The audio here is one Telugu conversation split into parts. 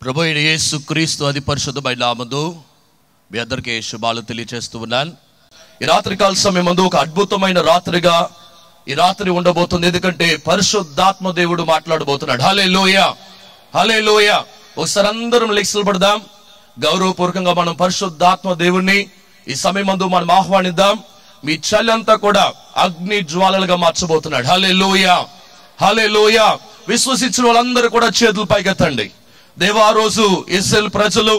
ప్రభు అయిన యేసు క్రీస్తు అతి పరిశుద్ధమైన నామములో మీ అందరికీ శుభాలు తెలియజేస్తూ ఉన్నాను. ఈ రాత్రికాల సమయమందు ఒక అద్భుతమైన రాత్రిగా ఈ రాత్రి ఉండబోతుంది. ఎందుకంటే పరిశుద్ధాత్మ దేవుడు మాట్లాడబోతున్నాడు. హల్లెలూయా, హల్లెలూయా. ఒకసారి అందరం లెక్సలు పడదాం. గౌరవపూర్వకంగా మనం పరిశుద్ధాత్మ దేవుణ్ణి ఈ సమయమందు మనం ఆహ్వానిద్దాం. మీ చల్లంతా కూడా అగ్ని జ్వాలలుగా మార్చబోతున్నాడు. హల్లెలూయా, హల్లెలూయా. విశ్వసించిన వాళ్ళందరూ కూడా చేతులు పైకెత్తండి. దేవా, ఆ రోజు ఇశ్రాయేలు ప్రజలు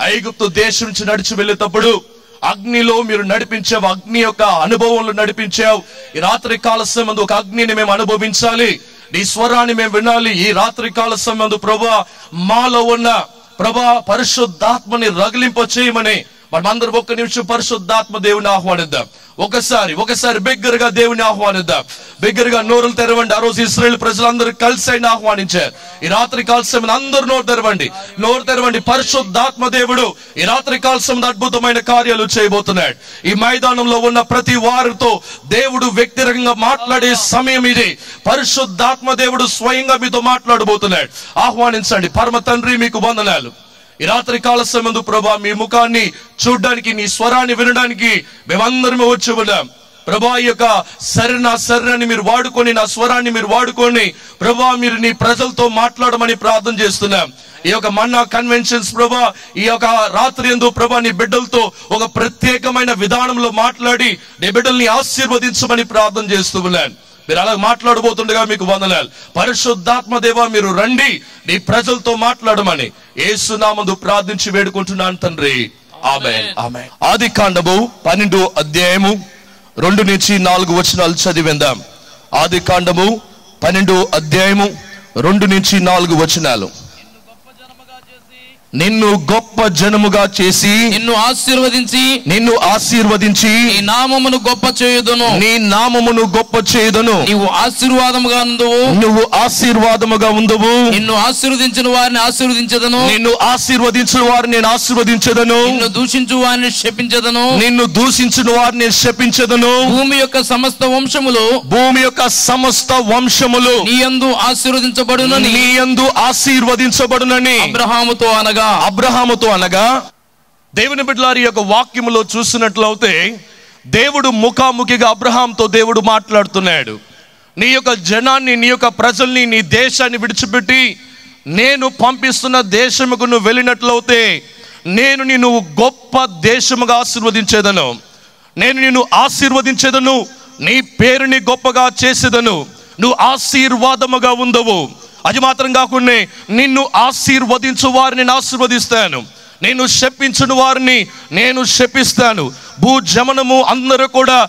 ఐగుప్తు దేశం నుంచి నడిచి వెళ్ళేటప్పుడు అగ్నిలో మీరు నడిపించావు, అగ్ని యొక్క అనుభవంలో నడిపించావు. ఈ రాత్రి కాల సమయంలో ఒక అగ్నిని మేము అనుభవించాలి, నీ స్వరాన్ని మేము వినాలి. ఈ రాత్రి కాల సమయంలో ప్రభా, మాలో ఉన్న ప్రభా పరిశుద్ధాత్మని రగిలింప చేయమని మనమందరం ఒక్క నిమిషం పరిశుద్ధాత్మ దేవుని ఆహ్వానిద్దాం. ఒకసారి బిగ్గరగా దేవుని ఆహ్వానిద్దాం. బిగ్గరగా నోరులు తెరవండి. ఆ రోజు ఇశ్రాయేలు ప్రజలందరూ కలిసి ఆయన ఆహ్వానించారు. ఈ రాత్రి కాల సమయంలో అందరూ నోరు తెరవండి. పరిశుద్ధాత్మ దేవుడు ఈ రాత్రి కాల సమయంలో అద్భుతమైన కార్యాలు చేయబోతున్నాడు. ఈ మైదానంలో ఉన్న ప్రతి వారితో దేవుడు వ్యక్తిగతంగా మాట్లాడే సమయం ఇది. పరిశుద్ధాత్మ దేవుడు స్వయంగా మీతో మాట్లాడబోతున్నాడు. ఆహ్వానించండి. పరమ తండ్రి, మీకు వందనాలు. ఈ రాత్రి కాల సమయంలో ప్రభా, మీ ముఖాన్ని చూడడానికి, నీ స్వరాన్ని వినడానికి మేమందరమే వచ్చి ఉన్నాం. ప్రభా, ఈ యొక్క శరీరాన్ని మీరు వాడుకొని, నా స్వరాన్ని మీరు వాడుకొని ప్రభా, మీరు నీ ప్రజలతో మాట్లాడమని ప్రార్థన చేస్తున్నాం. ఈ యొక్క మన్నా కన్వెన్షన్స్ ప్రభా, ఈ యొక్క రాత్రి యందు ప్రభా, నీ బిడ్డలతో ఒక ప్రత్యేకమైన విధానంలో మాట్లాడి నీ బిడ్డల్ని ఆశీర్వదించమని ప్రార్థన చేస్తూ ఉన్నాను. మీరు అలా మాట్లాడబోతుండగా మీకు వందనాలు. పరిశుద్ధాత్మ దేవా, మీరు రండి, నీ ప్రజలతో మాట్లాడమని యేసు నామమున ప్రార్థించి వేడుకుంటున్నాను తండ్రి. ఆమేన్, ఆమేన్. ఆదికాండము 12వ అధ్యాయము 2 నుంచి 4 వచనాలు చదివేద్దాం. ఆదికాండము 12వ అధ్యాయము 2 నుంచి 4 వచనాలు. నిన్ను గొప్ప జనముగా చేసి నిన్ను ఆశీర్వదించి నీ నామమును గొప్ప చేయుదును. నీవు ఆశీర్వాదముగా ఉందువు. నిన్ను ఆశీర్వదించిన వారిని ఆశీర్వదించదను. నేను ఆశీర్వదించదను. నిన్ను దూషించు వారిని శపించదను. భూమి యొక్క సమస్త వంశములు నీ యందు ఆశీర్వదించబడునని అబ్రహాముతో అనగా దేవుని బిడ్డలారి యొక్క వాక్యములో చూసినట్లయితే దేవుడు ముఖాముఖిగా అబ్రహాంతో దేవుడు మాట్లాడుతున్నాడు. నీ యొక్క జనాన్ని, నీ యొక్క ప్రజల్ని, నీ దేశాన్ని విడిచిపెట్టి నేను పంపిస్తున్న దేశముకు నువ్వు వెళ్ళినట్లయితే నేను నిన్ను గొప్ప దేశముగా ఆశీర్వదించేదను. నేను నిన్ను ఆశీర్వదించేదను, నీ పేరుని గొప్పగా చేసేదను. నువ్వు ఆశీర్వాదముగా ఉండవు. అది మాత్రం కాకుండా నిన్ను ఆశీర్వదించు వారిని నేను ఆశీర్వదిస్తాను, నేను శపించిన వారిని నేను శపిస్తాను. భూజమనము అందరూ కూడా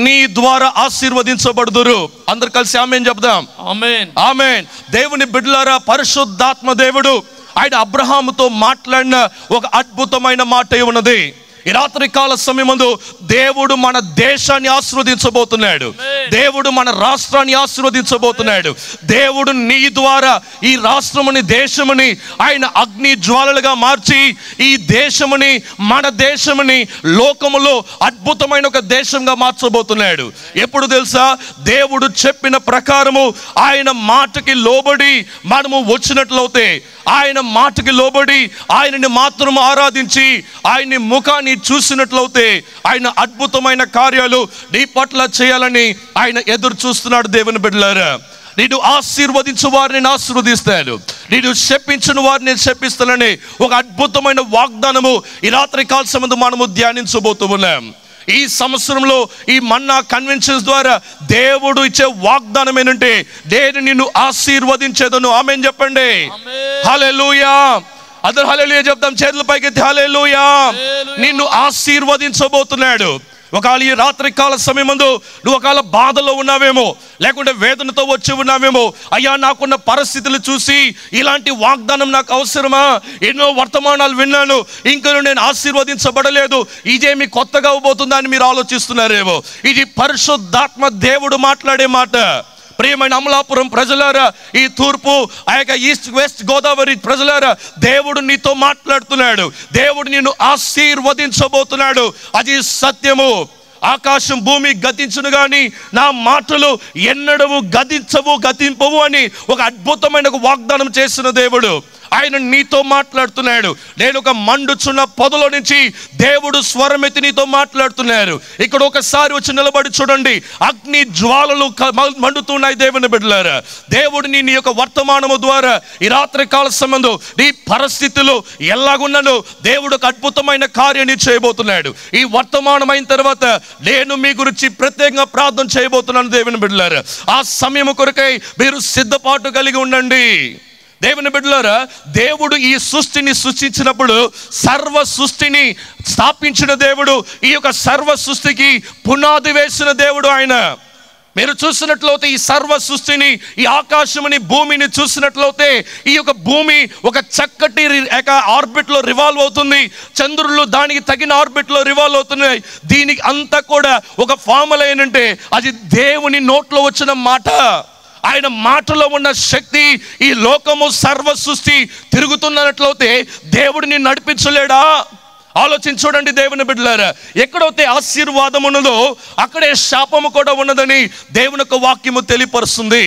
నీ ద్వారా ఆశీర్వదించబడుదురు. అందరు కలిసి ఆమేన్ చెప్దాం. ఆమేన్, ఆమేన్. దేవుని బిడ్డలారా, పరిశుద్ధాత్మ దేవుడు ఆయన అబ్రహాముతో మాట్లాడిన ఒక అద్భుతమైన మాట ఉన్నది. ఈ రాత్రి కాల సమయమందు దేవుడు మన దేశాన్ని ఆశీర్వదించబోతున్నాడు. దేవుడు మన రాష్ట్రాన్ని ఆశీర్వదించబోతున్నాడు. దేవుడు నీ ద్వారా ఈ రాష్ట్రముని, దేశముని ఆయన అగ్ని జ్వాలలుగా మార్చి ఈ దేశముని, మన దేశముని లోకములో అద్భుతమైన ఒక దేశంగా మార్చబోతున్నాడు. ఎప్పుడు తెలుసా? దేవుడు చెప్పిన ప్రకారము ఆయన మాటకి లోబడి మనము వచ్చినట్లయితే, ఆయన మాటకి లోబడి ఆయనని మాత్రం ఆరాధించి ఆయన్ని ముఖాన్ని చూసినట్లయితే ఆయన అద్భుతమైన కార్యాలు నీ పట్ల చేయాలని ఆయన ఎదురు చూస్తున్నాడు. దేవుని బిడ్డలారా, నేను ఆశీర్వదించు వారిని నేను ఆశీర్వదిస్తాను, నేను శపించిన వారిని నేను శపిస్తానని ఒక అద్భుతమైన వాగ్దానము ఈ రాత్రి కాల సమయంలో మనము ధ్యానించబోతూ ఉన్నాం. ఈ సంవత్సరంలో ఈ మన్నా కన్వెన్షన్స్ ద్వారా దేవుడు ఇచ్చే వాగ్దానం ఏంటంటే, నేను నిన్ను ఆశీర్వదించేదను. ఆమేన్ చెప్పండి. హల్లెలూయా. అందరూ హల్లెలూయా చెప్తాం. చేతుల పైకెత్తి హల్లెలూయా. నిన్ను ఆశీర్వదించబోతున్నాడు. ఒకవేళ ఈ రాత్రి కాల సమయమందు నువ్వు ఒకవేళ బాధలో ఉన్నావేమో, లేకుంటే వేదనతో వచ్చి ఉన్నావేమో. అయ్యా, నాకున్న పరిస్థితులు చూసి ఇలాంటి వాగ్దానం నాకు అవసరమా? ఎన్నో వర్తమానాలు విన్నాను, ఇంకా నేను ఆశీర్వదించబడలేదు, ఇదేమి కొత్తగా అవబోతుందా అని మీరు ఆలోచిస్తున్నారేమో. ఇది పరిశుద్ధాత్మ దేవుడు మాట్లాడే మాట. ప్రియమైన అమలాపురం ప్రజలారా, ఈ తూర్పు, ఆ యొక్క ఈస్ట్ వెస్ట్ గోదావరి ప్రజలారా, దేవుడు నీతో మాట్లాడుతున్నాడు. దేవుడు నిన్ను ఆశీర్వదించబోతున్నాడు. అది సత్యము. ఆకాశం భూమి గతించును గాని నా మాటలు ఎన్నడూ గతింపవు అని ఒక అద్భుతమైన వాగ్దానం చేసిన దేవుడు. ఆయన నీతో మాట్లాడుతున్నాడు. నేను ఒక మండుచున్న పొదలో నుంచి దేవుడు స్వరమెత్తి నీతో మాట్లాడుతున్నారు. ఇక్కడ ఒకసారి వచ్చి నిలబడి చూడండి, అగ్ని జ్వాలలు మండుతున్నాయి దేవుని బిడ్డలారా. దేవుడు నీ యొక్క వర్తమానము ద్వారా ఈ రాత్రి కాల సంబంధం నీ పరిస్థితులు ఎలాగున్నాను దేవుడు ఒక అద్భుతమైన కార్యాన్ని చేయబోతున్నాడు. ఈ వర్తమానం అయిన తర్వాత నేను మీ గురించి ప్రత్యేకంగా ప్రార్థన చేయబోతున్నాను దేవుని బిడ్డలారా. ఆ సమయం కొరకై మీరు సిద్ధపాటు కలిగి ఉండండి. దేవుని బిడ్డలారా, దేవుడు ఈ సృష్టిని సృష్టించినప్పుడు సర్వ సృష్టిని స్థాపించిన దేవుడు, ఈ యొక్క సర్వ సృష్టికి పునాది వేసిన దేవుడు ఆయన. మీరు చూసినట్లయితే ఈ సర్వ సృష్టిని, ఈ ఆకాశముని భూమిని చూసినట్లయితే ఈ యొక్క భూమి ఒక చక్కటి ఆర్బిట్ లో రివాల్వ్ అవుతుంది. చంద్రులు దానికి తగిన ఆర్బిట్ లో రివాల్వ్ అవుతున్నాయి. దీనికి అంతా కూడా ఒక ఫార్ములా ఏంటంటే అది దేవుని నోట్లో వచ్చిన మాట. ఆయన మాటలో ఉన్న శక్తి ఈ లోకము సర్వ సృష్టి తిరుగుతున్నట్లయితే దేవుడిని నడిపించలేడా? ఆలోచించి చూడండి దేవుని బిడ్డలారా. ఎక్కడైతే ఆశీర్వాదం ఉన్నదో అక్కడే శాపము కూడా ఉన్నదని దేవుని యొక్క వాక్యము తెలియపరుస్తుంది.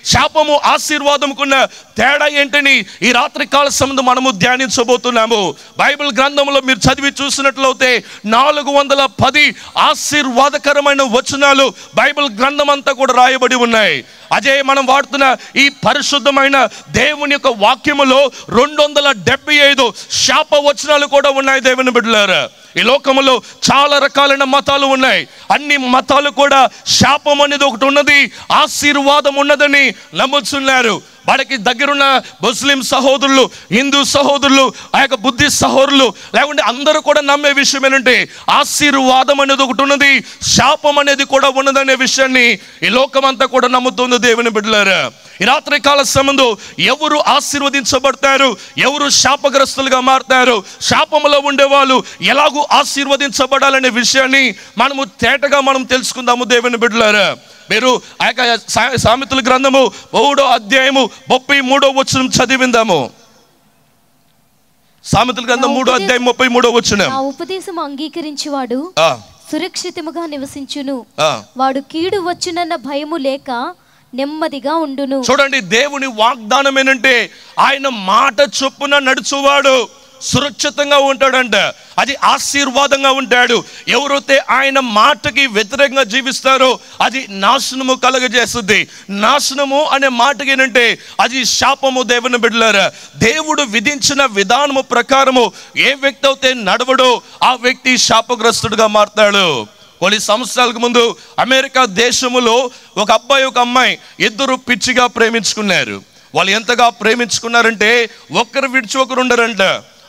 శాపము ఆశీర్వాదముకున్న తేడా ఏంటని ఈ రాత్రి కాల సంబంధం మనము ధ్యానించబోతున్నాము. బైబిల్ గ్రంథంలో మీరు చదివి చూసినట్లయితే 410 ఆశీర్వాదకరమైన వచనాలు బైబిల్ గ్రంథం అంతా కూడా రాయబడి ఉన్నాయి. అదే మనం వాడుతున్న ఈ పరిశుద్ధమైన దేవుని యొక్క వాక్యములో 275 శాప వచనాలు కూడా ఉన్నాయి దేవుని బిడ్డలారా. ఈ లోకములో చాలా రకాలైన మతాలు ఉన్నాయి. అన్ని మతాలు కూడా శాపం అనేది ఒకటి ఉన్నది, ఆశీర్వాదం ఉన్నదని నమ్ముతున్నారు. వాడికి దగ్గరున్న ముస్లిం సహోదరులు, హిందూ సహోదరులు, ఆ యొక్క బుద్ధిస్ట్ సహోదరులు, లేకుంటే అందరూ కూడా నమ్మే విషయం ఏంటంటే ఆశీర్వాదం అనేది ఒకటి ఉన్నది, శాపం అనేది కూడా ఉన్నదనే విషయాన్ని ఈ లోకం అంతా కూడా నమ్ముతుంది దేవుని బిడ్డలారా. ఈ రాత్రి కాల సంబంధం ఎవరు ఆశీర్వదించబడతారు, ఎవరు శాపగ్రస్తులుగా మారుతారు, శాపములో ఉండేవాళ్ళు ఎలాగూ ఆశీర్వదించబడాలనే విషయాన్ని మనము తేటగా మనం తెలుసుకుందాము దేవుని బిడ్డలారా. మీరు ఆ యొక్క సామెతల గ్రంథము 3వ అధ్యాయము 33వ వచనం చదివిందాము. సామెతల గ్రంథం 3వ అధ్యాయం 33వ వచనం. ఆ ఉపదేశము అంగీకరించువాడు సురక్షితముగా నివసించును, వాడు కీడు వచ్చునన్న భయము లేక నెమ్మదిగా ఉండును. చూడండి, దేవుని వాగ్దానం ఏంటంటే ఆయన మాట చొప్పున నడుచువాడు సురక్షితంగా ఉంటాడంట. అది ఆశీర్వాదంగా ఉంటాడు. ఎవరైతే ఆయన మాటకి వ్యతిరేకంగా జీవిస్తారో అది నాశనము కలుగజేస్తుంది. నాశనము అనే మాటకి ఏంటంటే అది శాపము దేవుని బిడ్డలారా. దేవుడు విధించిన విధానము ప్రకారము ఏ వ్యక్తి అయితే నడవడో ఆ వ్యక్తి శాపగ్రస్తుడుగా మారుతాడు. కొన్ని సంవత్సరాలకు ముందు అమెరికా దేశములో ఒక అబ్బాయి ఒక అమ్మాయి ఇద్దరు పిచ్చిగా ప్రేమించుకున్నారు. వాళ్ళు ఎంతగా ప్రేమించుకున్నారంటే ఒక్కరు విడిచి ఒకరు ఉండరంట.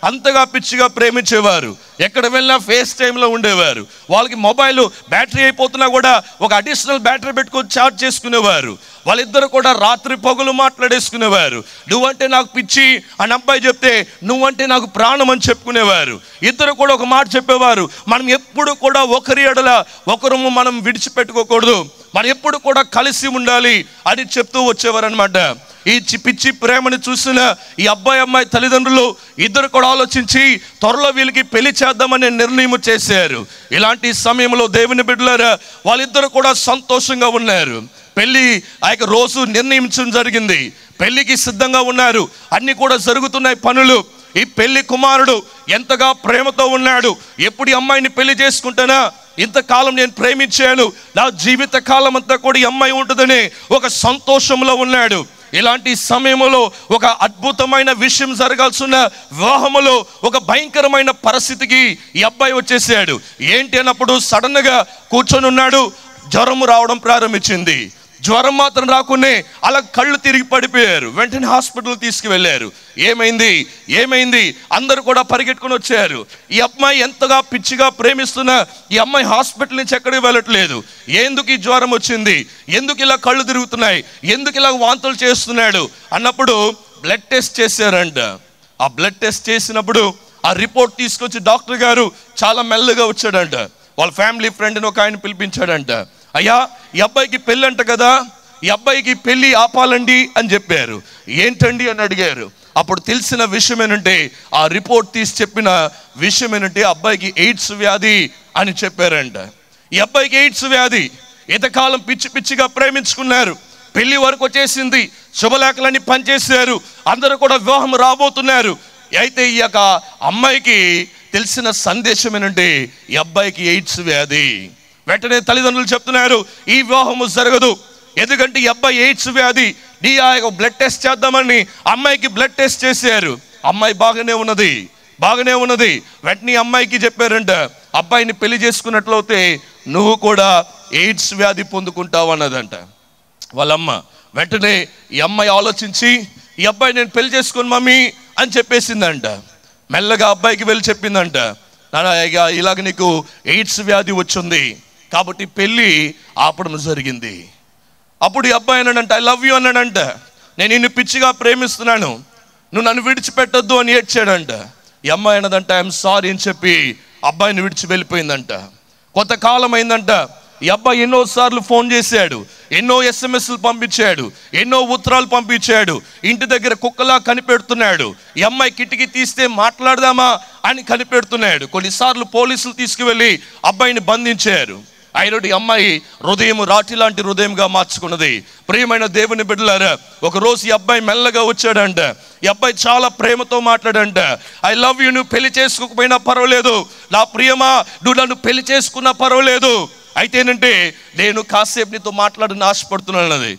అంతగా పిచ్చిగా ప్రేమించేవారు. ఎక్కడ వెళ్ళినా ఫేస్ టైంలో ఉండేవారు. వాళ్ళకి మొబైల్ బ్యాటరీ అయిపోతున్నా కూడా ఒక అడిషనల్ బ్యాటరీ పెట్టుకొని ఛార్జ్ చేసుకునేవారు. వాళ్ళిద్దరు కూడా రాత్రి పగులు మాట్లాడేసుకునేవారు. నువ్వంటే నాకు పిచ్చి అని అబ్బాయి చెప్తే నువ్వంటే నాకు ప్రాణం అని చెప్పుకునేవారు. ఇద్దరు కూడా ఒక మాట చెప్పేవారు, మనం ఎప్పుడు కూడా ఒకరి ఎడల ఒకరు మనం విడిచిపెట్టుకోకూడదు, మనం ఎప్పుడు కూడా కలిసి ఉండాలి అని చెప్తూ వచ్చేవారు అనమాట. ఈ పిచ్చి ప్రేమని చూసిన ఈ అబ్బాయి అమ్మాయి తల్లిదండ్రులు ఇద్దరు కూడా ఆలోచించి త్వరలో వీళ్ళకి పెళ్లి చేద్దామనే నిర్ణయం చేశారు. ఇలాంటి సమయంలో దేవుని బిడ్డలారా వాళ్ళిద్దరు కూడా సంతోషంగా ఉన్నారు. పెళ్లి ఆ యొక్క రోజు నిర్ణయించడం జరిగింది. పెళ్లికి సిద్ధంగా ఉన్నారు. అన్ని కూడా జరుగుతున్నాయి పనులు. ఈ పెళ్లి కుమారుడు ఎంతగా ప్రేమతో ఉన్నాడు. ఎప్పుడు ఈ అమ్మాయిని పెళ్లి చేసుకుంటానా, ఇంతకాలం నేను ప్రేమించాను, నా జీవిత కాలం అంతా కూడా ఈ అమ్మాయి ఉంటుందని ఒక సంతోషంలో ఉన్నాడు. ఇలాంటి సమయంలో ఒక అద్భుతమైన విషయం జరగాల్సిన వివాహములో ఒక భయంకరమైన పరిస్థితికి ఈ అబ్బాయి వచ్చేసాడు. ఏంటి అన్నప్పుడు సడన్ గా కూర్చొని ఉన్నాడు. జ్వరం రావడం ప్రారంభించింది. జ్వరం మాత్రం రాకునే అలా కళ్ళు తిరిగి పడిపోయారు. వెంటనే హాస్పిటల్ తీసుకువెళ్ళారు. ఏమైంది అందరూ కూడా పరిగెట్టుకుని వచ్చారు. ఈ అమ్మాయి ఎంతగా పిచ్చిగా ప్రేమిస్తున్నా ఈ అమ్మాయి హాస్పిటల్ నుంచి ఎక్కడికి వెళ్ళట్లేదు. ఎందుకు ఈ జ్వరం వచ్చింది, ఎందుకు ఇలా కళ్ళు తిరుగుతున్నాయి, ఎందుకు ఇలా వాంతులు చేస్తున్నాడు అన్నప్పుడు బ్లడ్ టెస్ట్ చేశారంట. ఆ బ్లడ్ టెస్ట్ చేసినప్పుడు ఆ రిపోర్ట్ తీసుకొచ్చి డాక్టర్ గారు చాలా మెల్లగా వచ్చాడంట. వాళ్ళ ఫ్యామిలీ ఫ్రెండ్ని ఒక ఆయన పిలిపించాడంట. అయ్యా, ఈ అబ్బాయికి పెళ్ళి అంట కదా, ఈ అబ్బాయికి పెళ్ళి ఆపాలండి అని చెప్పారు. ఏంటండి అని అడిగారు. అప్పుడు తెలిసిన విషయం ఏంటంటే ఆ రిపోర్ట్ తీసి చెప్పిన విషయం ఏంటంటే అబ్బాయికి ఎయిడ్స్ వ్యాధి అని చెప్పారంట. ఈ అబ్బాయికి ఎయిడ్స్ వ్యాధి. ఎంతకాలం పిచ్చిగా ప్రేమించుకున్నారు, పెళ్లి వరకు వచ్చేసింది, శుభలేఖలన్నీ పనిచేశారు, అందరూ కూడా వివాహం రాబోతున్నారు. అయితే ఈ యొక్క అమ్మాయికి తెలిసిన సందేశం ఏంటంటే ఈ అబ్బాయికి ఎయిడ్స్ వ్యాధి. వెంటనే తల్లిదండ్రులు చెప్తున్నారు ఈ వివాహము జరగదు, ఎందుకంటే ఈ అబ్బాయి ఎయిడ్స్ వ్యాధి, ఆ యొక్క బ్లడ్ టెస్ట్ చేద్దామని అమ్మాయికి బ్లడ్ టెస్ట్ చేశారు. అమ్మాయి బాగానే ఉన్నది. వెంటనే అమ్మాయికి చెప్పారంట, అబ్బాయిని పెళ్లి చేసుకున్నట్లయితే నువ్వు కూడా ఎయిడ్స్ వ్యాధి పొందుకుంటావు అన్నదంట వాళ్ళమ్మ. వెంటనే ఈ అమ్మాయి ఆలోచించి ఈ అబ్బాయి నేను పెళ్లి చేసుకోను మమ్మీ అని చెప్పేసిందంట. మెల్లగా అబ్బాయికి వెళ్ళి చెప్పిందంట, నాన్న ఇలాగ నీకు ఎయిడ్స్ వ్యాధి వచ్చింది కాబట్టి పెళ్ళి ఆపడం జరిగింది. అప్పుడు ఈ అబ్బాయి అన్నాడంట, ఐ లవ్ యూ అన్నాడంట, నేను నిన్ను పిచ్చిగా ప్రేమిస్తున్నాను, నువ్వు నన్ను విడిచిపెట్టొద్దు అని ఏడ్చాడంట. ఈ అమ్మాయి అన్నదంట ఐఎమ్ సారీ అని చెప్పి అబ్బాయిని విడిచి వెళ్ళిపోయిందంట. కొంతకాలం అయిందంట. ఈ అబ్బాయి ఎన్నోసార్లు ఫోన్ చేశాడు, ఎన్నో SMS పంపించాడు, ఎన్నో ఉత్తరాలు పంపించాడు, ఇంటి దగ్గర కుక్కలా కనిపెడుతున్నాడు. ఈ అమ్మాయి కిటికీ తీస్తే మాట్లాడదామా అని కనిపెడుతున్నాడు. కొన్నిసార్లు పోలీసులు తీసుకువెళ్ళి అబ్బాయిని బంధించారు. అయినట్టు ఈ అమ్మాయి హృదయం రాటి లాంటి హృదయంగా మార్చుకున్నది. ప్రియమైన దేవుని బిడ్డలారా, ఒకరోజు ఈ అబ్బాయి మెల్లగా వచ్చాడంట. ఈ అబ్బాయి చాలా ప్రేమతో మాట్లాడంట, ఐ లవ్ యూ, నువ్వు పెళ్లి చేసుకోకపోయినా పర్వాలేదు, నా ప్రియమా నువ్వు నన్ను పెళ్లి చేసుకున్నా పర్వాలేదు, అయితే ఏంటంటే నేను కాసేపు నీతో మాట్లాడని ఆశపడుతున్నాను.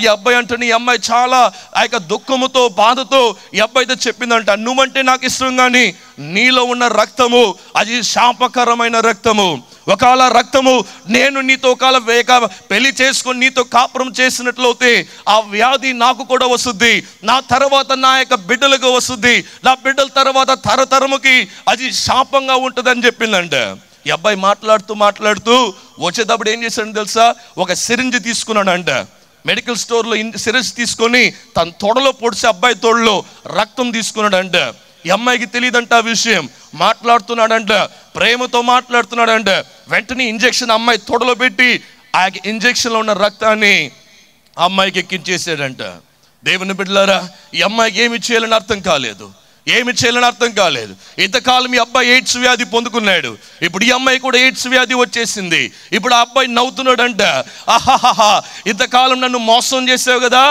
ఈ అబ్బాయి అంటే ఈ అమ్మాయి చాలా ఆ యొక్క దుఃఖముతో బాధతో ఈ అబ్బాయితో చెప్పిందంట, నువ్వంటే నాకు ఇష్టం కానీ నీలో ఉన్న రక్తము అది శాపకరమైన రక్తము. ఒకవేళ రక్తము నేను నీతో ఒకవేళ పెళ్లి చేసుకొని నీతో కాపురం చేసినట్లయితే ఆ వ్యాధి నాకు కూడా వస్తుంది, నా తర్వాత నా యొక్క బిడ్డలకు వస్తుంది, నా బిడ్డల తర్వాత తరతరముకి అది శాపంగా ఉంటుంది అని చెప్పిందంట. ఈ అబ్బాయి మాట్లాడుతూ వచ్చేటప్పుడు ఏం చేశాడని తెలుసా, ఒక సిరింజ్ తీసుకున్నాడంట. మెడికల్ స్టోర్లో సిరింజ్ తీసుకొని తన తొడలో పొడిచి అబ్బాయి తొడలో రక్తం తీసుకున్నాడంట. ఈ అమ్మాయికి తెలియదంట ఆ విషయం. మాట్లాడుతున్నాడంట, ప్రేమతో మాట్లాడుతున్నాడంట. వెంటనే ఇంజెక్షన్ అమ్మాయి తొడలో పెట్టి ఆ ఇంజెక్షన్లో ఉన్న రక్తాన్ని అమ్మాయికి ఎక్కించేసాడంట. దేవుని బిడ్డలారా, ఈ అమ్మాయికి ఏమి చేయాలని అర్థం కాలేదు. ఇంతకాలం ఈ అబ్బాయి ఎయిడ్స్ వ్యాధి పొందుకున్నాడు, ఇప్పుడు ఈ అమ్మాయి కూడా ఎయిడ్స్ వ్యాధి వచ్చేసింది. ఇప్పుడు ఆ అబ్బాయి నవ్వుతున్నాడంట, ఆహాహా ఇంతకాలం నన్ను మోసం చేసావు కదా,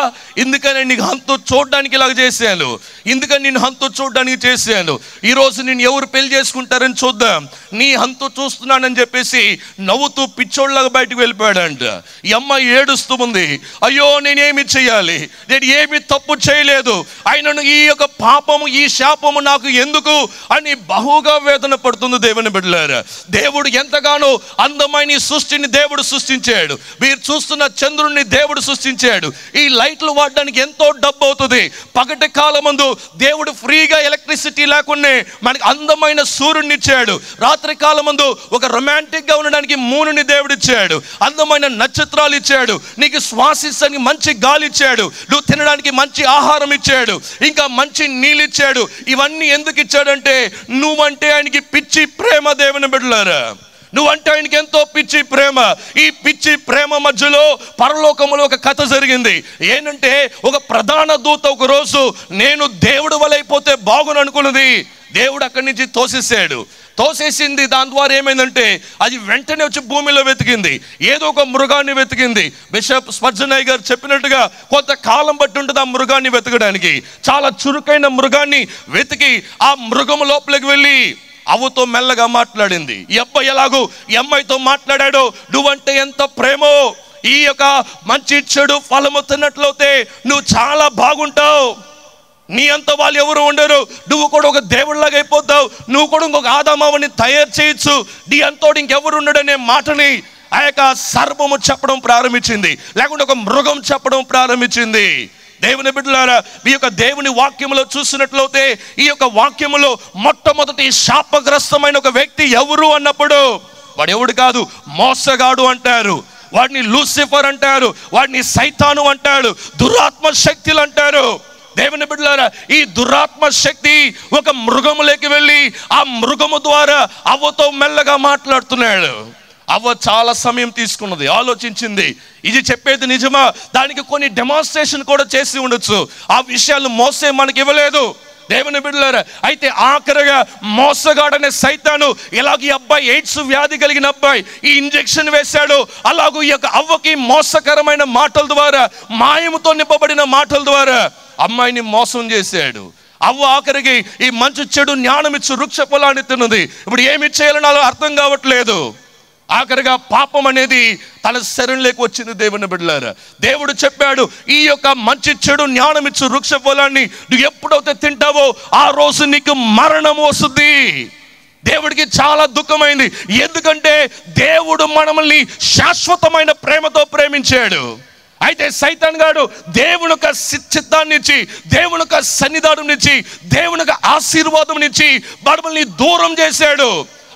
ఎందుకని నీకు హంతో చూడడానికి ఇలాగ చేశాను, ఎందుకని నేను హంతో చూడడానికి చేశాను, ఈరోజు నేను ఎవరు పెళ్లి చేసుకుంటారని చూద్దాం, నీ హంతో చూస్తున్నానని చెప్పేసి నవ్వుతూ పిచ్చోళ్ళగా బయటకు వెళ్ళిపోయాడంట. ఈ అమ్మాయి ఏడుస్తూ ఉంది, అయ్యో నేనేమి చేయాలి, నేను ఏమి తప్పు చేయలేదు, అయినను ఈ యొక్క పాపము ఈ శాపము నాకు ఎందుకు అని బహుగా వేదన పడుతుంది. దేవుని బిడ్డలారా, దేవుడు ఎంతగానో అందమైన ఈ సృష్టిని దేవుడు సృష్టించాడు. మీరు చూస్తున్న చంద్రుడిని దేవుడు సృష్టించాడు. ఈ లైట్లు వాడడానికి ఎంతో డబ్బు అవుతుంది. పగటి కాలమందు దేవుడు ఫ్రీగా ఎలక్ట్రిసిటీ లేకుండా మనకి అందమైన సూర్యుడిని ఇచ్చాడు. రాత్రి కాలమందు ఒక రొమాంటిక్ గా ఉండడానికి మూనుని దేవుడు ఇచ్చాడు, అందమైన నక్షత్రాలు ఇచ్చాడు, నీకు శ్వాసించడానికి మంచి గాలి ఇచ్చాడు, నువ్వు తినడానికి మంచి ఆహారం ఇచ్చాడు, ఇంకా మంచి నీళ్ళు ఇచ్చాడు. ఇవన్నీ ఎందుకు ఇచ్చాడంటే నువ్వంటే ఆయనకి పిచ్చి ప్రేమ. దేవుని బిడ్డలారా, నువ్వంటే ఆయనకి ఎంతో పిచ్చి ప్రేమ. ఈ పిచ్చి ప్రేమ మధ్యలో పరలోకములో ఒక కథ జరిగింది. ఏంటంటే ఒక ప్రధాన దూత ఒక రోజు నేను దేవుడు వలైపోతే బాగును అనుకున్నది, దేవుడు అక్కడి నుంచి తోసేసింది. దాని ద్వారా ఏమైందంటే అది వెంటనే వచ్చి భూమిలో వెతికింది, ఏదో ఒక మృగాన్ని వెతికింది. బిషప్ స్పర్జనయ్య గారు చెప్పినట్టుగా కొంతకాలం బట్టి ఉంటుంది ఆ మృగాన్ని వెతకడానికి. చాలా చురుకైన మృగాన్ని వెతికి ఆ మృగము లోపలికి వెళ్ళి అవ్వతో మెల్లగా మాట్లాడింది. ఈ అబ్బాయి ఎలాగో ఈ అమ్మాయితో మాట్లాడాడో, నువ్వంటే ఎంత ప్రేమో, ఈ యొక్క మంచి చెడు ఫలము తిన్నట్లయితే నువ్వు చాలా బాగుంటావు, నీ అంత వాళ్ళు ఎవరు ఉండరు, నువ్వు కూడా ఒక దేవుళ్ళలాగా అయిపోతావు, నువ్వు కూడా ఇంకొక ఆదామావని తయారు చేయొచ్చు, నీ అంతోడు ఇంకెవరు ఉండడనే మాటని ఆ యొక్క సర్పము చెప్పడం ప్రారంభించింది, లేకుంటే ఒక మృగం చెప్పడం ప్రారంభించింది. దేవుని బిడ్డలారా, ఈ యొక్క దేవుని వాక్యములో చూసినట్లయితే ఈ యొక్క వాక్యములో మొట్టమొదటి శాపగ్రస్తమైన ఒక వ్యక్తి ఎవరు అన్నప్పుడు వాడు ఎవడు కాదు, మోసగాడు అంటారు, వాడిని లూసిఫర్ అంటారు, వాడిని సైతాను అంటాడు, దురాత్మ శక్తులు అంటారు. దేవుని బిడ్డలారా, ఈ దురాత్మ శక్తి ఒక మృగములోకి వెళ్ళి ఆ మృగము ద్వారా అవ్వతో మెల్లగా మాట్లాడుతున్నాడు. అవ్వ చాలా సమయం తీసుకున్నది, ఆలోచించింది, ఇది చెప్పేది నిజమా, దానికి కొన్ని డెమాన్స్ట్రేషన్ కూడా చేసి ఉండొచ్చు, ఆ విషయాలు మోసే మనకి ఇవ్వలేదు. దేవుని బిడ్డలారా, అయితే ఆఖరిగా మోసగాడనే సైతాను ఇలాగ ఈ అబ్బాయి ఎయిడ్స్ వ్యాధి కలిగిన అబ్బాయి ఈ ఇంజెక్షన్ వేశాడు, అలాగూ ఈ యొక్క అవ్వకి మోసకరమైన మాటల ద్వారా, మాయముతో నింపబడిన మాటల ద్వారా అమ్మాయిని మోసం చేశాడు. అవ్వ ఆఖరికి ఈ మంచి చెడు జ్ఞానం ఇచ్చు వృక్ష ఫలాన్ని తిన్నది. ఇప్పుడు ఏమి చేయాలని అలా అర్థం కావట్లేదు. ఆఖరిగా పాపం అనేది తన శరీరంలోకి వచ్చింది. దేవుని బిడ్డలారా, దేవుడు చెప్పాడు, ఈ యొక్క మంచి చెడు జ్ఞానం ఇచ్చు వృక్ష ఫలాన్ని నువ్వు ఎప్పుడైతే తింటావో ఆ రోజు నీకు మరణం వస్తుంది. దేవుడికి చాలా దుఃఖమైంది. ఎందుకంటే దేవుడు మనల్ని శాశ్వతమైన ప్రేమతో ప్రేమించాడు. అయితే సైతాన్ గాడు దేవుని యొక్క చిత్తాన్ని ఇచ్చి, దేవుని యొక్క సన్నిధానం నుంచి, దేవుని యొక్క ఆశీర్వాదం నుంచి మనల్ని దూరం చేశాడు.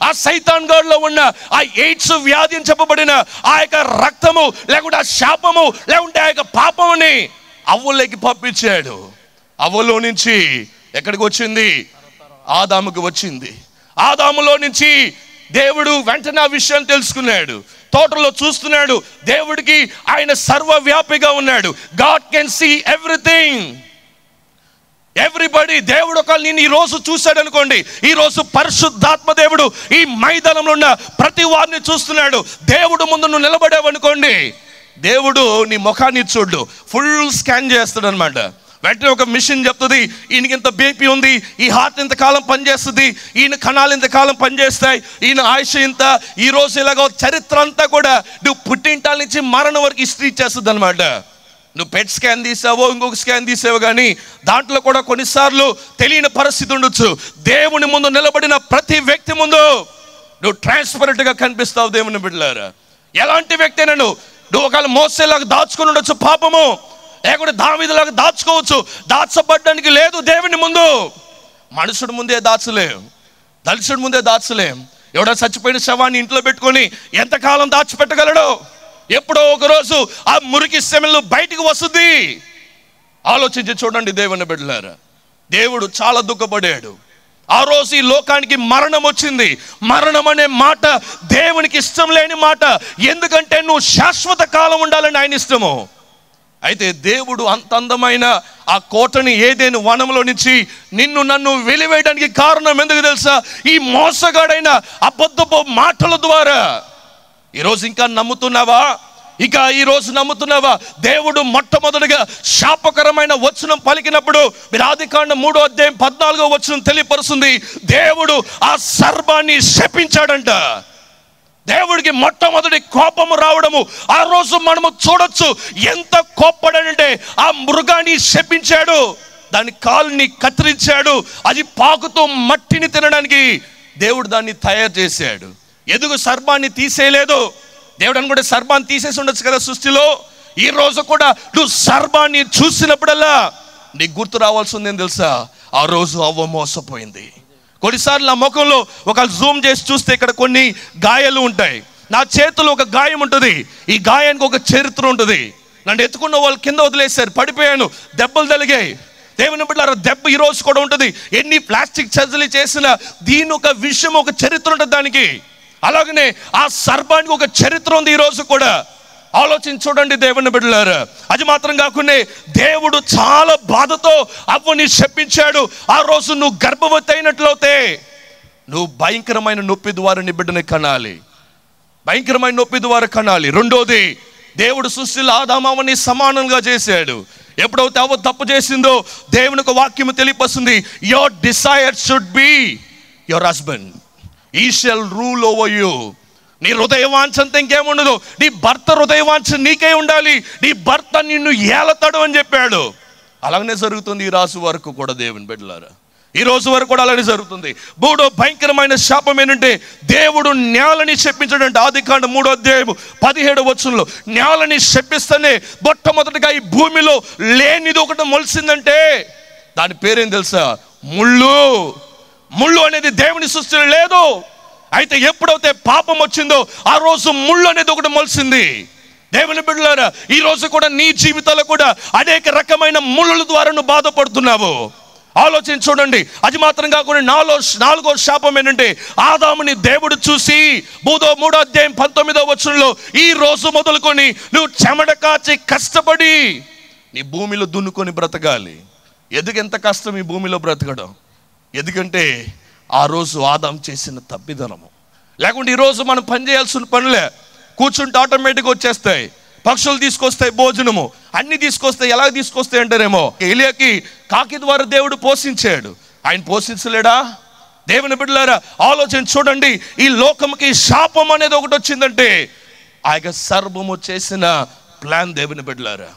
ఆ సైతాన్ గాడిలో ఉన్న ఆ ఎయిడ్స్ వ్యాధి అని చెప్పబడిన ఆ యొక్క రక్తము, లేకుంటే ఆ శాపము, లేకుంటే ఆ యొక్క పాపముని అవ్వలోకి పంపించాడు. అవ్వలో నుంచి ఎక్కడికి వచ్చింది? ఆదాముకు వచ్చింది. ఆదాములో నుంచి దేవుడు వెంటనే ఆ విషయం తెలుసుకున్నాడు. తోటలో చూస్తున్నాడు. దేవుడికి ఆయన సర్వవ్యాపిగా ఉన్నాడు. God can see everything, everybody. దేవుడు ఒక నేను ఈ రోజు చూశాడు అనుకోండి, ఈ రోజు పరిశుద్ధాత్మ దేవుడు ఈ మైదానంలో ఉన్న ప్రతి వారిని చూస్తున్నాడు. దేవుడు ముందు నువ్వు నిలబడావు అనుకోండి, దేవుడు నీ ముఖాన్ని చూడు, ఫుల్ స్కాన్ చేస్తాడు అనమాట. వెంటనే ఒక మిషన్ చెప్తుంది, ఈయనకి ఇంత బీపీ ఉంది, ఈ హార్ట్ ఇంతకాలం పనిచేస్తుంది, ఈయన కణాలు ఇంతకాలం పనిచేస్తాయి, ఈయన ఆయుష్ ఇంత, ఈ రోజు ఇలాగో చరిత్ర అంతా కూడా నువ్వు పుట్టింటాల నుంచి మరణం వరకు హిస్టరీ ఇచ్చేస్తుంది అనమాట. నువ్వు పెట్ స్కాన్ తీసావో ఇంకొక స్కాన్ తీసావో కానీ దాంట్లో కూడా కొన్నిసార్లు తెలియని పరిస్థితి ఉండొచ్చు. దేవుని ముందు నిలబడిన ప్రతి వ్యక్తి ముందు నువ్వు ట్రాన్స్పరెంట్గా కనిపిస్తావు. దేవుని బిడ్డలారా, ఎలాంటి వ్యక్తి అయినా నువ్వు ఒకవేళ మోసేలాగా దాచుకుని ఉండొచ్చు పాపము, లేకుంటే దావీదులాగా దాచుకోవచ్చు. దాచబడ్డానికి లేదు దేవుని ముందు. మనుషుడి ముందే దాచలేం, దళితుడి ముందే దాచలేం. ఎవడో చచ్చిపోయిన శవాన్ని ఇంట్లో పెట్టుకొని ఎంతకాలం దాచిపెట్టగలడు? ఎప్పుడో ఒకరోజు ఆ మురికి సెమెలు బయటికి వస్తుంది. ఆలోచించి చూడండి దేవుని బిడ్డలారా, దేవుడు చాలా దుఃఖపడాడు. ఆ రోజు ఈ లోకానికి మరణం వచ్చింది. మరణం అనే మాట దేవునికి ఇష్టం లేని మాట. ఎందుకంటే నువ్వు శాశ్వత కాలం ఉండాలని ఆయన ఇష్టము. అయితే దేవుడు అంత అందమైన ఆ కోటని ఏదైనా వనంలో నుంచి నిన్ను నన్ను వెలివేయడానికి కారణం ఎందుకు తెలుసా? ఈ మోసగాడైన అబద్ధపు మాటల ద్వారా. ఈరోజు ఇంకా నమ్ముతున్నావా? ఇక ఈరోజు నమ్ముతున్నావా? దేవుడు మొట్టమొదటిగా శాపకరమైన వచనం పలికినప్పుడు మీరు ఆదికాండం 3వ అధ్యాయం 14వ వచనం తెలియపరుస్తుంది, దేవుడు ఆ సర్పాన్ని శపించాడంట. దేవుడికి మొట్టమొదటి కోపము రావడము ఆ రోజు మనము చూడొచ్చు. ఎంత కోప్పడాడంటే ఆ మృగాన్ని శపించాడు, దాని కాలుని కత్తిరించాడు, అది పాకుతూ మట్టిని తినడానికి దేవుడు దాన్ని తయారు చేశాడు. ఎందుకు సర్పాన్ని తీసేయలేదు? దేవుడు అనుకుంటే సర్పాన్ని తీసేసి ఉండొచ్చు కదా సృష్టిలో. ఈ రోజు కూడా నువ్వు సర్పాన్ని చూసినప్పుడల్లా నీకు గుర్తు రావాల్సింది ఏం తెలుసా? ఆ రోజు అవ్వ మోసపోయింది. కొన్నిసార్లు నా ముఖంలో ఒక జూమ్ చేసి చూస్తే ఇక్కడ కొన్ని గాయాలు ఉంటాయి. నా చేతిలో ఒక గాయం ఉంటుంది. ఈ గాయానికి ఒక చరిత్ర ఉంటుంది. నన్ను ఎత్తుకున్న వాళ్ళు కింద వదిలేశారు, పడిపోయాను, దెబ్బలు తగిలాయి. దేవుని బిడ్డలారా, దెబ్బ ఈ రోజు కూడా ఉంటుంది. ఎన్ని ప్లాస్టిక్ సర్జరీ చేసినా దీని ఒక విషయం, ఒక చరిత్ర ఉంటుంది దానికి. అలాగనే ఆ సర్పానికి ఒక చరిత్ర ఉంది ఈ రోజు కూడా. ఆలోచించి చూడండి దేవుని బిడ్డలారా. అది మాత్రం కాకుండా దేవుడు చాలా బాధతో అవ్వని శపించాడు. ఆ రోజు నువ్వు గర్భవతి అయినట్లయితే నువ్వు భయంకరమైన నొప్పి ద్వారా నీ బిడ్డని కనాలి, భయంకరమైన నొప్పి ద్వారా కనాలి. రెండోది, దేవుడు సృష్టిలో ఆదామని సమానంగా చేశాడు. ఎప్పుడైతే అవ్వ తప్పు చేసిందో దేవుని ఒక వాక్యం తెలియపరుస్తుంది, your desire should be your husband, he shall rule over you. నీ హృదయవాంఛ అంతా ఇంకేముండదు, నీ భర్త హృదయవాంఛ నీకే ఉండాలి. నీ భర్త నిన్ను ఏలతాడు అని చెప్పాడు. అలాగనే జరుగుతుంది ఈ రోజు వరకు కూడా దేవుని బిడ్డలారా. ఈ రోజు వరకు కూడా అలానే జరుగుతుంది. మూడో భయంకరమైన శాపం ఏంటంటే దేవుడు నేలని శపించాడంటే. ఆదికాండం 3వ అధ్యాయం 17వ వచనంలో నేలని శపిస్తేనే మొట్టమొదటిగా ఈ భూమిలో లేనిది ఒకటి మొలిసిందంటే దాని పేరేం తెలుసా? ముళ్ళు. ముళ్ళు అనేది దేవుని సృష్టిలో లేదు. అయితే ఎప్పుడైతే పాపం వచ్చిందో ఆ రోజు ముళ్ళు అనేది ఒకటి మొలిసింది. దేవుని బిడ్డలారా, ఈ రోజు కూడా నీ జీవితాల్లో కూడా అనేక రకమైన ముళ్ళుల ద్వారా నువ్వు బాధపడుతున్నావు. ఆలోచించి చూడండి. అది మాత్రం కాకుండా నాలుగో శాపం ఏంటంటే ఆదాముని దేవుడు చూసి 3వ అధ్యాయం 19వ వచనంలో ఈ రోజు మొదలుకొని నువ్వు చెమట కాచి కష్టపడి నీ భూమిలో దున్నుకొని బ్రతకాలి. ఎందుకు ఎంత కష్టం ఈ భూమిలో బ్రతకడం? ఎందుకంటే ఆ రోజు ఆదాం చేసిన తప్పిదనము. లేకుంటే ఈరోజు మనం పని చేయాల్సిన పనులే, కూర్చుంటే ఆటోమేటిక్గా వచ్చేస్తాయి. పక్షులు తీసుకొస్తాయి, భోజనము అన్ని తీసుకొస్తాయి. ఎలా తీసుకొస్తాయి అంటారేమో, ఏలియాకి కాకి ద్వారా దేవుడు పోషించాడు, ఆయన పోషించలేడా? దేవుని బిడ్డలారా ఆలోచన చూడండి, ఈ లోకంకి శాపం అనేది ఒకటి వచ్చిందంటే ఆ యొక్క సర్వము చేసిన ప్లాన్ దేవుని బిడ్డలారా.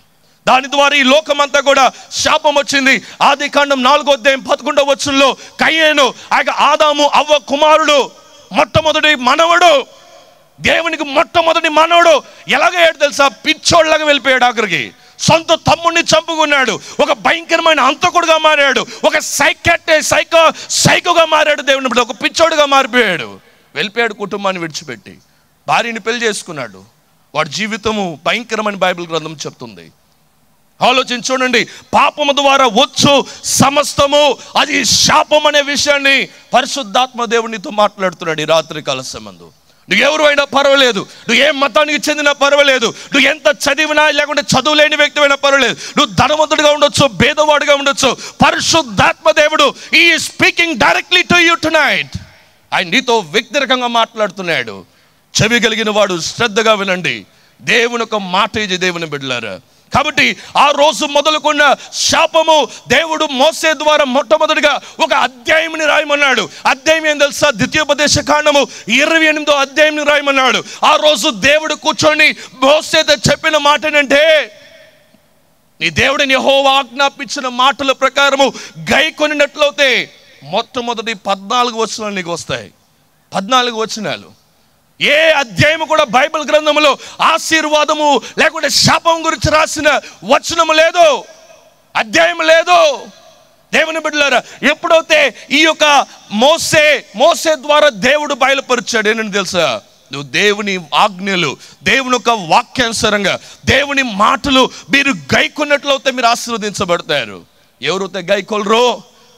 దాని ద్వారా ఈ లోకమంతా కూడా శాపం వచ్చింది. ఆదికాండం 4వ అధ్యాయం 11వ వచనంలో కయ్యేను ఆ యొక్క ఆదాము అవ్వ కుమారుడు, మొట్టమొదటి మనవడు, దేవునికి మొట్టమొదటి మనవడు ఎలాగయ్యాడు తెలుసా? పిచ్చోళ్ళగా వెళ్ళిపోయాడు. ఆఖరికి సొంత తమ్ముడిని చంపుకున్నాడు, ఒక భయంకరమైన హంతకుడుగా మారాడు, ఒక సైకోగా మారాడు. దేవుని బిడ్డ ఒక పిచ్చోడుగా మారిపోయాడు, వెళ్ళిపోయాడు కుటుంబాన్ని విడిచిపెట్టి. భార్యని పెళ్లి చేసుకున్నాడు. వాడి జీవితము భయంకరమైన బైబిల్ గ్రంథం చెప్తుంది. ఆలోచన చూడండి, పాపము ద్వారా వచ్చు సమస్తము అది శాపం అనే విషయాన్ని పరిశుద్ధాత్మ దేవునితో మాట్లాడుతున్నాడు ఈ రాత్రి కాల సమయంలో. నువ్వు ఎవరు అయినా పర్వాలేదు, నువ్వు ఏ మతానికి చెందినా పర్వాలేదు, నువ్వు ఎంత చదివినా లేకుంటే చదువు లేని వ్యక్తి అయినా పర్వాలేదు, నువ్వు ధనవంతుడిగా ఉండొచ్చు, భేదవాడుగా ఉండొచ్చు, పరిశుద్ధాత్మ దేవుడు ఈ speaking directly to you tonight. ఆయన నీతో వ్యక్తిగతంగా మాట్లాడుతున్నాడు. చెవి కలిగిన వాడు శ్రద్ధగా వినండి. దేవుని ఒక మాట ఇది దేవుని బిడ్డలారా. కాబట్టి ఆ రోజు మొదలుకున్న శాపము దేవుడు మోసే ద్వారా మొట్టమొదటిగా ఒక అధ్యాయంని రాయమన్నాడు. అధ్యాయం ఏం తెలుసా? ద్వితీయోపదేశ కాండము 28వ అధ్యాయంని రాయమన్నాడు. ఆ రోజు దేవుడు కూర్చొని మోసేతో చెప్పిన మాట ఏంటంటే, నీ దేవుడిని యెహోవా ఆజ్ఞాపించిన మాటల ప్రకారము గైకొనినట్లయితే మొట్టమొదటి 14 వచనాలు నీకు వస్తాయి. 14 వచనాలు. ఏ అధ్యాయము కూడా బైబిల్ గ్రంథంలో ఆశీర్వాదము లేకుంటే శాపం గురించి రాసిన వచనము లేదు, అధ్యాయం లేదు. దేవుని బిడ్డలారా, ఎప్పుడైతే ఈ యొక్క మోసే ద్వారా దేవుడు బయలుపరిచాడు ఏంటని తెలుసా? నువ్వు దేవుని ఆజ్ఞలు, దేవుని యొక్క వాక్యానుసారంగా దేవుని మాటలు మీరు గైకొన్నట్లయితే మీరు ఆశీర్వదించబడతారు. ఎవరైతే గైకొలరో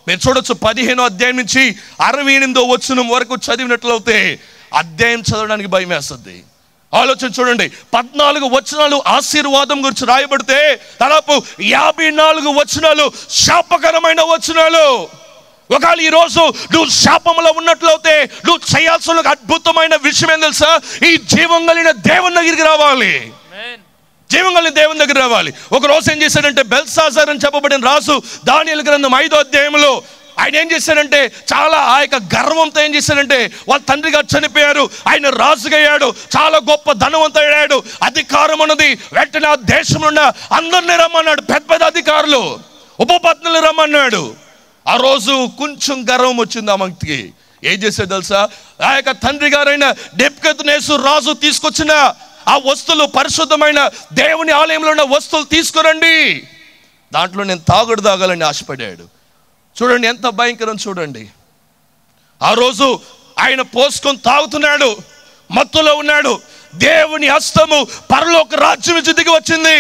మీరు చూడొచ్చు. 15వ అధ్యాయం నుంచి 68వ వచనం వరకు చదివినట్లయితే అధ్యాయం చదవడానికి భయం వేస్తుంది. ఆలోచన చూడండి, 14 వచనాలు ఆశీర్వాదం గురించి రాయబడితే దాదాపు 54 వచనాలు శాపకరమైన వచనాలు. ఒకవేళ ఈరోజు నువ్వు శాపంలో ఉన్నట్లయితే నువ్వు చేయాల్సిన అద్భుతమైన విషయం ఏం తెలుసా? ఈ జీవం కలిగిన దేవుని దగ్గరికి రావాలి. జీవం కలిగిన దేవుని దగ్గర రావాలి. ఒక రోజు ఏం చేశాడంటే, బెల్షాజర్ అని చెప్పబడిన రాజు దానియేలు గ్రంథం 5వ అధ్యాయంలో ఆయన ఏం చేశాడంటే, చాలా ఆ యొక్క గర్వంతో ఏం చేశాడంటే, వాళ్ళ తండ్రి గారు చనిపోయారు, ఆయన రాజుగా అయ్యాడు, చాలా గొప్ప ధనవంతుడయ్యాడు, అధికారం ఉన్నది. వెంటనే ఆ దేశంలో ఉన్న అందరినీ రమ్మన్నాడు, పెద్ద పెద్ద అధికారులు, ఉపపత్నులు రమ్మన్నాడు. ఆ రోజు కొంచెం గర్వం వచ్చింది ఆ వ్యక్తికి. ఏం చేశాడు తెలుసా? ఆ యొక్క తండ్రి గారైన నెబుకద్నెజరు రాజు తీసుకొచ్చిన ఆ వస్తువులు, పరిశుద్ధమైన దేవుని ఆలయంలో ఉన్న వస్తువులు తీసుకురండి, దాంట్లో నేను తాగాలని ఆశపడ్డాడు. చూడండి ఎంత భయంకరం చూడండి. ఆ రోజు ఆయన పోసుకొని తాగుతున్నాడు, మత్తులో ఉన్నాడు. దేవుని హస్తము పరలోక రాజ్యం నుంచి దిగి వచ్చింది.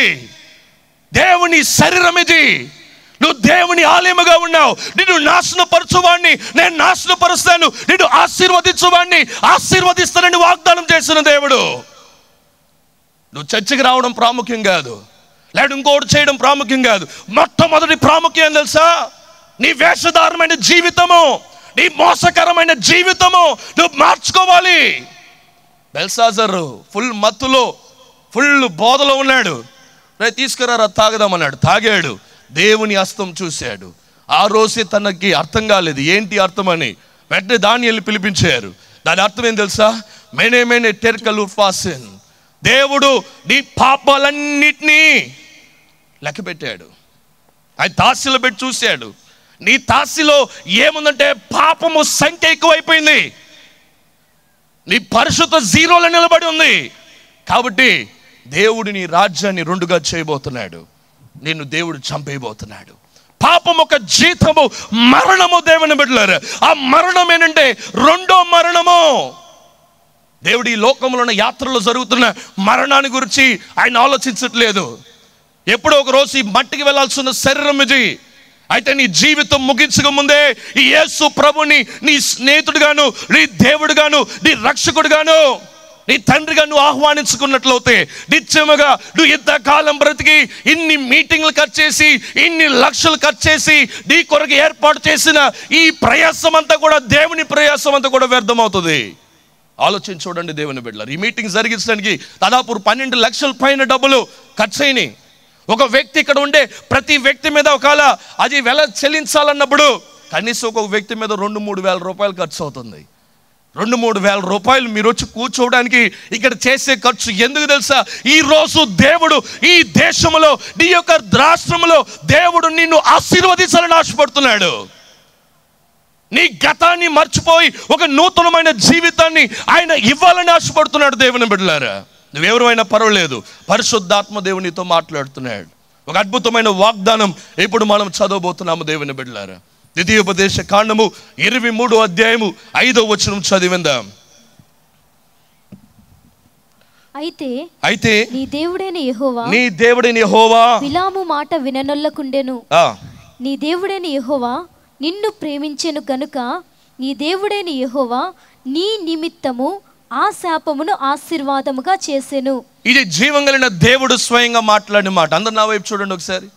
దేవుని శరీరం ఇది. నువ్వు దేవుని ఆలయముగా ఉన్నావు. నిన్ను నాశనపరచువాడిని నేను నాశనపరుస్తాను, నిన్ను ఆశీర్వదించువాడిని ఆశీర్వదిస్తానని వాగ్దానం చేసిన దేవుడు. నువ్వు చర్చికి రావడం ప్రాముఖ్యం కాదు, లేదా ఇంకోటి చేయడం ప్రాముఖ్యం కాదు. మొట్టమొదటి ప్రాముఖ్యం తెలుసా? నీ వేషధారమైన జీవితము, నీ మోసకరమైన జీవితము నువ్వు మార్చుకోవాలి. బెల్షాజరు ఫుల్ మత్తులో, ఫుల్ బోధలో ఉన్నాడు. తీసుకురారా తాగదామన్నాడు, తాగాడు. దేవుని హస్తం చూశాడు. ఆ రోజే తనకి అర్థం కాలేదు ఏంటి అర్థం అని. వెంటనే దానియేలుని పిలిపించారు. దాని అర్థం ఏం తెలుసా? మెనే టెర్కలు ఫాసిన్. దేవుడు నీ పాపాలన్నిటినీ లెక్క పెట్టాడు. ఆయన తాసిలో పెట్టి చూశాడు. నీ తాసిలో ఏముందంటే పాపము సంఖ్య ఎక్కువైపోయింది, నీ పరిశుద్ధ జీరోలో నిలబడి ఉంది. కాబట్టి దేవుడు నీ రాజ్యాన్ని 2గా చేయబోతున్నాడు. నిన్ను దేవుడు చంపేయబోతున్నాడు. పాపం ఒక జీతము, మరణము. దేవుని బిడ్డలారా, ఆ మరణం ఏంటంటే 2వ మరణము. దేవుడు ఈ లోకంలో ఉన్న యాత్రలో జరుగుతున్న మరణాన్ని గురించి ఆయన ఆలోచించట్లేదు. ఎప్పుడో ఒక రోజు ఈ మట్టికి వెళ్ళాల్సిన శరీరం ఇది. అయితే నీ జీవితం ముగించక ముందే ఈ యేసు ప్రభుని నీ స్నేహితుడుగాను, నీ దేవుడుగాను, నీ రక్షకుడుగాను నీ తండ్రిగా నువ్వు ఆహ్వానించుకున్నట్లయితే నిత్యముగా నువ్వు ఇంతకాలం బ్రతికి ఇన్ని మీటింగ్లు ఖర్చు చేసి, ఇన్ని లక్షలు ఖర్చు చేసి నీ కొరకు ఏర్పాటు చేసిన ఈ ప్రయాసం అంతా కూడా, దేవుని ప్రయాసం అంతా కూడా వ్యర్థమవుతుంది. ఆలోచించి చూడండి దేవుని బిడ్డలారా, ఈ మీటింగ్ జరిగించడానికి దాదాపు 12 లక్షల పైన డబ్బులు ఖర్చు అయినాయి. ఒక వ్యక్తి ఇక్కడ ఉండే ప్రతి వ్యక్తి మీద ఒకవేళ అది వెల చెల్లించాలన్నప్పుడు కనీసం ఒక వ్యక్తి మీద 2-3 వేల రూపాయలు ఖర్చు అవుతుంది. 2-3 వేల రూపాయలు మీరు వచ్చి కూర్చోవడానికి ఇక్కడ చేసే ఖర్చు ఎందుకు తెలుసా? ఈ రోజు దేవుడు ఈ దేశంలో, నీ యొక్క రాష్ట్రంలో దేవుడు నిన్ను ఆశీర్వదించాలని ఆశపడుతున్నాడు. నీ గతాన్ని మర్చిపోయి ఒక నూతనమైన జీవితాన్ని ఆయన ఇవ్వాలని ఆశపడుతున్నాడు. దేవుని బిడ్డలారా, నువ్వెవరైనా పర్వాలేదు, పరిశుద్ధాత్మ దేవునితో మాట్లాడుతున్నాడు. ఒక అద్భుతమైన వాగ్దానం ఇప్పుడు మనం చదవబోతున్నాము. దేవుని బిడ్డలారా, ద్వితీయోపదేశ కాండము 23వ అధ్యాయము 5వ వచనం చదివిందాం. అయితే నీ దేవుడైన యెహోవా బిలాము మాట విననొల్లకుండెను. నీ దేవుడైన యెహోవా నిన్ను ప్రేమించెను గనుక నీ దేవుడైన యెహోవా నీ నిమిత్తము ఆ శాపమును ఆశీర్వాదముగా చేసెను. ఇది జీవం కలిగిన దేవుడు స్వయంగా మాట్లాడిన మాట. అందరు నా వైపు చూడండి ఒకసారి.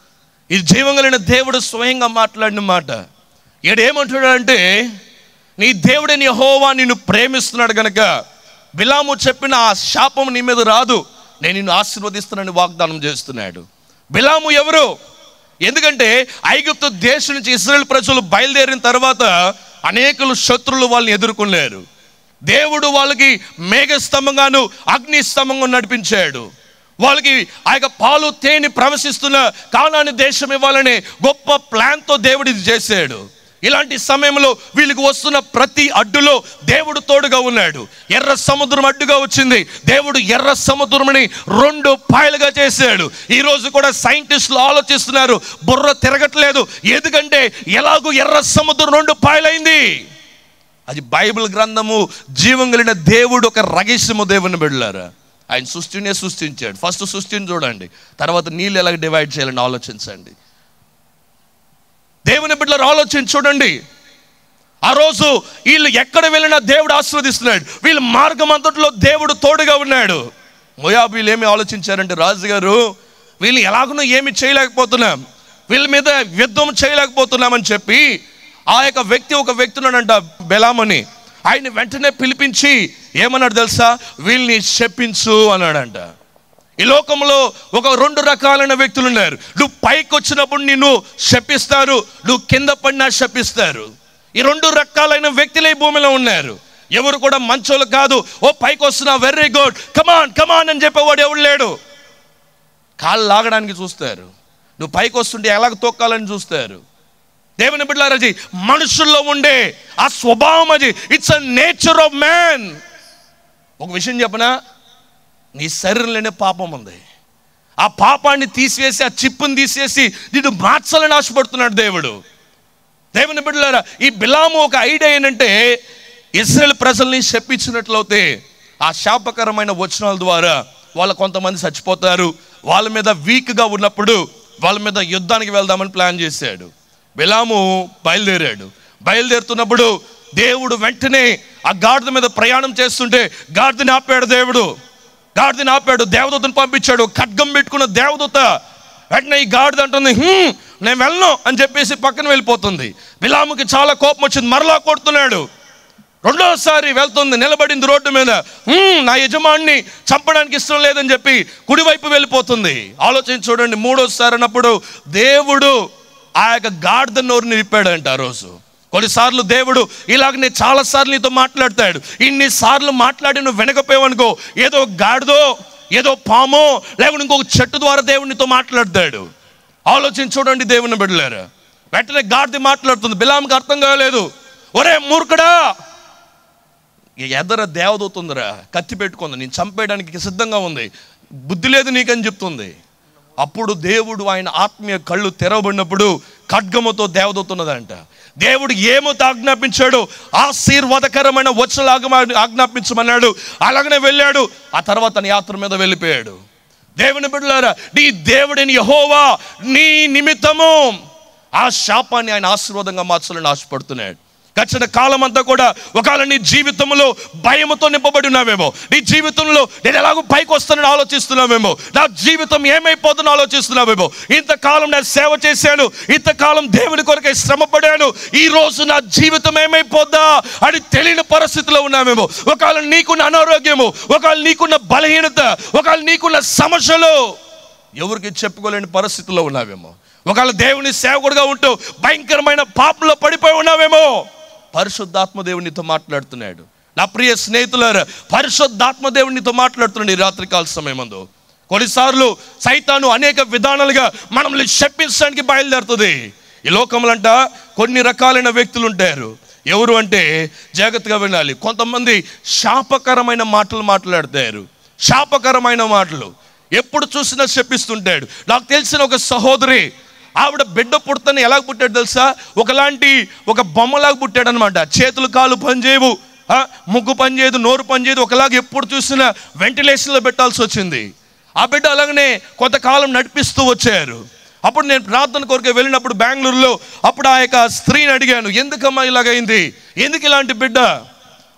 ఇది జీవం కలిగిన దేవుడు స్వయంగా మాట్లాడిన మాట. ఏమంటున్నాడంటే, నీ దేవుడైన యెహోవా నిన్ను ప్రేమిస్తున్నాడు గనక బిలాము చెప్పిన ఆ శాపం నీ మీద రాదు, నేను నిన్ను ఆశీర్వదిస్తున్నానని వాగ్దానం చేస్తున్నాడు. బిలాము ఎవరు? ఎందుకంటే ఐగుప్తు దేశం నుంచి ఇశ్రాయేలు ప్రజలు బయలుదేరిన తర్వాత అనేకులు శత్రులు వాళ్ళని ఎదుర్కొన్నారు. దేవుడు వాళ్ళకి మేఘస్తంభంగాను అగ్ని స్తంభంగా నడిపించాడు. వాళ్ళకి ఆ యొక్క పాలు తేనె ప్రవశిస్తున్న కానాను దేశం ఇవ్వాలనే గొప్ప ప్లాన్తో దేవుడు ఇది చేశాడు. ఇలాంటి సమయంలో వీళ్ళకి వస్తున్న ప్రతి అడ్డులో దేవుడు తోడుగా ఉన్నాడు. ఎర్ర సముద్రం అడ్డుగా వచ్చింది, దేవుడు ఎర్ర సముద్రంని 2 పాయలుగా చేశాడు. ఈ రోజు కూడా సైంటిస్టులు ఆలోచిస్తున్నారు, బుర్ర తిరగట్లేదు. ఎందుకంటే ఎలాగూ ఎర్ర సముద్రం 2 పాయలైంది. అది బైబిల్ గ్రంథము, జీవం కలిగిన దేవుడు ఒక రహస్యము. దేవుని బిడ్డలారా, ఆయన సృష్టినే సృష్టించాడు. ఫస్ట్ సృష్టిని చూడండి, తర్వాత నీళ్ళు ఎలాగ డివైడ్ చేయాలని ఆలోచించండి. దేవుని బిడ్డలారా, ఆలోచించి చూడండి. ఆ రోజు వీళ్ళు ఎక్కడ వెళ్ళినా దేవుడు ఆశీర్వదిస్తున్నాడు. వీళ్ళ మార్గం అంతట్లో దేవుడు తోడుగా ఉన్నాడు. మోయాబీలు ఏమి ఆలోచించారంటే, రాజుగారు వీళ్ళు ఎలాగనో ఏమి చేయలేకపోతున్నాం, వీళ్ళ మీద యుద్ధం చేయలేకపోతున్నామని చెప్పి ఆ యొక్క వ్యక్తి, ఒక వ్యక్తి ఉన్నాడంట బెలామని, ఆయన వెంటనే పిలిపించి ఏమన్నాడు తెలుసా? వీళ్ళని శపించు అన్నాడంట. ఈ లోకంలో ఒక 2 రకాలైన వ్యక్తులు ఉన్నారు. నువ్వు పైకి వచ్చినప్పుడు నిన్ను శపిస్తారు, నువ్వు కింద పడినా శపిస్తారు. ఈ 2 రకాలైన వ్యక్తులు ఈ భూమిలో ఉన్నారు. ఎవరు కూడా మంచోళ్ళు కాదు. ఓ పైకి వస్తున్నా, వెరీ గుడ్, కమాన్ కమాన్ అని చెప్పేవాడు ఎవడు లేడు. కాళ్ళు లాగడానికి చూస్తారు, నువ్వు పైకి వస్తుంటే ఎలాగ తొక్కాలని చూస్తారు. దేవుని బిడ్డలారా, మనుషుల్లో ఉండే ఆ స్వభావం అది. It's a nature of man. ఒక విషయం చెప్పనా, నీ శరీరంలోనే పాపం ఉంది. ఆ పాపాన్ని తీసివేసి, ఆ చిప్పుని తీసేసి నిన్ను మార్చాలని ఆశపడుతున్నాడు దేవుడు. దేవుని బిడ్డలారా, ఈ బిలాము ఒక ఐడియా ఏంటంటే, ఇశ్రాయేలు ప్రజల్ని శపించినట్లయితే ఆ శాపకరమైన వచనాల ద్వారా వాళ్ళ కొంతమంది చచ్చిపోతారు. వాళ్ళ మీద వీక్గా ఉన్నప్పుడు వాళ్ళ మీద యుద్ధానికి వెళ్దామని ప్లాన్ చేశాడు. బిలాము బయలుదేరుతున్నప్పుడు దేవుడు వెంటనే ఆ గాడిద మీద ప్రయాణం చేస్తుంటే గాడిదని ఆపాడు. గాడిదని ఆపాడు, దేవదూతను పంపించాడు. ఖడ్గం పెట్టుకున్న దేవదూత వెంటనే ఈ గాడిద అంటుంది, నేను వెళ్ళను అని చెప్పేసి పక్కన వెళ్ళిపోతుంది. బిలాముకి చాలా కోపం వచ్చింది, మరలా కొడుతున్నాడు. 2వసారి వెళ్తుంది, నిలబడింది రోడ్డు మీద. నా యజమాన్ని చంపడానికి ఇష్టం లేదని చెప్పి కుడివైపు వెళ్ళిపోతుంది. ఆలోచించి చూడండి, 3వసారి అన్నప్పుడు దేవుడు ఆ యొక్క గాడిద నోరుని విప్పాడంట. ఆ రోజు కొన్నిసార్లు దేవుడు ఇలాగనే చాలాసార్లు నీతో మాట్లాడతాడు. ఇన్నిసార్లు మాట్లాడి నువ్వు వెనకపోయావనుకో, ఏదో గాడిదో, ఏదో పామో, లేకుంటే ఇంకొక చెట్టు ద్వారా దేవుడు నీతో మాట్లాడతాడు. ఆలోచించి చూడండి దేవుని బిడ్డలారా. వెంటనే గాడిద మాట్లాడుతుంది. బిలాముకి అర్థం కాలేదు. ఒరే మూర్ఖుడా, ఎదర దేవదూతుందిరా, కత్తి పెట్టుకుంది, నేను చంపేయడానికి సిద్ధంగా ఉంది, బుద్ధి లేదు నీకని చెప్తుంది. అప్పుడు దేవుడు ఆయన ఆత్మీయ కళ్ళు తెరవబడినప్పుడు ఖడ్గముతో దేవదూతున్నదంట. దేవుడు ఏమో ఆజ్ఞాపించాడు, ఆశీర్వాదకరమైన వచనాలు ఆజ్ఞాపించమన్నాడు. అలాగనే వెళ్ళాడు. ఆ తర్వాత తన యాత్ర మీద వెళ్ళిపోయాడు. దేవుని బిడ్డలారా, నీ దేవుడైన యెహోవా నీ నిమిత్తము ఆ శాపాన్ని ఆయన ఆశీర్వాదంగా మార్చాలని ఆశపడుతున్నాడు. గడిచిన కాలం అంతా కూడా ఒకవేళ నీ జీవితంలో భయముతో నింపబడి ఉన్నావేమో, నీ జీవితంలో నేను ఎలాగో పైకి వస్తానని ఆలోచిస్తున్నావేమో, నా జీవితం ఏమైపోతుందని ఆలోచిస్తున్నావేమో. ఇంతకాలం నేను సేవ చేశాను, ఇంతకాలం దేవుని కొరకే శ్రమపడాను, ఈ రోజు నా జీవితం ఏమైపోద్దా అని తెలియని పరిస్థితిలో ఉన్నావేమో. ఒకవేళ నీకున్న అనారోగ్యము, ఒకవేళ నీకున్న బలహీనత, ఒకవేళ నీకున్న సమస్యలు ఎవరికి చెప్పుకోలేని పరిస్థితుల్లో ఉన్నావేమో. ఒకవేళ దేవుని సేవకుడుగా ఉంటూ భయంకరమైన పాపంలో పడిపోయి ఉన్నావేమో. పరిశుద్ధాత్మ దేవునితో మాట్లాడుతున్నాడు. నా ప్రియ స్నేహితులారా, పరిశుద్ధాత్మ దేవునితో మాట్లాడుతున్నాడు ఈ రాత్రికాల సమయమందు. కొన్నిసార్లు సైతాను అనేక విధానాలుగా మనల్ని శపించడానికి బయలుదేరుతుంది. ఈ లోకములంట కొన్ని రకాలైన వ్యక్తులు ఉంటారు. ఎవరు అంటే జాగ్రత్తగా వినాలి. కొంతమంది శాపకరమైన మాటలు మాట్లాడతారు. శాపకరమైన మాటలు ఎప్పుడు చూసినా శపిస్తుంటాడు. నాకు తెలిసిన ఒక సహోదరి, ఆవిడ బిడ్డ పుడతని ఎలా పుట్టాడు తెలుసా? ఒక బొమ్మలాగా పుట్టాడు అనమాట. చేతులు కాళ్ళు పనిచేయవు, ముగ్గు పనిచేయదు, నోరు పనిచేయదు. ఒకలాగా ఎప్పుడు చూసినా వెంటిలేషన్లో పెట్టాల్సి వచ్చింది. ఆ బిడ్డ అలాగనే కొంతకాలం నడిపిస్తూ వచ్చారు. అప్పుడు నేను ప్రార్థన కొరకు వెళ్ళినప్పుడు బెంగళూరులో, అప్పుడు ఆ యొక్క స్త్రీని అడిగాను, ఎందుకమ్మా ఇలాగైంది, ఎందుకు ఇలాంటి బిడ్డ?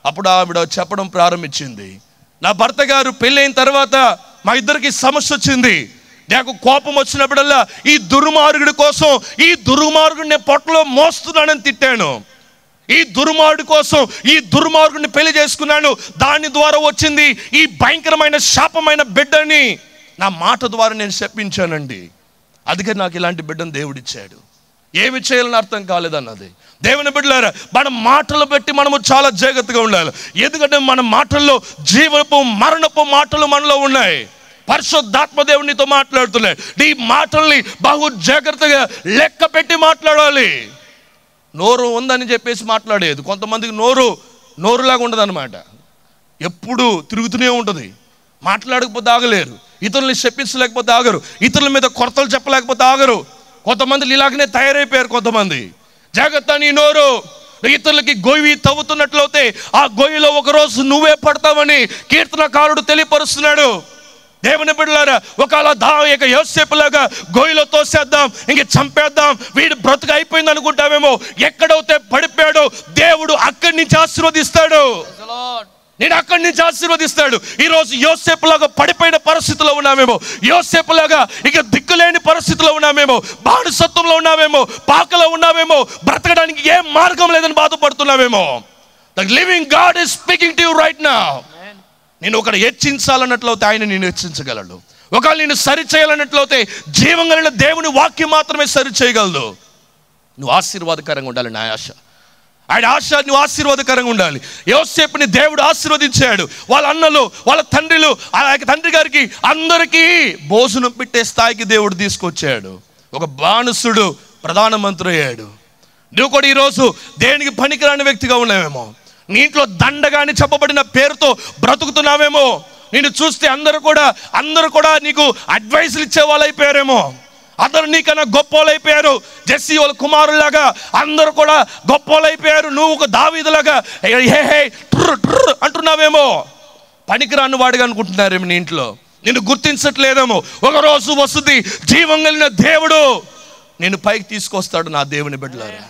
అప్పుడు ఆవిడ చెప్పడం ప్రారంభించింది, నా భర్త గారు పెళ్ళైన తర్వాత మా ఇద్దరికి సమస్య వచ్చింది. నాకు కోపం వచ్చినప్పుడల్లా ఈ దుర్మార్గుడి కోసం, ఈ దుర్మార్గుడిని నేను పొట్టలో మోస్తున్నానని తిట్టాను. ఈ దుర్మార్గుడి కోసం ఈ దుర్మార్గుడిని పెళ్లి చేసుకున్నాను, దాని ద్వారా వచ్చింది ఈ భయంకరమైన శాపమైన బిడ్డని నా మాట ద్వారా నేను శపించానండి. అందుకే నాకు ఇలాంటి బిడ్డను దేవుడిచ్చాడు. ఏమి చేయాలని అర్థం కాలేదన్నది. దేవుని బిడ్డలారా, మన మాటలు బట్టి మనము చాలా జాగ్రత్తగా ఉండాలి. ఎందుకంటే మన మాటల్లో జీవపు మరణపు మాటలు మనలో ఉన్నాయి. పరిశుద్ధాత్మ దేవునితో మాట్లాడుతున్నాయి. ఈ మాటల్ని బహు జాగ్రత్తగా లెక్క పెట్టి మాట్లాడాలి. నోరు ఉందని చెప్పేసి మాట్లాడేది. కొంతమందికి నోరులాగా ఉండదు అనమాట. ఎప్పుడు తిరుగుతూనే ఉంటుంది. మాట్లాడకపోతే ఆగలేరు, ఇతరుల్ని శపించలేకపోతే ఆగరు, ఇతరుల మీద కొరతలు చెప్పలేకపోతే ఆగరు. కొంతమంది ఇలాగనే తయారైపోయారు. కొంతమంది జాగ్రత్త, నీ నోరు ఇతరులకి గొయ్యి తవ్వుతున్నట్లయితే ఆ గొయ్యిలో ఒకరోజు నువ్వే పడతావని కీర్తనకారుడు తెలియపరుస్తున్నాడు. దేవుని బిడ్డలారా, ఒకవేళ యోసేపులాగా గొయ్యిలో తోసేద్దాం, ఇంక చంపేద్దాం, వీడు బ్రతుకు అయిపోయింది అనుకుంటామేమో. ఎక్కడైతే పడిపోయాడో దేవుడు అక్కడి నుంచి ఆశీర్వదిస్తాడు. నేను అక్కడి నుంచి ఆశీర్వదిస్తాడు. ఈరోజు యోసేపులాగా పడిపోయిన పరిస్థితిలో ఉన్నామేమో, యోసేపులాగా ఇక దిక్కులేని పరిస్థితిలో ఉన్నామేమో, బానిసత్వంలో ఉన్నామేమో, పాకలో ఉన్నామేమో, బ్రతకడానికి ఏ మార్గం లేదని బాధపడుతున్నామేమో. The living God is speaking to you right now. నేను ఒకటి హెచ్చించాలన్నట్లయితే ఆయన నేను హెచ్చించగలడు. ఒకవేళ నేను సరి చేయాలన్నట్లయితే జీవం కలిగిన దేవుని వాక్యం మాత్రమే సరి చేయగలదు. నువ్వు ఆశీర్వాదకరంగా ఉండాలి. నా ఆశ, ఆయన ఆశ నువ్వు ఆశీర్వాదకరంగా ఉండాలి. యోసేపుని దేవుడు ఆశీర్వదించాడు. వాళ్ళ అన్నలు, వాళ్ళ తండ్రులు, ఆ తండ్రి గారికి అందరికీ భోజనం పెట్టే స్థాయికి దేవుడు తీసుకొచ్చాడు. ఒక బానిసుడు ప్రధానమంత్రి అయ్యాడు. నువ్వు కూడా ఈరోజు దేనికి పనికిరాని వ్యక్తిగా ఉన్నావేమో, నీ ఇంట్లో దండగాని చెప్పబడిన పేరుతో బ్రతుకుతున్నావేమో. నేను చూస్తే అందరూ కూడా నీకు అడ్వైసులు ఇచ్చే వాళ్ళు అయిపోయారేమో. అందరూ నీకన్నా గొప్ప వాళ్ళు అయిపోయారు. జెస్సీ వాళ్ళ కుమారులాగా అందరూ కూడా గొప్ప వాళ్ళు అయిపోయారు. నువ్వు ఒక దావీదులాగా హే అంటున్నావేమో. పనికిరాని వాడిగా అనుకుంటున్నారేమో. నీ ఇంట్లో నిన్ను గుర్తించట్లేదేమో. ఒకరోజు వస్తుంది, జీవం కలిగిన దేవుడు నేను పైకి తీసుకొస్తాడు. నా దేవుని బిడ్డలారా,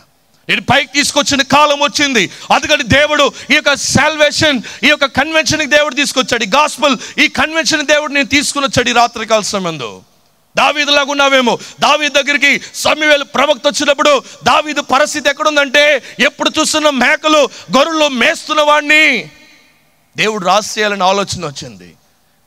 నేను పైకి తీసుకొచ్చిన కాలం వచ్చింది. అందుకని దేవుడు ఈ యొక్క సాల్వేషన్, ఈ యొక్క కన్వెన్షన్కి దేవుడు తీసుకొచ్చాడు. ఈ గాస్పల్, ఈ కన్వెన్షన్ దేవుడు నేను తీసుకుని వచ్చాడు ఈ రాత్రికాల సమయంలో. దావీదులాగా ఉన్నావేమో. దావీదు దగ్గరికి సమూయేలు ప్రవక్త వచ్చినప్పుడు దావీదు పరిస్థితి ఎక్కడుందంటే, ఎప్పుడు చూస్తున్న మేకలు గొర్రెలు మేస్తున్న వాడిని దేవుడు రాసేయాలని ఆలోచన వచ్చింది.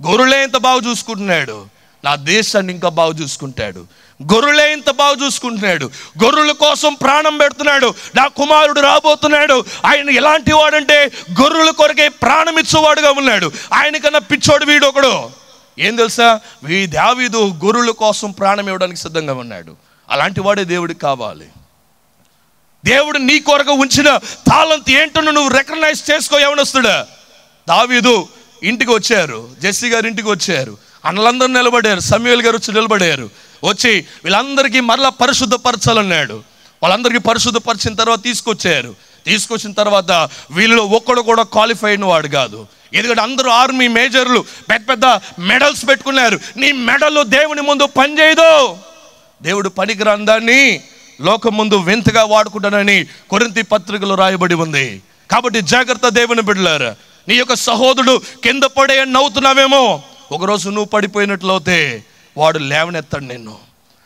గొర్రెలే ఎంత బాగా చూసుకుంటున్నాడు, నా దేశాన్ని ఇంకా బాగా చూసుకుంటాడు. గొర్రెలే ఇంత బాగా చూసుకుంటున్నాడు, గొర్రెల కోసం ప్రాణం పెడుతున్నాడు. నా కుమారుడు రాబోతున్నాడు. ఆయన ఎలాంటి వాడంటే గొర్రెల కొరకే ప్రాణం ఇచ్చేవాడుగా ఉన్నాడు. ఆయనకన్నా పిచ్చోడు వీడు ఒకడు. ఏం తెలుసా, దావీదు గొర్రెల కోసం ప్రాణం ఇవ్వడానికి సిద్ధంగా ఉన్నాడు. అలాంటి వాడే దేవుడికి కావాలి. దేవుడు నీ కొరకు ఉంచిన తాళంత్ ఏంటో నువ్వు రికగ్నైజ్ చేసుకో. యవనస్తుడా, దావీదు ఇంటికి వచ్చారు, జెస్సీ గారు ఇంటికి వచ్చారు, అన్నలందరూ నిలబడారు, సమూయేలు గారు వచ్చి నిలబడారు. వచ్చి వీళ్ళందరికీ మరలా పరిశుద్ధపరచాలన్నాడు. వాళ్ళందరికీ పరిశుద్ధపరిచిన తర్వాత తీసుకొచ్చిన తర్వాత వీళ్ళలో ఒక్కడు కూడా క్వాలిఫై అయిన వాడు కాదు. ఎందుకంటే అందరూ ఆర్మీ మేజర్లు, పెద్ద పెద్ద మెడల్స్ పెట్టుకున్నారు. నీ మెడల్ దేవుని ముందు పనిచేయదు. దేవుడు పనికిరాని దాన్ని లోకం ముందు వింతగా వాడుకుంటానని కొరింథీ పత్రికలో రాయబడి ఉంది. కాబట్టి జాగ్రత్త దేవుని బిడ్డలారా. నీ యొక్క సహోదరుడు కింద పడే నవ్వుతున్నావేమో, ఒకరోజు నువ్వు పడిపోయినట్లయితే వాడు లేవనెత్తాడు నిన్ను.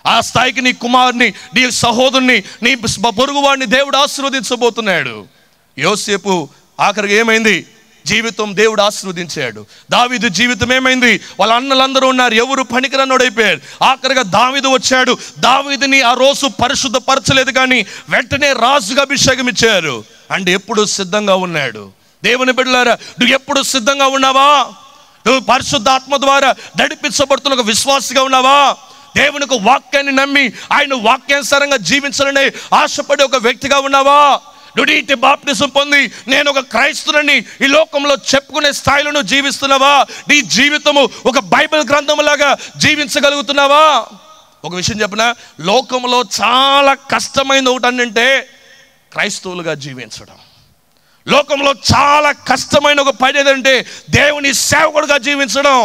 ఆ స్థాయికి నీ కుమారుని, నీ సహోదరుని, నీ పొరుగు వాడిని దేవుడు ఆశీర్వదించబోతున్నాడు. యోసేపు ఆఖరికి ఏమైంది? జీవితం దేవుడు ఆశీర్వదించాడు. దావీదు జీవితం ఏమైంది? వాళ్ళ అన్నలందరూ ఉన్నారు, ఎవరు పనికిరన్నోడైపోయారు. ఆఖరిగా దావీదు వచ్చాడు. దావీదుని ఆ రోజు పరిశుద్ధపరచలేదు, కానీ వెంటనే రాజుగా అభిషేకం ఇచ్చారు. అంటే ఎప్పుడు సిద్ధంగా ఉన్నాడు. దేవుని బిడ్డలారా, నువ్వు ఎప్పుడు సిద్ధంగా ఉన్నావా? నువ్వు పరిశుద్ధాత్మ ద్వారా నడిపించబడుతున్న ఒక విశ్వాసిగా ఉన్నావా? దేవునికి వాక్యాన్ని నమ్మి ఆయన వాక్యానుసారంగా జీవించాలని ఆశపడే ఒక వ్యక్తిగా ఉన్నావా? నువ్వు నీటి బాప్టిజం పొంది నేను ఒక క్రైస్తవుని ఈ లోకంలో చెప్పుకునే స్థాయిలో నువ్వు జీవిస్తున్నావా? నీ జీవితము ఒక బైబిల్ గ్రంథంలాగా జీవించగలుగుతున్నావా? ఒక విషయం చెప్పనా, లోకంలో చాలా కష్టమైనది ఒకటి అంటే క్రైస్తవులుగా జీవించడం. లోకంలో చాలా కష్టమైన ఒక పని ఏదంటే దేవుని సేవకుడుగా జీవించడం.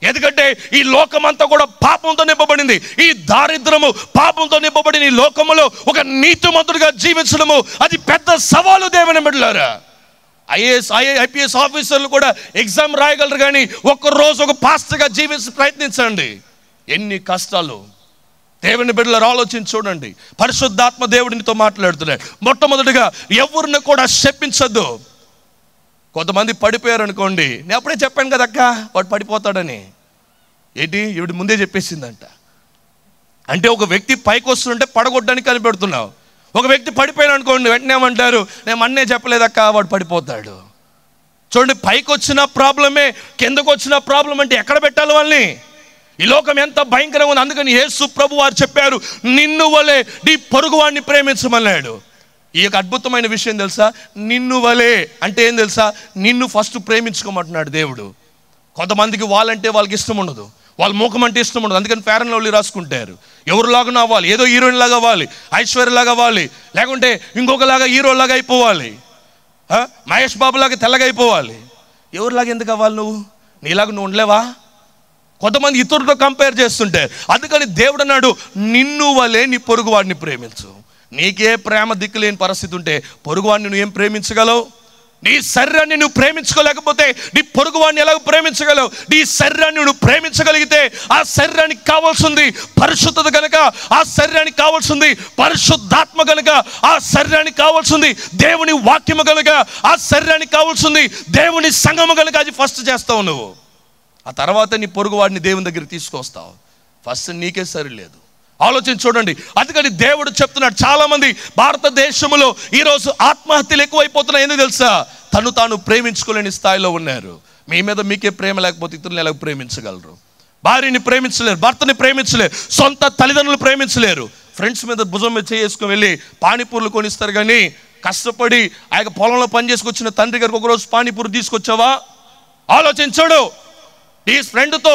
ఎందుకంటే ఈ లోకమంతా కూడా పాపంతో నింపబడింది. ఈ దారిద్రము పాపంతో నింపబడిన ఈ లోకములో ఒక నీతిమంతుడిగా జీవించడము అది పెద్ద సవాలు. దేవుని బిడ్డలారా, ఐపీఎస్ ఆఫీసర్లు కూడా ఎగ్జామ్ రాయగలరు, కానీ ఒక్కరోజు ఒక పాస్టర్గా జీవించి ప్రయత్నించండి. ఎన్ని కష్టాలు. దేవుని బిడ్డలారా, ఆలోచించి చూడండి. పరిశుద్ధాత్మ దేవుడినితో మాట్లాడుతున్నాడు. మొట్టమొదటిగా ఎవరిని కూడా శపించద్దు. కొంతమంది పడిపోయారు అనుకోండి, నేను అప్పుడే చెప్పాను కదా అక్క వాడు పడిపోతాడని. ఏంటి ఇవిడ ముందే చెప్పేసిందంట. అంటే ఒక వ్యక్తి పైకి వస్తుంటే పడగొట్టడానికి కనిపెడుతున్నావు. ఒక వ్యక్తి పడిపోయాడు అనుకోండి, వెంటనే ఏమంటారు, నేను అన్నే చెప్పలేదక్క వాడు పడిపోతాడు. చూడండి, పైకి వచ్చిన ప్రాబ్లమే, కిందకు వచ్చిన ప్రాబ్లం అంటే ఎక్కడ పెట్టాలి వాళ్ళని? ఈ లోకం ఎంత భయంకరంగా ఉంది. అందుకని యేసు ప్రభు వారు చెప్పారు, నిన్ను వలే నీ పొరుగు వాడిని ప్రేమించమన్నాడు. ఈ యొక్క అద్భుతమైన విషయం తెలుసా? నిన్ను వలే అంటే ఏం తెలుసా? నిన్ను ఫస్ట్ ప్రేమించుకోమంటున్నాడు దేవుడు. కొంతమందికి వాళ్ళంటే వాళ్ళకి ఇష్టం ఉండదు, వాళ్ళ ముఖం అంటే ఇష్టం ఉండదు. అందుకని ఫెయిర్ అండ్ లవ్లీ రాసుకుంటారు. ఎవరిలాగా అవ్వాలి, ఏదో హీరోయిన్ లాగా అవ్వాలి, ఐశ్వర్యలాగా అవ్వాలి, లేకుంటే ఇంకొకలాగా హీరోలాగా అయిపోవాలి, మహేష్ బాబు లాగా తెల్లగా అయిపోవాలి. ఎవరిలాగా ఎందుకు అవ్వాలి? నువ్వు నీలాగా నువ్వు ఉండలేవా? కొంతమంది ఇతరులతో కంపేర్ చేస్తుంటే. అందుకని దేవుడు అన్నాడు, నిన్ను వలే నీ పొరుగు వాడిని ప్రేమించు. నీకే ప్రేమ దిక్కులేని పరిస్థితి ఉంటే పొరుగువాడిని నువ్వు ఏం ప్రేమించగలవు? నీ శరీరాన్ని నువ్వు ప్రేమించుకోలేకపోతే నీ పొరుగువాడిని ఎలాగ ప్రేమించగలవు? నీ శరీరాన్ని నువ్వు ప్రేమించగలిగితే ఆ శరీరానికి కావాల్సింది పరిశుద్ధత కనుక, ఆ శరీరానికి కావాల్సింది పరిశుద్ధాత్మ కనుక, ఆ శరీరానికి కావాల్సింది దేవుని వాక్యము కనుక, ఆ శరీరానికి కావాల్సింది దేవుని సంగము కనుక, అది ఫస్ట్ చేస్తావు నువ్వు. ఆ తర్వాత నీ పొరుగువాడిని దేవుని దగ్గర తీసుకొస్తావు. ఫస్ట్ నీకే సరిలేదు. ఆలోచించి చూడండి. అందుకని దేవుడు చెప్తున్నాడు, చాలా మంది భారతదేశంలో ఈరోజు ఆత్మహత్యలు ఎక్కువైపోతున్నాయి. ఎందుకు తెలుసా? తను తాను ప్రేమించుకోలేని స్థాయిలో ఉన్నారు. మీ మీద మీకే ప్రేమ లేకపోతే ఇతరులను ఎలా ప్రేమించగలరు? భార్యని ప్రేమించలేరు, భర్తని ప్రేమించలేరు, సొంత తల్లిదండ్రులు ప్రేమించలేరు. ఫ్రెండ్స్ మీద భుజం మీద చేసుకుని వెళ్ళి పానీపూర్లు కొనిస్తారు, కానీ కష్టపడి ఆ యొక్క పొలంలో పని చేసుకొచ్చిన తండ్రి గారికి ఒకరోజు పానీపూరి తీసుకొచ్చావా? ఆలోచించాడు. నీ ఫ్రెండ్తో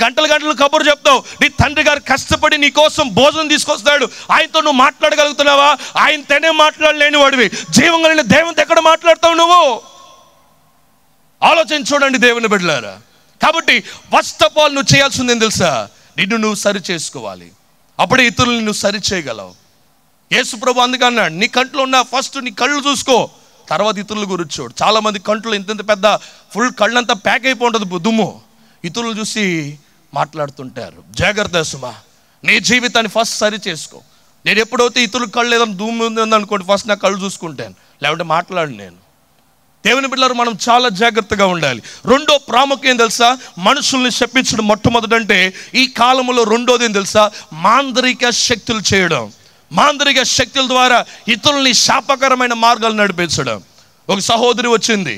గంటలు గంటలు కబురు చెప్తావు. నీ తండ్రి గారు కష్టపడి నీ కోసం భోజనం తీసుకొస్తాడు, ఆయనతో నువ్వు మాట్లాడగలుగుతున్నావా? ఆయనతోనే మాట్లాడలేని వాడివి, జీవం కలిగిన దేవునితో ఎక్కడ మాట్లాడతావు నువ్వు? ఆలోచించి చూడండి దేవుని బిడ్డలారా. కాబట్టి ఫస్ట్ ఆఫ్ ఆల్ నువ్వు చేయాల్సింది ఏం తెలుసా? నిన్ను నువ్వు సరి చేసుకోవాలి. అప్పుడే ఇతరులను నువ్వు సరి చేయగలవు. యేసు ప్రభు అందుకే అన్నాడు, నీ కంట్లో ఉన్న ఫస్ట్ నీ కళ్ళు చూసుకో, తర్వాత ఇతరుల గురించి చూడు. చాలామంది కంట్లో ఇంత పెద్ద ఫుల్ కళ్ళంతా ప్యాక్ అయిపోతుంది దుమ్ము, ఇతరులు చూసి మాట్లాడుతుంటారు. జాగ్రత్త సుమా, నీ జీవితాన్ని ఫస్ట్ సరి చేసుకో. నేను ఎప్పుడైతే ఇతరులు కళ్ళు ఏదైనా దుమ్ము ఉందనుకోండి, ఫస్ట్ నా కళ్ళు చూసుకుంటాను, లేకుంటే మాట్లాడు నేను. దేవుని బిడ్డలారా, మనం చాలా జాగ్రత్తగా ఉండాలి. రెండో ప్రాముఖ్యం ఏం తెలుసా? మనుషుల్ని శపించడం మొట్టమొదటంటే ఈ కాలంలో. రెండోది ఏం తెలుసా? మాంత్రిక శక్తులు చేయడం. మాంత్రిక శక్తుల ద్వారా ఇతరుల్ని శాపకరమైన మార్గాలు నడిపించడం. ఒక సహోదరి వచ్చింది,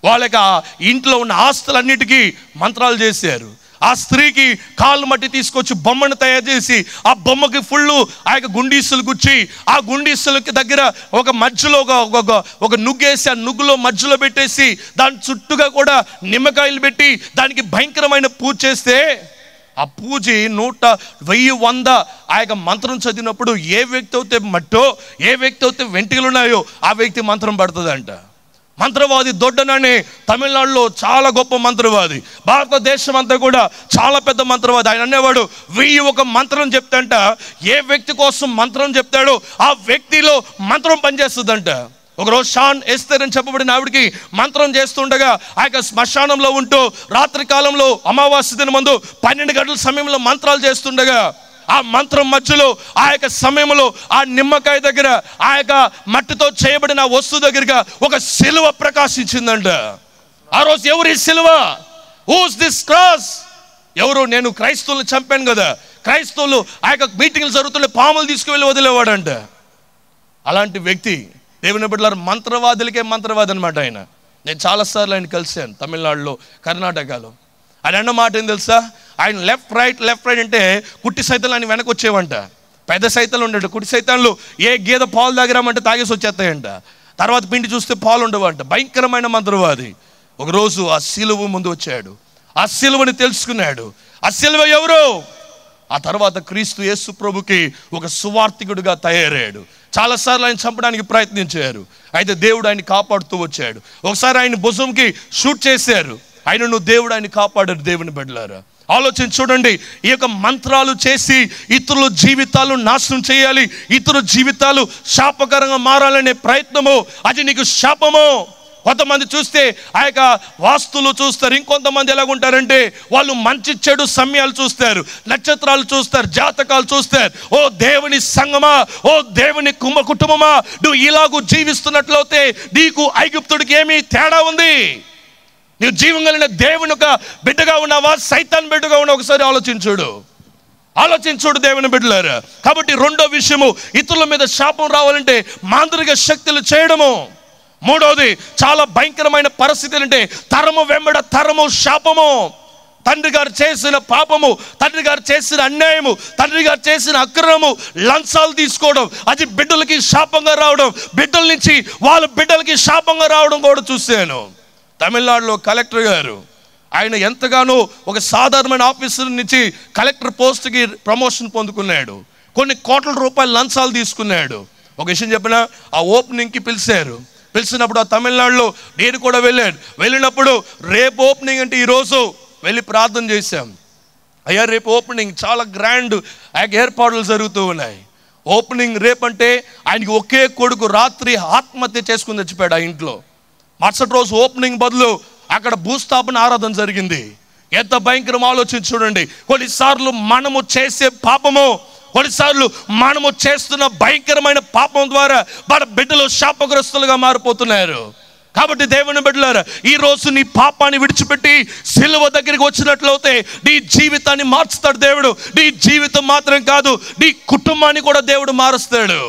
వాళ్ళకి ఆ ఇంట్లో ఉన్న ఆస్తులన్నిటికీ మంత్రాలు చేశారు. ఆ స్త్రీకి కాళ్ళు మట్టి తీసుకొచ్చి బొమ్మను తయారు చేసి ఆ బొమ్మకి ఫుల్ ఆ యొక్క గుండీసులు గుచ్చి, ఆ గుండీసులకి దగ్గర ఒక మధ్యలో ఒక నుగ్గేసి ఆ నుగ్గులో మధ్యలో పెట్టేసి దాని చుట్టూగా కూడా నిమ్మకాయలు పెట్టి దానికి భయంకరమైన పూజ చేస్తే, ఆ పూజ 100, 100 ఆ యొక్క మంత్రం చదివినప్పుడు ఏ వ్యక్తి అయితే మట్టో, ఏ వ్యక్తి అయితే వెంట్రుకలు ఉన్నాయో ఆ వ్యక్తి మంత్రం పడుతుందంట. మంత్రవాది దొడ్డనని తమిళనాడులో చాలా గొప్ప మంత్రవాది, భారతదేశం అంతా కూడా చాలా పెద్ద మంత్రవాది. ఆయన అనేవాడు, 1001 మంత్రం చెప్తాంట, ఏ వ్యక్తి కోసం మంత్రం చెప్తాడో ఆ వ్యక్తిలో మంత్రం పనిచేస్తుందంట. ఒకరోజు షాన్ ఎస్తర్ అని చెప్పబడిన ఆవిడికి మంత్రం చేస్తుండగా ఆ యొక్క శ్మశానంలో ఉంటూ రాత్రి కాలంలో అమావాస్య దిన ముందు 12 గంటల సమయంలో మంత్రాలు చేస్తుండగా ఆ మంత్రం మధ్యలో ఆ యొక్క సమయంలో ఆ నిమ్మకాయ దగ్గర ఆ యొక్క మట్టితో చేయబడిన వస్తువు దగ్గరగా ఒక సిలువ ప్రకాశించిందంట. ఆ రోజు ఎవరి సిలువ? Whose this cross? ఎవరు? నేను క్రైస్తవులను చంపాను కదా. క్రైస్తవులు ఆ యొక్క మీటింగ్లు జరుగుతుంటే పాములు తీసుకువెళ్ళి వదిలేవాడంట. అలాంటి వ్యక్తి దేవుని బిడ్డలారా, మంత్రవాదులకే మంత్రవాది అనమాట ఆయన. నేను చాలాసార్లు ఆయన కలిశాను తమిళనాడులో, కర్ణాటకలో. ఆయన అన్న మాట ఏం తెలుసా? ఆయన లెఫ్ట్ రైట్ అంటే కుట్టి సైతాలు ఆయన వెనక వచ్చేవంట. పెద్ద సైతాలు ఉండేట, కుట్టి సైతాన్లు ఏ గేదె పాలు తాగిరామంటే తాగేసి వచ్చేస్తాయంట. తర్వాత పిండి చూస్తే పాలు ఉండవంట. భయంకరమైన మంత్రవాది. ఒకరోజు ఆ సిలువ ముందు వచ్చాడు, ఆ సిలువని తెలుసుకున్నాడు. ఆ సిలువ ఎవరు? ఆ తర్వాత క్రీస్తు యేసు ప్రభుకి ఒక సువార్థికుడిగా తయారయ్యాడు. చాలాసార్లు ఆయన చంపడానికి ప్రయత్నించారు, అయితే దేవుడు ఆయన కాపాడుతూ వచ్చాడు. ఒకసారి ఆయన భుజంకి షూట్ చేశారు, ఆయనను దేవుడు ఆయన కాపాడారు. దేవుని బిడ్డలారా, ఆలోచించి చూడండి. ఈ యొక్క మంత్రాలు చేసి ఇతరుల జీవితాలు నాశనం చేయాలి, ఇతరుల జీవితాలు శాపకరంగా మారాలనే ప్రయత్నము, అది నీకు శాపము. కొంతమంది చూస్తే ఆ యొక్క వాస్తులు చూస్తారు, ఇంకొంతమంది ఎలాగుంటారంటే వాళ్ళు మంచి చెడు సమయాలు చూస్తారు, నక్షత్రాలు చూస్తారు, జాతకాలు చూస్తారు. ఓ దేవుని సంగమా, ఓ దేవుని కుటుంబమా, నువ్వు ఇలాగూ జీవిస్తున్నట్లయితే నీకు ఐగుప్తుడికి ఏమీ తేడా ఉంది? నీవు జీవం కలిగిన దేవుని ఒక బిడ్డగా ఉన్నావా, సైతాన్ బిడ్డగా ఉన్నావా? ఒకసారి ఆలోచించుడు దేవుని బిడ్డలారా. కాబట్టి రెండో విషయము, ఇతరుల మీద శాపం రావాలంటే మాంత్రిక శక్తులు చేయడము. మూడవది, చాలా భయంకరమైన పరిస్థితి అంటే తరము వెంబడ తరము శాపము. తండ్రి గారు చేసిన పాపము, తండ్రి గారు చేసిన అన్యాయము, తండ్రి గారు చేసిన అక్రమము, లంచాలు తీసుకోవడం, అది బిడ్డలకి శాపంగా రావడం, బిడ్డల నుంచి వాళ్ళ బిడ్డలకి శాపంగా రావడం కూడా చూశాను. తమిళనాడులో కలెక్టర్ గారు, ఆయన ఎంతగానో ఒక సాధారణమైన ఆఫీసర్ నుంచి కలెక్టర్ పోస్ట్కి ప్రమోషన్ పొందుకున్నాడు. కొన్ని కోట్ల రూపాయలు లంచాలు తీసుకున్నాడు. ఒక విషయం చెప్పిన, ఆ ఓపెనింగ్కి పిలిచినప్పుడు ఆ తమిళనాడులో నేను కూడా వెళ్ళినప్పుడు రేపు ఓపెనింగ్ అంటే ఈరోజు వెళ్ళి ప్రార్థన చేశాం. అయ్యా రేపు ఓపెనింగ్, చాలా గ్రాండ్ ఏర్పాట్లు జరుగుతూ ఉన్నాయి. ఓపెనింగ్ రేపు అంటే ఆయనకి ఒకే కొడుకు రాత్రి ఆత్మహత్య చేసుకుని చచ్చిపోయాడు ఆ ఇంట్లో. మరుసటి రోజు ఓపెనింగ్ బదులు అక్కడ భూస్థాపన ఆరాధన జరిగింది. ఎంత భయంకరం ఆలోచించి చూడండి. కొన్నిసార్లు మనము చేసే పాపము, కొన్నిసార్లు మనము చేస్తున్న భయంకరమైన పాపం ద్వారా మన బిడ్డలు శాపగ్రస్తులుగా మారిపోతున్నారు. కాబట్టి దేవుని బిడ్డలారా, ఈ రోజు నీ పాపాన్ని విడిచిపెట్టి సిలువ దగ్గరికి వచ్చినట్లయితే నీ జీవితాన్ని మార్చుతాడు దేవుడు. నీ జీవితం మాత్రం కాదు, నీ కుటుంబాన్ని కూడా దేవుడు మారుస్తాడు.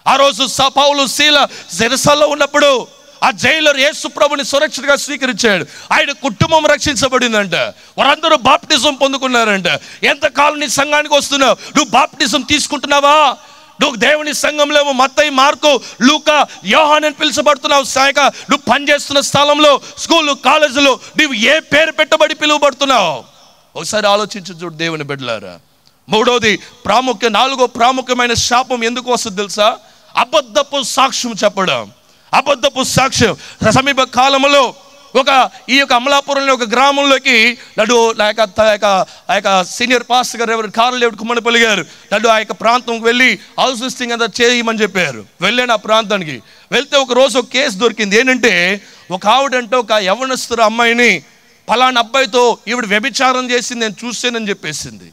ఆ రోజు పౌలు శీల చెరసాలలో ఉన్నప్పుడు ఆ జైలర్ యేసు ప్రభుని సురక్షితంగా స్వీకరించాడు. ఆయన కుటుంబం రక్షించబడిందంట. వారందరూ బాప్టిజం పొందుకున్నారంట. ఎంతకాలం నీ సంఘానికి వస్తున్నావు? నువ్వు బాప్టిజం తీసుకుంటున్నావా? నువ్వు దేవుని సంఘంలో మత్తయి, మార్కు, లూకా, యోహాను అని పిలుచబడుతున్నావు. సాయక నువ్వు పనిచేస్తున్న స్థలంలో, స్కూలు, కాలేజీలో నువ్వు ఏ పేరు పెట్టబడి పిలువబడుతున్నావు? ఒకసారి ఆలోచించు చూడు దేవుని బిడ్డలారా. నాలుగో ప్రాముఖ్యమైన శాపం ఎందుకు వస్తుంది తెలుసా? అబద్ధపు సాక్ష్యం చెప్పడం. అబద్ధపు సాక్ష్యం. సమీప కాలంలో ఈ యొక్క అమలాపురంలో ఒక గ్రామంలోకి సీనియర్ పాస్టర్ గారు ఎవరు కారులేవుడు కుమ్మనపల్లి గారు నన్ను ఆ యొక్క ప్రాంతంకి వెళ్ళి హౌస్ లిస్టింగ్ అంతా చేయమని చెప్పారు. వెళ్ళాను ఆ ప్రాంతానికి. వెళ్తే ఒక రోజు ఒక కేసు దొరికింది. ఏంటంటే ఒక ఆవిడంటే ఒక యవ్వనస్తున్న అమ్మాయిని పలానా అబ్బాయితో ఈవిడ వ్యభిచారం చేసింది, నేను చూసానని చెప్పేసింది.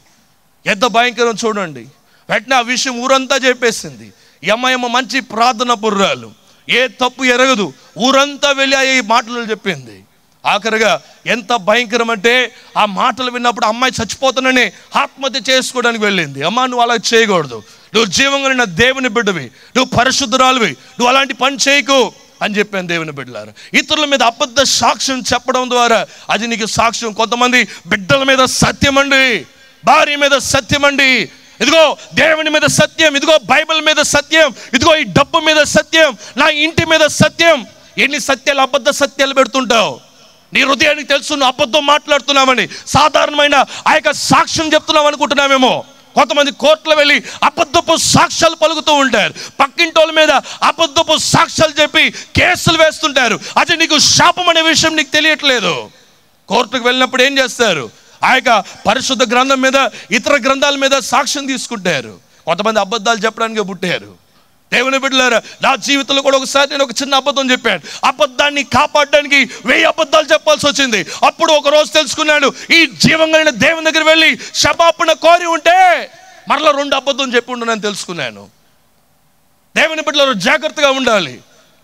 ఎంత భయంకరం చూడండి. వెంటనే ఆ విషయం ఊరంతా చెప్పేసింది. ఈ అమ్మాయి మంచి ప్రార్థన పుర్రాలు, ఏ తప్పు ఎరగదు, ఊరంతా వెళ్ళి ఈ మాటలు చెప్పింది. ఆఖరిగా ఎంత భయంకరం అంటే ఆ మాటలు విన్నప్పుడు అమ్మాయి చచ్చిపోతానని ఆత్మహత్య చేసుకోవడానికి వెళ్ళింది. అమ్మా నువ్వు అలా చేయకూడదు, నువ్వు జీవంగా ఉన్న దేవుని బిడ్డవి, నువ్వు పరిశుద్ధురాలువి, నువ్వు అలాంటి పని చేయకు అని చెప్పాను. దేవుని బిడ్డలారా, ఇతరుల మీద అబద్ధ సాక్ష్యం చెప్పడం ద్వారా అది నీకు సాక్ష్యం. కొంతమంది బిడ్డల మీద సత్యం అండి, భార్య మీద సత్యం అండి, ఇదిగో దేవుని మీద సత్యం, ఇదిగో బైబిల్ మీద సత్యం, ఇదిగో ఈ డబ్బు మీద సత్యం, నా ఇంటి మీద సత్యం. ఎన్ని సత్యాలు, అబద్ధ సత్యాలు పెడుతుంటావు. నీ హృదయానికి తెలుసు నువ్వు అబద్ధం మాట్లాడుతున్నామని, సాధారణమైన ఆ యొక్క సాక్ష్యం చెప్తున్నావు అనుకుంటున్నామేమో. కొంతమంది కోర్టులో వెళ్ళి అబద్ధపు సాక్ష్యాలు పలుకుతూ ఉంటారు. పక్కింటోళ్ళ మీద అబద్ధపు సాక్ష్యాలు చెప్పి కేసులు వేస్తుంటారు. అది నీకు శాపం అనే విషయం నీకు తెలియట్లేదు. కోర్టుకు వెళ్ళినప్పుడు ఏం చేస్తారు? ఆ యొక్క పరిశుద్ధ గ్రంథం మీద, ఇతర గ్రంథాల మీద సాక్ష్యం తీసుకుంటారు. కొంతమంది అబద్ధాలు చెప్పడానికి పుట్టారు. దేవుని బిడ్డలారా, నా జీవితంలో కూడా ఒకసారి నేను ఒక చిన్న అబద్ధం చెప్పాను. అబద్ధాన్ని కాపాడడానికి 1000 అబద్ధాలు చెప్పాల్సి వచ్చింది. అప్పుడు ఒక రోజు తెలుసుకున్నాను, ఈ జీవం కలిగిన దేవుని దగ్గర వెళ్ళి క్షమాపణ కోరి ఉంటే మరలా 2 అబద్ధం చెప్పి ఉండనని తెలుసుకున్నాను. దేవుని బిడ్డలారా, జాగ్రత్తగా ఉండాలి,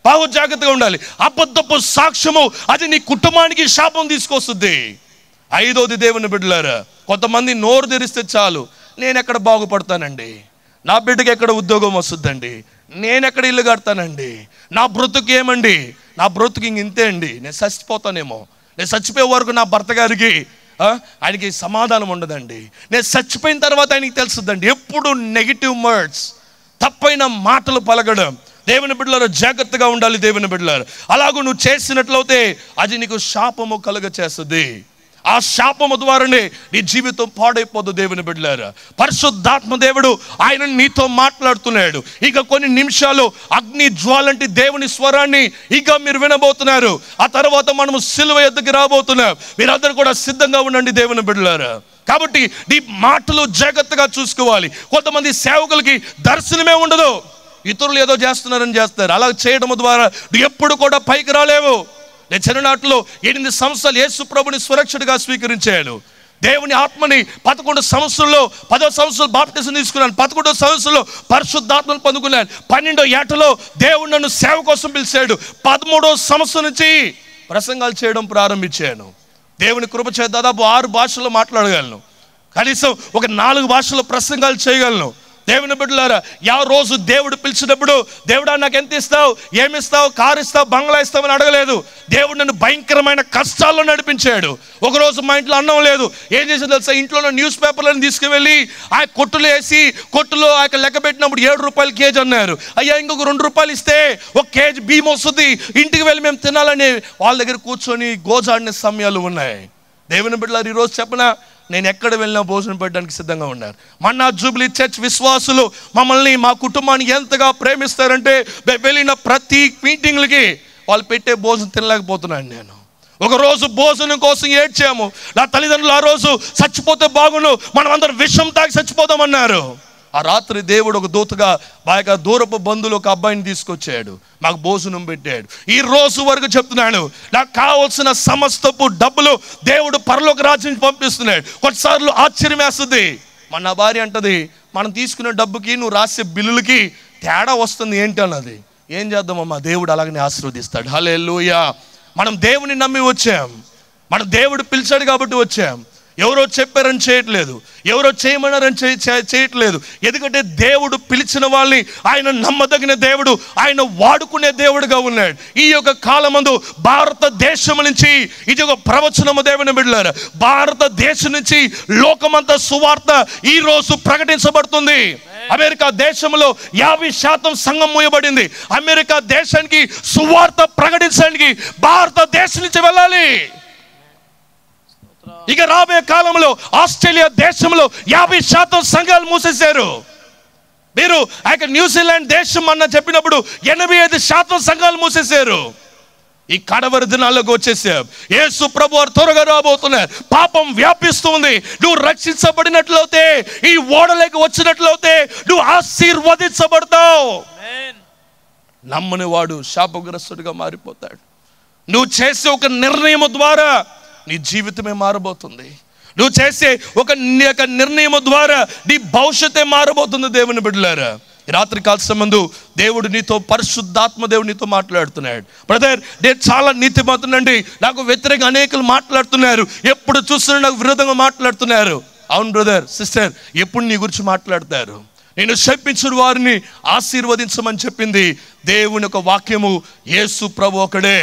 బహు జాగ్రత్తగా ఉండాలి. అబద్ధపు సాక్ష్యము అది నీ కుటుంబానికి శాపం తీసుకొస్తుంది. 5వది దేవుని బిడ్డలారా, కొంతమంది నోరు తెరిస్తే చాలు, నేను ఎక్కడ బాగుపడతానండి, నా బిడ్డకి ఎక్కడ ఉద్యోగం వస్తుందండి, నేను ఎక్కడ ఇల్లు కడతానండి, నా బ్రతుకు ఏమండి, నా బ్రతుకు ఇంతే అండి, నేను చచ్చిపోతానేమో, నేను చచ్చిపోయే వరకు నా భర్త గారికి ఆయనకి సమాధానం ఉండదండి, నేను చచ్చిపోయిన తర్వాత ఆయనకి తెలుస్తుందండి. ఎప్పుడు నెగిటివ్ వర్డ్స్, తప్పైన మాటలు పలకడం. దేవుని బిడ్డలారా, జాగ్రత్తగా ఉండాలి. దేవుని బిడ్డలారా, అలాగూ నువ్వు చేసినట్లయితే అది నీకు శాపము కలుగ చేస్తుంది. ఆ శాపము ద్వారానే నీ జీవితం పాడైపోదు. దేవుని బిడ్డలారా, పరిశుద్ధాత్మ దేవుడు ఆయన నీతో మాట్లాడుతున్నాడు. ఇక కొన్ని నిమిషాలు అగ్ని జ్వాలంటి దేవుని స్వరాన్ని ఇక మీరు వినబోతున్నారు. ఆ తర్వాత మనము సిలువ ఎద్దుకు రాబోతున్నాం. మీరందరూ కూడా సిద్ధంగా ఉండండి దేవుని బిడ్డలారా. కాబట్టి నీ మాటలు జాగ్రత్తగా చూసుకోవాలి. కొంతమంది సేవకులకి దర్శనమే ఉండదు, ఇతరులు ఏదో చేస్తున్నారని చేస్తారు. అలా చేయడం ద్వారా నువ్వు ఎప్పుడు కూడా పైకి రాలేవు. నేను చిన్ననాటిలో 8 సంవత్సరాలు యేసు ప్రభుని సురక్షితంగా స్వీకరించాను. దేవుని ఆత్మని 11 సంవత్సరంలో 10వ సంవత్సరం బాప్టిజం తీసుకున్నాను. 11వ సంవత్సరంలో పరిశుద్ధాత్మను పొందుకున్నాను. 12వ ఏటలో దేవుడు నన్ను సేవ కోసం పిలిచాడు. 13వ సంవత్సరం నుంచి ప్రసంగాలు చేయడం ప్రారంభించాను. దేవుని కృప చేత దాదాపు 6 భాషల్లో మాట్లాడగలను, కనీసం ఒక 4 భాషల్లో ప్రసంగాలు చేయగలను. దేవుని బిడ్డలారా, యా రోజు దేవుడు పిలిచినప్పుడు దేవుడా నాకు ఎంత ఇస్తావు, ఏమిస్తావు, కారు ఇస్తావు, బంగ్లా ఇస్తావు అని అడగలేదు. దేవుడు నన్ను భయంకరమైన కష్టాల్లో నడిపించాడు. ఒకరోజు మా ఇంట్లో అన్నం లేదు. ఏం చేసింది తెలుసా? ఇంట్లో న్యూస్ పేపర్లను తీసుకువెళ్ళి ఆ కొట్టులు వేసి, కొట్టులో ఆ లెక్క పెట్టినప్పుడు 7 రూపాయలు కేజీ అన్నారు. అయ్యా ఇంకొక 2 రూపాయలు ఇస్తే 1 కేజీ బియ్యం వస్తుంది, ఇంటికి వెళ్ళి మేము తినాలని వాళ్ళ దగ్గర కూర్చొని గోజాడిన సమయాలు ఉన్నాయి. దేవుని బిడ్డలారా, ఈరోజు చెప్పనా, నేను ఎక్కడ వెళ్ళినా భోజనం పెట్టడానికి సిద్ధంగా ఉన్నారు. మన్నా జూబ్లీ చర్చ్ విశ్వాసులు మమ్మల్ని, మా కుటుంబాన్ని ఎంతగా ప్రేమిస్తారంటే వెళ్ళిన ప్రతి మీటింగ్లకి వాళ్ళు పెట్టే భోజనం తినలేకపోతున్నాను. నేను ఒకరోజు భోజనం కోసం ఏడ్చాము. నా తల్లిదండ్రులు ఆ రోజు చచ్చిపోతే బాగుండు, మనం అందరం విషం తాగి చచ్చిపోదామన్నారు. ఆ రాత్రి దేవుడు ఒక దూతగా మా యొక్క దూరపు బంధువులు ఒక అబ్బాయిని తీసుకొచ్చాడు, మాకు భోజనం పెట్టాడు. ఈ రోజు వరకు చెప్తున్నాడు, నాకు కావాల్సిన సమస్తపు డబ్బులు దేవుడు పరలోక రాజ్యం పంపిస్తున్నాడు. కొన్నిసార్లు ఆశ్చర్యం వేస్తుంది. నా భార్య అంటది, మనం తీసుకునే డబ్బుకి నువ్వు రాసే బిల్లులకి తేడా వస్తుంది ఏంటి అన్నది. ఏం చేద్దామమ్మా, దేవుడు అలాగనే ఆశీర్వదిస్తాడు. హల్లెలూయా. మనం దేవుని నమ్మి వచ్చాం, మనం దేవుడు పిలిచాడు కాబట్టి వచ్చాం. ఎవరో చెప్పారని చేయట్లేదు, ఎవరో చేయమన్నారని చేయట్లేదు. ఎందుకంటే దేవుడు పిలిచిన వాళ్ళని ఆయన నమ్మదగిన దేవుడు, ఆయన వాడుకునే దేవుడుగా ఉన్నాడు. ఈ యొక్క కాలమందు భారతదేశం నుంచి ఇది ఒక ప్రవచనము. దేవుని బిడ్డలారా, భారతదేశం నుంచి లోకమంతా సువార్త ఈ రోజు ప్రకటించబడుతుంది. అమెరికా దేశంలో 50% సంఘం మూయబడింది. అమెరికా దేశానికి సువార్త ప్రకటించడానికి భారతదేశం నుంచి వెళ్ళాలి. ఇక రాబోయే కాలంలో ఆస్ట్రేలియా దేశంలో 50% సంఘాలు మూసేశారు. మీరు న్యూజిలాండ్ దేశం అన్న చెప్పినప్పుడు 85% సంఘాలు మూసేశారు. ఈ కడవరి దినాల్లోకి వచ్చేసారు. యేసు ప్రభు వారు త్వరగా రాబోతున్నారు. పాపం వ్యాపిస్తుంది. నువ్వు రక్షించబడినట్లయితే, ఈ ఓడలోకి వచ్చినట్లయితే నువ్వు ఆశీర్వదించబడతావు. నమ్మని వాడు శాపగ్రస్తుడిగా మారిపోతాడు. నువ్వు చేసే ఒక నిర్ణయం ద్వారా నీ జీవితమే మారబోతుంది. నువ్వు చేసే ఒక నిర్ణయం ద్వారా నీ భవిష్యత్తే మారబోతుంది. దేవుని బిడ్డలారా, రాత్రి కాల సంబంధు దేవుడు నీతో, పరిశుద్ధాత్మ దేవుడు నీతో మాట్లాడుతున్నాడు. బ్రదర్, నేను చాలా నీతిమంతునండి, నాకు వ్యతిరేకంగా అనేకులు మాట్లాడుతున్నారు, ఎప్పుడు చూస్తున్నా నాకు విరోధంగా మాట్లాడుతున్నారు. అవును బ్రదర్, సిస్టర్, ఎప్పుడు నీ గురించి మాట్లాడతారు? నేను శపించిన వారిని ఆశీర్వదించమని చెప్పింది దేవుని యొక్క వాక్యము. యేసు ప్రభు ఒకడే.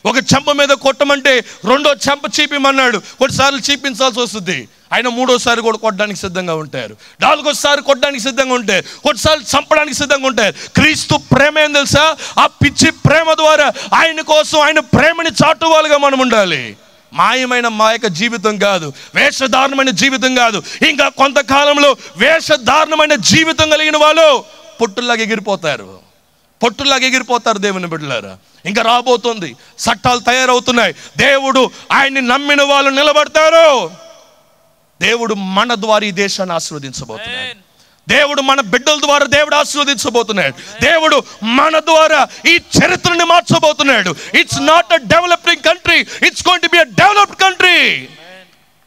ఒక చెంప మీద కొట్టమంటే 2వ చెంప చీపిమన్నాడు. కొన్నిసార్లు చీపించాల్సి వస్తుంది. ఆయన 3వసారి కూడా కొట్టడానికి సిద్ధంగా ఉంటారు, 4వసారి కొట్టడానికి సిద్ధంగా ఉంటారు, కొన్నిసార్లు చంపడానికి సిద్ధంగా ఉంటారు. క్రీస్తు ప్రేమ ఏం తెలుసా? ఆ పిచ్చి ప్రేమ ద్వారా ఆయన కోసం ఆయన ప్రేమని చాటువాలుగా మనం ఉండాలి. మాయమైన మా యొక్క జీవితం కాదు, వేషధారణమైన జీవితం కాదు. ఇంకా కొంతకాలంలో వేషధారణమైన జీవితం కలిగిన వాళ్ళు పొట్టులాగా ఎగిరిపోతారు దేవుని బిడ్డలారా. ఇంకా రాబోతుంది, చట్టాలు తయారవుతున్నాయి. దేవుడు ఆయన్ని నమ్మిన వాళ్ళు నిలబడతారు. దేవుడు మన ద్వారా ఈ దేశాన్ని ఆశీర్వదించబోతున్నాడు. దేవుడు మన బిడ్డల ద్వారా దేవుడు ఆశీర్వదించబోతున్నాడు. దేవుడు మన ద్వారా ఈ చరిత్రని మార్చబోతున్నాడు. It's not a developing country, it's going to be a developed country.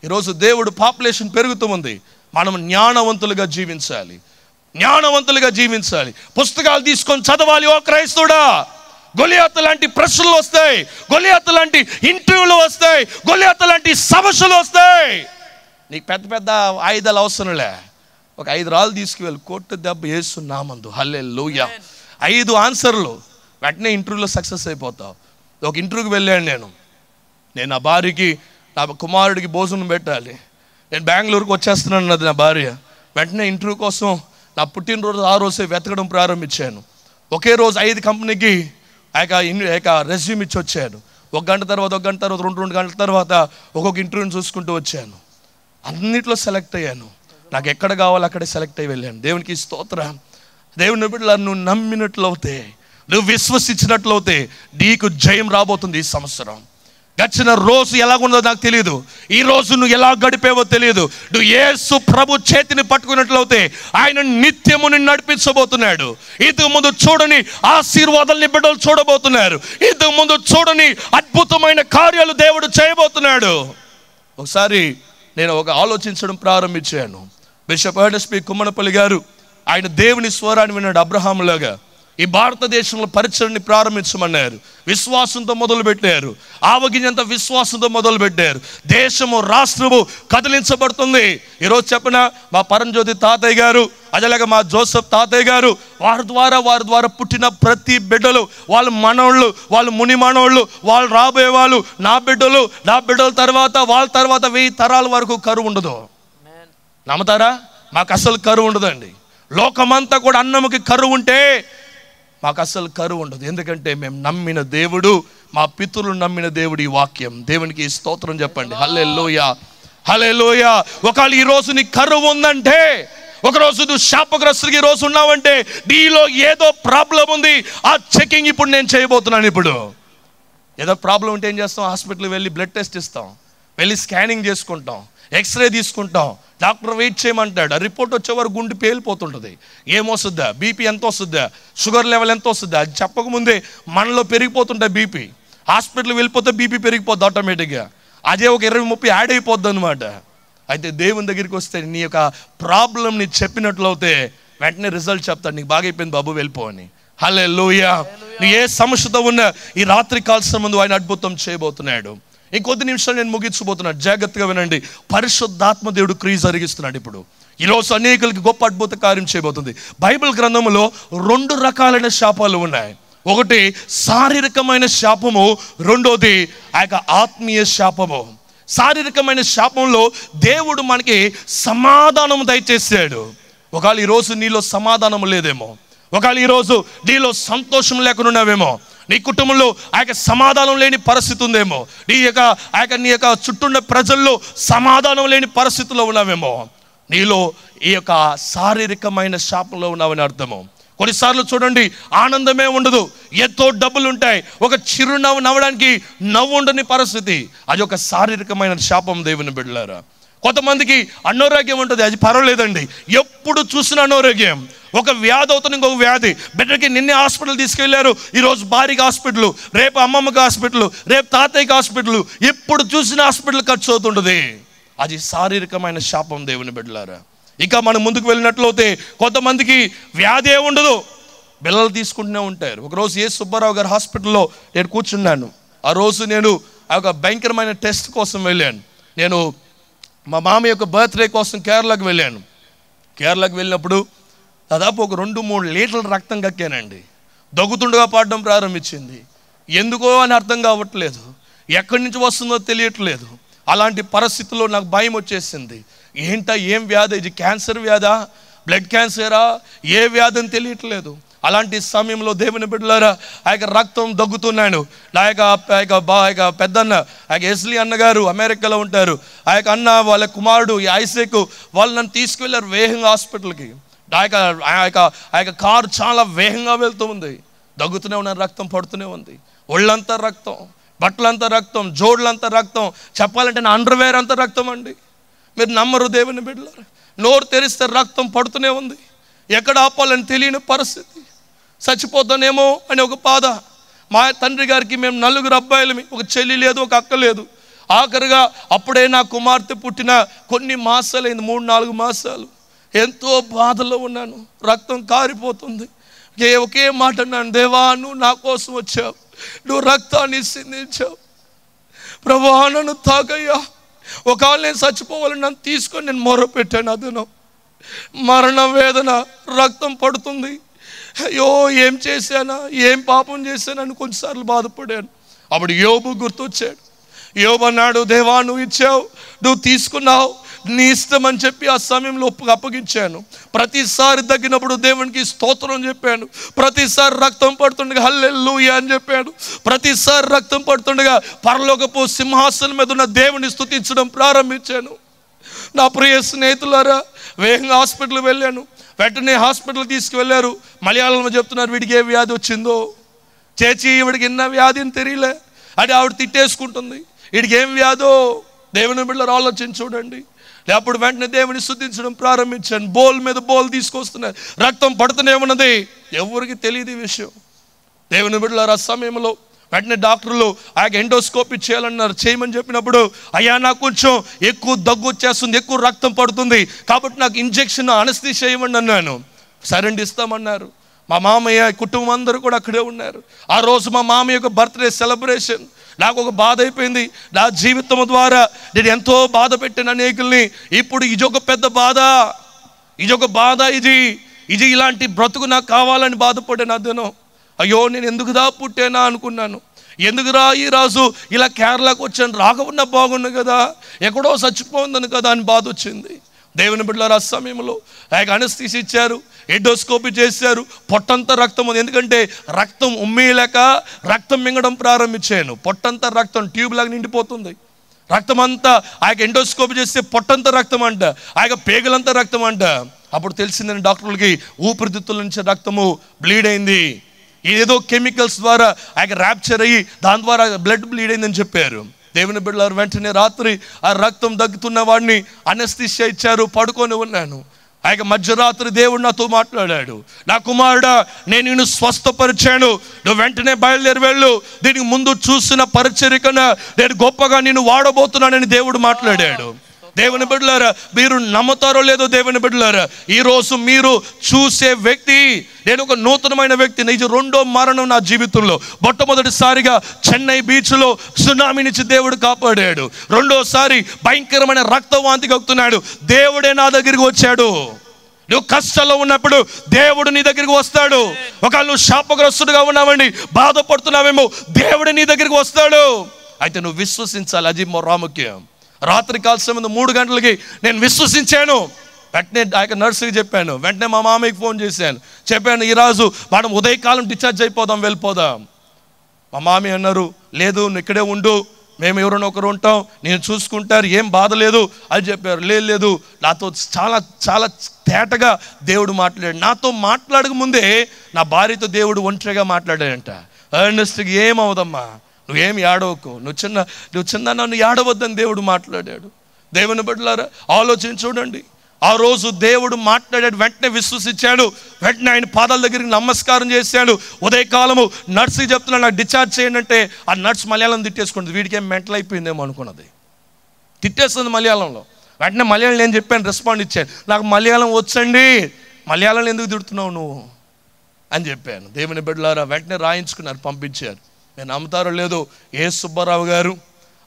ఈరోజు దేవుడు పాపులేషన్ పెరుగుతూ ఉంది. మనం జ్ఞానవంతులుగా జీవించాలి. పుస్తకాలు తీసుకొని చదవాలి. ఓ క్రైస్తవుడా, గొలియాతు లాంటి ప్రశ్నలు వస్తాయి, గొలియాతు లాంటి ఇంటర్వ్యూలు వస్తాయి, గొలియాతు లాంటి సమస్యలు వస్తాయి. నీకు పెద్ద పెద్ద ఆయుధాలు అవసరంలే. ఒక 5 రాళ్ళు తీసుకువెళ్ళి కొట్టు దెబ్బ యేసు నామందు, హల్లెలూయా. 5 ఆన్సర్లు, వెంటనే ఇంటర్వ్యూలో సక్సెస్ అయిపోతావు. ఒక ఇంటర్వ్యూకి వెళ్ళాను నేను నా భార్యకి, నా కుమారుడికి భోజనం పెట్టాలి. నేను బెంగళూరుకి వచ్చేస్తున్నాను అన్నది నా భార్య. వెంటనే ఇంటర్వ్యూ కోసం నా పుట్టినరోజు ఆ రోజే వెతకడం ప్రారంభించాను. ఒకే రోజు 5 కంపెనీకి రెజ్యూమ్ ఇచ్చి వచ్చాను. 1 గంట తర్వాత 2 గంటల తర్వాత ఒక్కొక్క ఇంటర్వ్యూని చూసుకుంటూ వచ్చాను. అన్నిట్లో సెలెక్ట్ అయ్యాను. నాకు ఎక్కడ కావాలో అక్కడే సెలెక్ట్ అయ్యి వెళ్ళాను. దేవునికి స్తోత్రం. దేవుని బిడ్డలా, నువ్వు నమ్మినట్లయితే, నువ్వు విశ్వసించినట్లయితే నీకు జయం రాబోతుంది. ఈ సంవత్సరం గడిచిన రోజు ఎలాగుందో నాకు తెలియదు, ఈ రోజు నువ్వు ఎలా గడిపేవో తెలియదు. నువ్వు యేసు ప్రభు చేతిని పట్టుకున్నట్లయితే ఆయన నిత్యము నిన్ను నడిపించబోతున్నాడు. ఇంతకు ముందు చూడని ఆశీర్వాదాలని బిడ్డలు చూడబోతున్నారు. ఇంతకు ముందు చూడని అద్భుతమైన కార్యాలు దేవుడు చేయబోతున్నాడు. ఒకసారి నేను ఆలోచించడం ప్రారంభించాను. బిషప్ ఎర్నెస్ట్ పి కుమ్మనపల్లి గారు, ఆయన దేవుని స్వరాన్ని విన్నాడు. అబ్రహాములాగా ఈ భారతదేశంలో పరిచయాన్ని ప్రారంభించమన్నారు. విశ్వాసంతో మొదలుపెట్టారు. ఆవగింజంత విశ్వాసంతో మొదలుపెట్టారు. దేశము, రాష్ట్రము కదిలించబడుతుంది. ఈరోజు చెప్పిన మా పరంజ్యోతి తాతయ్య గారు, అదేలాగా మా జోసెఫ్ తాతయ్య గారు, వారి ద్వారా పుట్టిన ప్రతి బిడ్డలు, వాళ్ళ మనోళ్ళు, వాళ్ళు ముని మనోళ్ళు, వాళ్ళు రాబోయే వాళ్ళు, నా బిడ్డల తర్వాత వాళ్ళ తర్వాత 1000 తరాల వరకు కరువు ఉండదు. నమ్ముతారా? మాకు అసలు కరువు ఉండదండి. లోకమంతా కూడా అన్నముకి కరువు ఉంటే మాకు అసలు కరువు ఉండదు. ఎందుకంటే మేము నమ్మిన దేవుడు, మా పితరులు నమ్మిన దేవుడు ఈ వాక్యం. దేవునికి స్తోత్రం చెప్పండి. హల్లెలూయా, హల్లెలూయా. ఒకవేళ ఈరోజు నీ కరువు ఉందంటే, ఒకరోజు నువ్వు శాపగ్రస్తుడికి ఈరోజు ఉన్నావంటే నీలో ఏదో ప్రాబ్లం ఉంది. ఆ చెకింగ్ ఇప్పుడు నేను చేయబోతున్నాను. ఇప్పుడు ఏదో ప్రాబ్లం ఉంటే ఏం చేస్తాం? హాస్పిటల్కి వెళ్ళి బ్లడ్ టెస్ట్ ఇస్తాం, వెళ్ళి స్కానింగ్ చేసుకుంటాం, ఎక్స్రే తీసుకుంటాం. డాక్టర్ వెయిట్ చేయమంటాడు. ఆ రిపోర్ట్ వచ్చేవారు గుండె పేలిపోతుంటుంది. ఏమొస్తుందా, బీపీ ఎంత వస్తుందా, షుగర్ లెవెల్ ఎంత వస్తుందా, అది చెప్పకముందే మనలో పెరిగిపోతుంటాయి బీపీ. హాస్పిటల్కి వెళ్ళిపోతే బీపీ పెరిగిపోద్ది ఆటోమేటిక్గా. అదే ఒక 20-30 యాడ్ అయిపోద్ది అనమాట. అయితే దేవుని దగ్గరికి వస్తే నీ యొక్క ప్రాబ్లంని చెప్పినట్లయితే వెంటనే రిజల్ట్ చెప్తాడు, నీకు బాగా అయిపోయింది బాబు, వెళ్ళిపో అని. హల్లెలూయా. నీ ఏ సమస్యతో ఉన్న ఈ రాత్రి కాల్సిన ముందు ఆయన అద్భుతం చేయబోతున్నాడు. ఇంకొద్ది నిమిషాలు నేను ముగించబోతున్నాను. జాగ్రత్తగా వినండి. పరిశుద్ధాత్మ దేవుడు క్రియ జరిగిస్తున్నాడు. ఇప్పుడు ఈరోజు అనేకులకి గొప్ప అద్భుత కార్యం చేయబోతుంది. బైబిల్ గ్రంథంలో 2 రకాలైన శాపాలు ఉన్నాయి. ఒకటి శారీరకమైన శాపము, రెండోది ఆ యొక్క ఆత్మీయ శాపము. శారీరకమైన శాపంలో దేవుడు మనకి సమాధానం దయచేసాడు. ఒకవేళ ఈరోజు నీలో సమాధానం లేదేమో, ఒకవేళ ఈరోజు నీలో సంతోషం లేకుండా ఉన్నావేమో, నీ కుటుంబంలో ఆ యొక్క సమాధానం లేని పరిస్థితి ఉందేమో, నీ యొక్క చుట్టూన్న ప్రజల్లో సమాధానం లేని పరిస్థితిలో ఉన్నావేమో, నీలో ఈ యొక్క శారీరకమైన శాపంలో ఉన్నావని అర్థము. కొన్నిసార్లు చూడండి, ఆనందమే ఉండదు, ఎంతో డబ్బులు ఉంటాయి, ఒక చిరునవ్వు నవ్వడానికి నవ్వు ఉండని పరిస్థితి. అది ఒక శారీరకమైన శాపం దేవుని బిడ్డలారా. కొంతమందికి అనారోగ్యం ఉంటుంది, అది పర్వాలేదండి. ఎప్పుడు చూసిన అనారోగ్యం, ఒక వ్యాధి అవుతుంది, ఇంకొక వ్యాధి. బిడ్డకి నిన్నే హాస్పిటల్ తీసుకెళ్లారు, ఈరోజు భార్యకి హాస్పిటల్, రేపు అమ్మమ్మకి హాస్పిటల్, రేపు తాతయ్యకి హాస్పిటల్, ఎప్పుడు చూసిన హాస్పిటల్ ఖర్చు అవుతుంటుంది. అది శారీరకమైన శాపం దేవుని బిడ్డలారా. ఇక మనం ముందుకు వెళ్ళినట్లయితే కొంతమందికి వ్యాధి ఏ ఉండదు, బిల్లలు తీసుకుంటూనే ఉంటారు. ఒకరోజు ఏ సుబ్బారావు గారు హాస్పిటల్లో నేను కూర్చున్నాను. ఆ రోజు నేను ఆ యొక్క భయంకరమైన టెస్ట్ కోసం వెళ్ళాను. నేను మా మామ యొక్క బర్త్డే కోసం కేరళకు వెళ్ళాను. కేరళకు వెళ్ళినప్పుడు దాదాపు ఒక 2-3 లీటర్ల రక్తం కక్కానండి. దగ్గుతుండగా పాడడం ప్రారంభించింది. ఎందుకో అని అర్థం కావట్లేదు, ఎక్కడి నుంచి వస్తుందో తెలియట్లేదు. అలాంటి పరిస్థితుల్లో నాకు భయం వచ్చేసింది. ఏం వ్యాధి ఇది? క్యాన్సర్ వ్యాధా, బ్లడ్ క్యాన్సరా, ఏ వ్యాధి అని తెలియట్లేదు. అలాంటి సమయంలో దేవుని బిడ్డలారా ఆ యొక్క రక్తం దగ్గుతున్నాను. నా యొక్క పెద్దన్న ఆ యొక్క ఎస్లీ అన్నగారు అమెరికాలో ఉంటారు. ఆ యొక్క అన్న వాళ్ళ కుమారుడు ఈ ఐసేక్ వాళ్ళు నన్ను తీసుకువెళ్ళారు వేగంగా హాస్పిటల్కి. ఆ యొక్క కారు చాలా వేగంగా వెళ్తూ ఉంది. దగ్గుతూనే ఉన్నాను, రక్తం పడుతూనే ఉంది. ఒళ్ళంతా రక్తం, బట్టలంతా రక్తం, జోడ్లంతా రక్తం, చెప్పాలంటే నా అండర్వేర్ అంతా రక్తం అండి. మీరు నమ్మరు దేవుని బిడ్డలారా. నోరు తెరిస్తే రక్తం పడుతూనే ఉంది. ఎక్కడ ఆపాలని తెలియని పరిస్థితి. చచ్చిపోతానేమో అని ఒక బాధ. మా తండ్రి గారికి మేము 4 అబ్బాయిలమి, ఒక చెల్లి లేదు, ఒక అక్క లేదు. ఆఖరిగా అప్పుడే నా కుమార్తె పుట్టిన కొన్ని మాసాలైంది, 3-4 మాసాలు. ఎంతో బాధలో ఉన్నాను, రక్తం కారిపోతుంది. ఒకే మాట అన్నాను, దేవా నువ్వు నా కోసం వచ్చావు, నువ్వు రక్తాన్ని సిందించావు ప్రభువా, నన్ను తాగయ్యా. ఒకవేళ నేను చచ్చిపోవాలని నన్ను తీసుకొని నేను మొర్ర పెట్టాను. అదను మరణ వేదన, రక్తం పడుతుంది. అయ్యో ఏం చేశానా, ఏం పాపం చేశానని కొన్నిసార్లు బాధపడాను. అప్పుడు యోబు గుర్తొచ్చాడు. యోబు అన్నాడు, దేవా నువ్వు ఇచ్చావు, నువ్వు తీసుకున్నావు, నీ ఇష్టం అని చెప్పి ఆ సమయంలో అప్పగించాను. ప్రతిసారి తగ్గినప్పుడు దేవునికి స్తోత్రం చెప్పాను. ప్రతిసారి రక్తం పడుతుండగా హల్లెలూయా అని చెప్పాను. ప్రతిసారి రక్తం పడుతుండగా పరలోకపు సింహాసనం మీద ఉన్న దేవుని స్తుతించడం ప్రారంభించాను. నా ప్రియ స్నేహితులారా, వేగంగా హాస్పిటల్ వెళ్ళాను. వెంటనే హాస్పిటల్ తీసుకువెళ్ళారు. మలయాళంలో చెప్తున్నారు, వీడికి ఏ వ్యాధి వచ్చిందో. చేచి వీడికి ఎన్న వ్యాధి అని తెలియలే అది ఆవిడ తిట్టేసుకుంటుంది. వీడికి ఏం వ్యాధో దేవుని బిడ్డలు ఆలోచించి చూడండి. అప్పుడు వెంటనే దేవుని స్తుతించడం ప్రారంభించాను. బోల్ మీద బోల్ తీసుకొస్తున్నారు, రక్తం పడుతూనే ఉన్నది. ఎవరికి తెలియదు ఈ విషయం. దేవుని బిడ్డలారా, ఆ సమయంలో వెంటనే డాక్టర్లు ఆ ఎండోస్కోపీ చేయాలన్నారు. చేయమని చెప్పినప్పుడు, అయ్యా నాకు కొంచెం ఎక్కువ దగ్గు వచ్చేస్తుంది, ఎక్కువ రక్తం పడుతుంది, కాబట్టి నాకు ఇంజెక్షన్ అనస్థీషియా ఇవ్వండి అన్నాను. సరెండి ఇస్తామన్నారు. మా మామయ్య కుటుంబం అందరూ కూడా అక్కడే ఉన్నారు. ఆ రోజు మా మామయ్య యొక్క బర్త్డే సెలబ్రేషన్. నాకు ఒక బాధ అయిపోయింది. నా జీవితం ద్వారా నేను ఎంతో బాధ పెట్టాను అనేకుల్ని. ఇప్పుడు ఇదొక పెద్ద బాధ, ఇదొక బాధ, ఇది ఇలాంటి బ్రతుకు నాకు కావాలని బాధపడాను. అదేనో అయ్యో నేను ఎందుకుదా పుట్టానా అనుకున్నాను. ఎందుకురా ఈ రాజు ఇలా కేరళకు వచ్చాను, రాకుండా బాగుండు కదా, ఎక్కడో చచ్చిపోయిందని కదా అని బాధ వచ్చింది. దేవుని బిడ్డలారా, ఆ సమయంలో అనస్థీషియా ఇచ్చారు, ఎండోస్కోపీ చేశారు. పొట్టంతా రక్తం ఉంది. ఎందుకంటే రక్తం ఉమ్మేయలేక రక్తం మింగడం ప్రారంభించాను. పొట్టంతా రక్తం ట్యూబ్ లాగా నిండిపోతుంది. రక్తం అంతా ఆ యొక్క ఎండోస్కోపీ చేస్తే పొట్టంతా రక్తం అంట, ఆ యొక్క పేగులంతా రక్తం అంట. అప్పుడు తెలిసిందని డాక్టర్లకి ఊపిరితిత్తుల నుంచి రక్తము బ్లీడ్ అయింది. ఏదో కెమికల్స్ ద్వారా ఆ యొక్క ర్యాప్చర్ అయ్యి దాని ద్వారా బ్లడ్ బ్లీడ్ అయిందని చెప్పారు. దేవుని బిడ్డలారు, వెంటనే రాత్రి ఆ రక్తం దగ్గుతున్న వాడిని అనస్థీషియా ఇచ్చారు. పడుకొని ఉన్నాను. ఆ యొక్క మధ్యరాత్రి దేవుడు నాతో మాట్లాడాడు, నా కుమారుడా నేను నిన్ను స్వస్థపరిచాను, నువ్వు వెంటనే బయలుదేరి వెళ్ళు, దీనికి ముందు చూసిన పరిచర్యకన నేను గొప్పగా నిన్ను వాడబోతున్నానని దేవుడు మాట్లాడాడు. దేవుని బిడ్డలారా, మీరు నమ్ముతారో లేదో దేవుని బిడ్డలారా, ఈరోజు మీరు చూసే వ్యక్తి నేను ఒక నూతనమైన వ్యక్తిని. ఇది 2వ మరణం నా జీవితంలో. మొట్టమొదటిసారిగా చెన్నై బీచ్లో సునామీ నుంచి దేవుడు కాపాడాడు. 2వసారి భయంకరమైన రక్తవాంతి కక్కుతున్నాడు, దేవుడే నా దగ్గరికి వచ్చాడు. నువ్వు కష్టాల్లో ఉన్నప్పుడు దేవుడు నీ దగ్గరికి వస్తాడు. ఒకవేళ నువ్వు శాపగ్రస్తుడుగా ఉన్నావండి, బాధపడుతున్నావేమో, దేవుడు నీ దగ్గరికి వస్తాడు. అయితే నువ్వు విశ్వసించాలి, అది ప్రాముఖ్యం. రాత్రి కాల సమయం 3 గంటలకి నేను విశ్వసించాను. వెంటనే ఆ యొక్క నర్సుకి చెప్పాను. వెంటనే మా మామయ్యకి ఫోన్ చేశాను. చెప్పాను, ఈరోజు మనం ఉదయకాలం డిశ్చార్జ్ అయిపోదాం, వెళ్ళిపోదాం. మా మామయ్య అన్నారు, లేదు నువ్వు ఇక్కడే ఉండు, మేము ఎవరైనా ఒకరు ఉంటాం, నేను చూసుకుంటారు, ఏం బాధ లేదు అని చెప్పారు. లేదు నాతో చాలా చాలా తేటగా దేవుడు మాట్లాడాడు. నాతో మాట్లాడక ముందే నా భార్యతో దేవుడు ఒంటరిగా మాట్లాడాడంట. ఎర్నెస్ట్గా ఏమవుదమ్మా, నువ్వేమి ఏడవకు, నువ్వు చిన్న నన్ను ఏడవద్దని దేవుడు మాట్లాడాడు. దేవుని బిడ్డలారా, ఆలోచించి చూడండి. ఆ రోజు దేవుడు మాట్లాడాడు, వెంటనే విశ్వసించాడు. వెంటనే ఆయన పాదాల దగ్గరికి నమస్కారం చేశాడు. ఉదయకాలము నర్సుకి చెప్తున్నాడు, నాకు డిశ్చార్జ్ చేయండి అంటే ఆ నర్స్ మలయాళం తిట్టేసుకుంటుంది. వీడికి ఏం మెంటల్ అయిపోయిందేమో అనుకున్నది, తిట్టేస్తుంది మలయాళంలో. వెంటనే మలయాళం నేను చెప్పాను, రెస్పాండ్ ఇచ్చాను, నాకు మలయాళం వచ్చండి, మలయాళంలో ఎందుకు తిడుతున్నావు నువ్వు అని చెప్పాను. దేవుని బిడ్డలారా, వెంటనే రాయించుకున్నారు, పంపించారు. నేను నమ్ముతారో లేదో, ఏ సుబ్బారావు గారు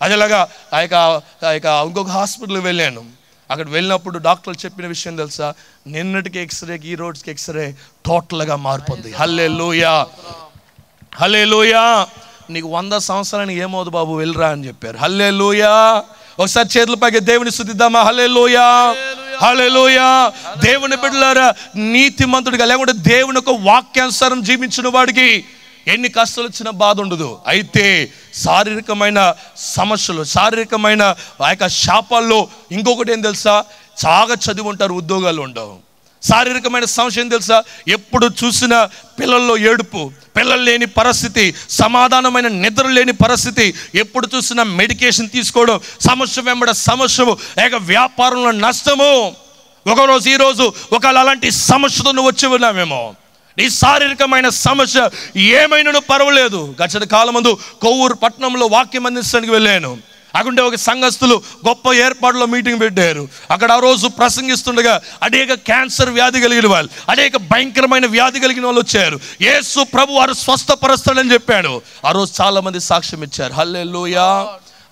అదేలాగా ఆ యొక్క ఇంకొక హాస్పిటల్కి వెళ్ళాను. అక్కడ వెళ్ళినప్పుడు డాక్టర్లు చెప్పిన విషయం తెలుసా, నిన్నటికి ఎక్స్రేకి ఈ రోజుకి ఎక్స్రే టోటల్గా మార్పు ఉంది. హల్లెలూయా, హల్లెలూయా. నీకు 100 సంవత్సరానికి ఏమవుదు బాబు, వెళ్ళరా అని చెప్పారు. హల్లెలూయా. ఒకసారి చేతుల పైకి దేవుని స్తుతిద్దామా. హల్లెలూయా, హల్లెలూయా. దేవుని బిడ్డలారా, నీతిమంతుడిగా లేకుంటే దేవుని యొక్క వాక్యానుసారం జీవించిన వాడికి ఎన్ని కష్టాలు వచ్చినా బాధ ఉండదు. అయితే శారీరకమైన సమస్యలు, శారీరకమైన ఆ యొక్క శాపాల్లో ఇంకొకటి ఏం తెలుసా, చాగా చదివి ఉంటారు, ఉద్యోగాలు ఉండవు. శారీరకమైన సమస్య ఏం తెలుసా, ఎప్పుడు చూసినా పిల్లల్లో ఏడుపు, పిల్లలు లేని పరిస్థితి, సమాధానమైన నిద్ర లేని పరిస్థితి, ఎప్పుడు చూసినా మెడికేషన్ తీసుకోవడం, సమస్య వెంబడ సమస్యము, ఏక వ్యాపారంలో నష్టము. ఒకరోజు ఈరోజు ఒకవేళ అలాంటి సమస్యతో నువ్వు వచ్చి ఉన్నామేమో, నీ శారీరకమైన సమస్య ఏమైనా పర్వాలేదు. గడిచిన కాలం ముందు కొవ్వూరు పట్టణంలో వాక్యం అందించడానికి వెళ్ళాను. అక్కడే ఒక సంఘస్థులు గొప్ప ఏర్పాటులో మీటింగ్ పెట్టారు. అక్కడ ఆ రోజు ప్రసంగిస్తుండగా అనేక క్యాన్సర్ వ్యాధి కలిగిన వాళ్ళు, అనేక భయంకరమైన వ్యాధి కలిగిన వాళ్ళు వచ్చారు. యేసు ప్రభు వారు స్వస్థపరుస్తాడని చెప్పాడు. ఆ రోజు చాలా మంది సాక్ష్యం ఇచ్చారు. హల్లెలూయా,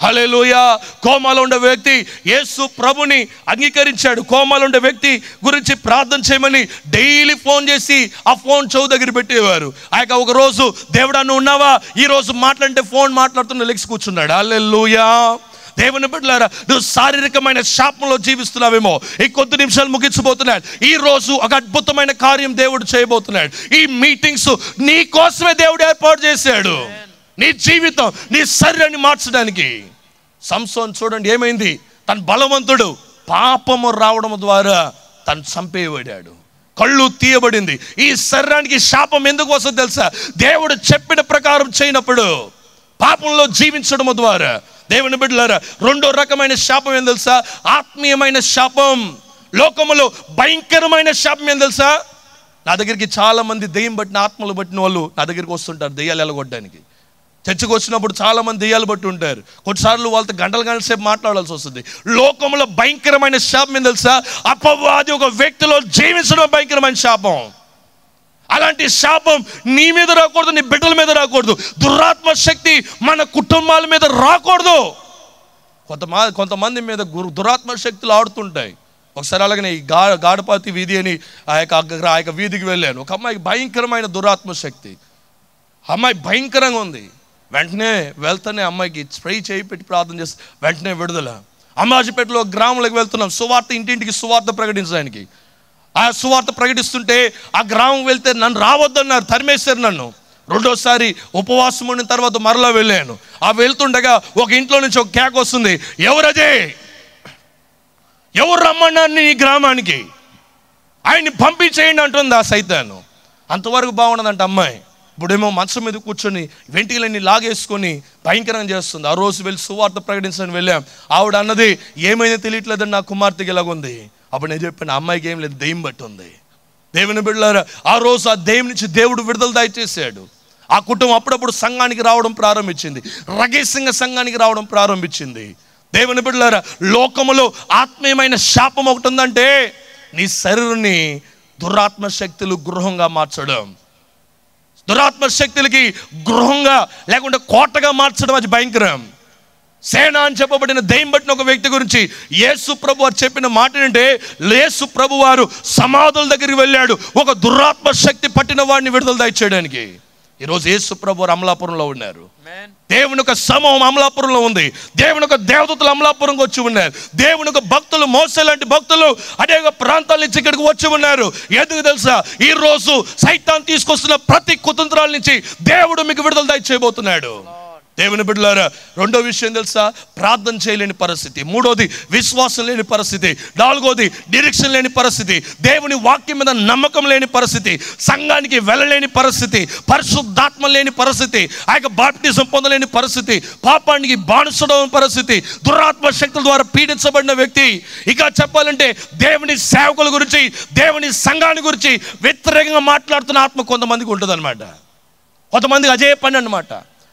హల్లెలూయా. కోమాలో ఉండే వ్యక్తి యేసు ప్రభుని అంగీకరించాడు. కోమాలో ఉండే వ్యక్తి గురించి ప్రార్థన చేయమని డైలీ ఫోన్ చేసి ఆ ఫోన్ చెవు దగ్గర పెట్టేవారు. ఆయన ఒక రోజు, దేవుడా నువ్వు ఉన్నావా, ఈ రోజు మాట్లాడితే ఫోన్ మాట్లాడుతున్న లెగ్స్ కూర్చున్నాడు. హల్లెలూయా. దేవుని బిడ్డలారా, నువ్వు శారీరకమైన శాపంలో జీవిస్తున్నావేమో, ఈ కొద్ది నిమిషాలు ముగించబోతున్నాడు. ఈ రోజు ఒక అద్భుతమైన కార్యం దేవుడు చేయబోతున్నాడు. ఈ మీటింగ్స్ నీ కోసమే దేవుడు ఏర్పాటు చేశాడు, నీ జీవితం, నీ శరీరాన్ని మార్చడానికి. సంసోన్ చూడండి ఏమైంది, తన బలవంతుడు, పాపము రావడం ద్వారా తను చంపేయబడ్డాడు, కళ్ళు తీయబడింది. ఈ శరీరానికి శాపం ఎందుకు వస్తుందో తెలుసా, దేవుడు చెప్పిన ప్రకారం చేయనప్పుడు, పాపంలో జీవించడం ద్వారా. దేవుని బిడ్డలారా, రెండో రకమైన శాపం ఏం తెలుసా, ఆత్మీయమైన శాపం. లోకములో భయంకరమైన శాపం ఏం తెలుసా, నా దగ్గరికి చాలా మంది దెయ్యం పట్టిన, ఆత్మలు పట్టిన వాళ్ళు నా దగ్గరికి వస్తుంటారు దెయ్యాలు ఎలగొట్టడానికి. చర్చకు వచ్చినప్పుడు చాలా మంది దెయ్యాలు బట్టి ఉంటారు. కొన్నిసార్లు వాళ్ళతో గంటల సేపు మాట్లాడాల్సి వస్తుంది. లోకంలో భయంకరమైన శాపం ఏం తెలుసా, అపవాది ఒక వ్యక్తిలో జీవించడం భయంకరమైన శాపం. అలాంటి శాపం నీ మీద రాకూడదు, నీ బిడ్డల మీద రాకూడదు. దురాత్మ శక్తి మన కుటుంబాల మీద రాకూడదు. కొంతమంది మీద దురాత్మ శక్తులు ఆడుతుంటాయి. ఒకసారి అలాగనే ఈ గాడపాతి వీధి అని ఆ యొక్క వీధికి వెళ్ళాను. ఒక అమ్మాయికి భయంకరమైన దురాత్మ శక్తి, అమ్మాయి భయంకరంగా ఉంది. వెంటనే వెళ్తానే అమ్మాయికి స్ప్రే చేయి పెట్టి ప్రార్థన చేస్తే వెంటనే విడుదల. అమ్మాజిపేటలో గ్రామంలోకి వెళ్తున్నాం, సువార్త, ఇంటింటికి సువార్త ప్రకటించడానికి. ఆ సువార్త ప్రకటిస్తుంటే ఆ గ్రామం వెళ్తే నన్ను రావద్దన్నారు, తరిమేశారు నన్ను. రెండోసారి ఉపవాసం ఉండిన తర్వాత మరలా వెళ్ళాను. ఆ వెళ్తుండగా ఒక ఇంట్లో నుంచి ఒక కేక వస్తుంది, ఎవరదే, ఎవరు రమ్మన్నారు నీ గ్రామానికి, ఆయన్ని పంపించేయండి అంటుంది ఆ సైతాను. అంతవరకు బాగున్నదంట అమ్మాయి. ఇప్పుడేమో మంచం మీద కూర్చొని వెంటికలన్నీ లాగేసుకొని భయంకరంగా చేస్తుంది. ఆ రోజు వెళ్ళి సువార్త ప్రకటించడానికి వెళ్ళాం. ఆవిడ అన్నది, ఏమైనా తెలియట్లేదని నా కుమార్తెకి ఇలాగుంది. అప్పుడు నేను చెప్పాను, అమ్మాయికి ఏం లేదు, దెయ్యం బట్టి ఉంది. దేవుని బిడ్డలారా, ఆ రోజు ఆ దెయ్యం నుంచి దేవుడు విడుదల దయచేశాడు. ఆ కుటుంబం అప్పుడప్పుడు సంఘానికి రావడం ప్రారంభించింది, రహస్యంగా సంఘానికి రావడం ప్రారంభించింది. దేవుని బిడ్డలారా, లోకములో ఆత్మీయమైన శాపం ఒకటి ఉందంటే, నీ శరీరాన్ని దురాత్మ శక్తులు గృహంగా మార్చడం. దురాత్మ శక్తులకి గృహంగా లేకుంటే కోటగా మార్చడం అది భయంకరం. సేన అని చెప్పబడిన దెయ్యం పట్టిన ఒక వ్యక్తి గురించి యేసు ప్రభు వారు చెప్పిన మాట ఏంటంటే, యేసు ప్రభు వారు సమాధుల దగ్గరికి వెళ్ళాడు ఒక దురాత్మ శక్తి పట్టిన వాడిని విడుదల దయచేయడానికి. ఈరోజు యేసు ప్రభు వారు అమలాపురంలో ఉన్నారు. దేవుని యొక్క సమూహం అమలాపురంలో ఉంది. దేవుని యొక్క దేవదూతలు అమలాపురంకి వచ్చి ఉన్నారు. దేవుని యొక్క భక్తులు, మోసే లాంటి భక్తులు అనేక ప్రాంతాల నుంచి ఇక్కడికి వచ్చి ఉన్నారు. ఎందుకు తెలుసా, ఈ రోజు సైతాన్ తీసుకొస్తున్న ప్రతి కుతంత్రాల నుంచి దేవుడు మీకు విడుదల దయచేయబోతున్నాడు. దేవుని బిడ్డలారా, రెండో విషయం తెలుసా, ప్రార్థన చేయలేని పరిస్థితి. మూడోది విశ్వాసం లేని పరిస్థితి. నాలుగోది నిరీక్షణ లేని పరిస్థితి. దేవుని వాక్యం మీద నమ్మకం లేని పరిస్థితి. సంఘానికి వెళ్ళలేని పరిస్థితి. పరిశుద్ధాత్మ లేని పరిస్థితి. ఆ యొక్క బాప్టిజం పొందలేని పరిస్థితి. పాపానికి బానిసడం పరిస్థితి. దురాత్మ శక్తుల ద్వారా పీడించబడిన వ్యక్తి. ఇక చెప్పాలంటే దేవుని సేవకుల గురించి, దేవుని సంఘాన్ని గురించి వ్యతిరేకంగా మాట్లాడుతున్న ఆత్మ కొంతమందికి ఉంటుంది అనమాట. కొంతమందికి అదే పని అనమాట.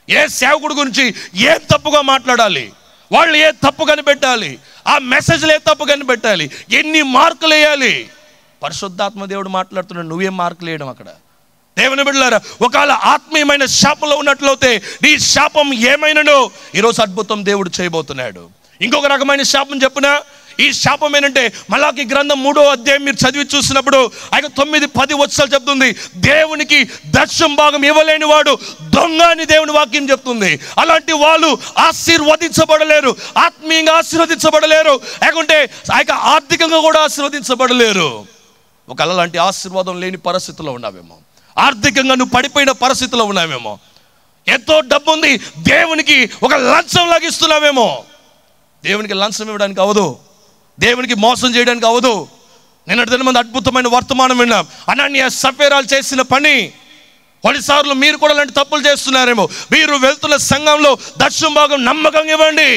ఏ సేవకుడి గురించి ఏ తప్పుగా మాట్లాడాలి, వాళ్ళు ఏ తప్పు కనిపెట్టాలి, ఆ మెసేజ్లు ఏ తప్పు కనిపెట్టాలి, ఎన్ని మార్కులు వేయాలి. పరిశుద్ధాత్మ దేవుడు మాట్లాడుతున్నాడు, నువ్వేం మార్కులు వేయడం అక్కడ. దేవుని బిడ్డలారా, ఒకవేళ ఆత్మీయమైన శాపంలో ఉన్నట్లయితే నీ శాపం ఏమైనానో ఈరోజు అద్భుతం దేవుడు చేయబోతున్నాడు. ఇంకొక రకమైన శాపం చెప్పున, ఈ శాపం ఏంటంటే మలాకి గ్రంథం 3వ అధ్యాయం మీరు చదివి చూసినప్పుడు 9-10 వచనాలు చెప్తుంది, దేవునికి దశమ భాగం ఇవ్వలేని వాడు దొంగ అని దేవుని వాక్యం చెప్తుంది. అలాంటి వాళ్ళు ఆశీర్వదించబడలేరు, ఆత్మీయంగా ఆశీర్వదించబడలేరు, లేకుంటే ఆర్థికంగా కూడా ఆశీర్వదించబడలేరు. ఒకవేళ అలాంటి ఆశీర్వాదం లేని పరిస్థితిలో ఉన్నావేమో, ఆర్థికంగా నువ్వు పడిపోయిన పరిస్థితిలో ఉన్నావేమో, ఎంతో డబ్బు ఉంది, దేవునికి ఒక లంచం లాగిస్తున్నావేమో. దేవునికి లంచం ఇవ్వడానికి అవదు, దేవునికి మోసం చేయడానికి అవదు. నిన్నటి దినమంది అద్భుతమైన వర్తమానం విన్నాం. అననీయ సఫీరాలు చేసిన పని. కొన్నిసార్లు మీరు కూడా అలాంటి తప్పులు చేస్తున్నారేమో. మీరు వెళ్తున్న సంఘంలో దశమ భాగం నమ్మకంగా ఇవ్వండి.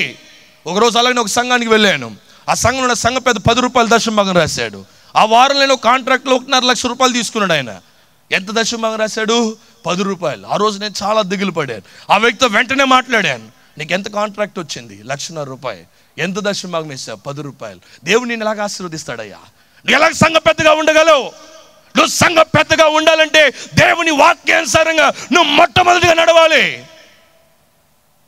ఒకరోజు అలాగే ఒక సంఘానికి వెళ్ళాను. ఆ సంఘంలో సంఘ పెద్ద 10 రూపాయలు దశమ భాగం రాశాడు. ఆ వారం నేను కాంట్రాక్ట్లో 1.5 లక్ష రూపాయలు తీసుకున్నాడు ఆయన. ఎంత దశమ భాగం రాశాడు? 10 రూపాయలు. ఆ రోజు నేను చాలా దిగులు పడాను. ఆ వ్యక్తితో వెంటనే మాట్లాడాను, నీకు ఎంత కాంట్రాక్ట్ వచ్చింది? 1.5 రూపాయలు. ఎంత దశమ భాగం వేసావు? 10 రూపాయలు. దేవుడు నేను ఎలాగ ఆశీర్వదిస్తాడయ్యా? నువ్వు ఎలాగ సంఘ పెద్దగా ఉండగలవు? నువ్వు సంఘ పెద్దగా ఉండాలంటే దేవుని వాక్యానుసారంగా నువ్వు మొట్టమొదటిగా నడవాలి.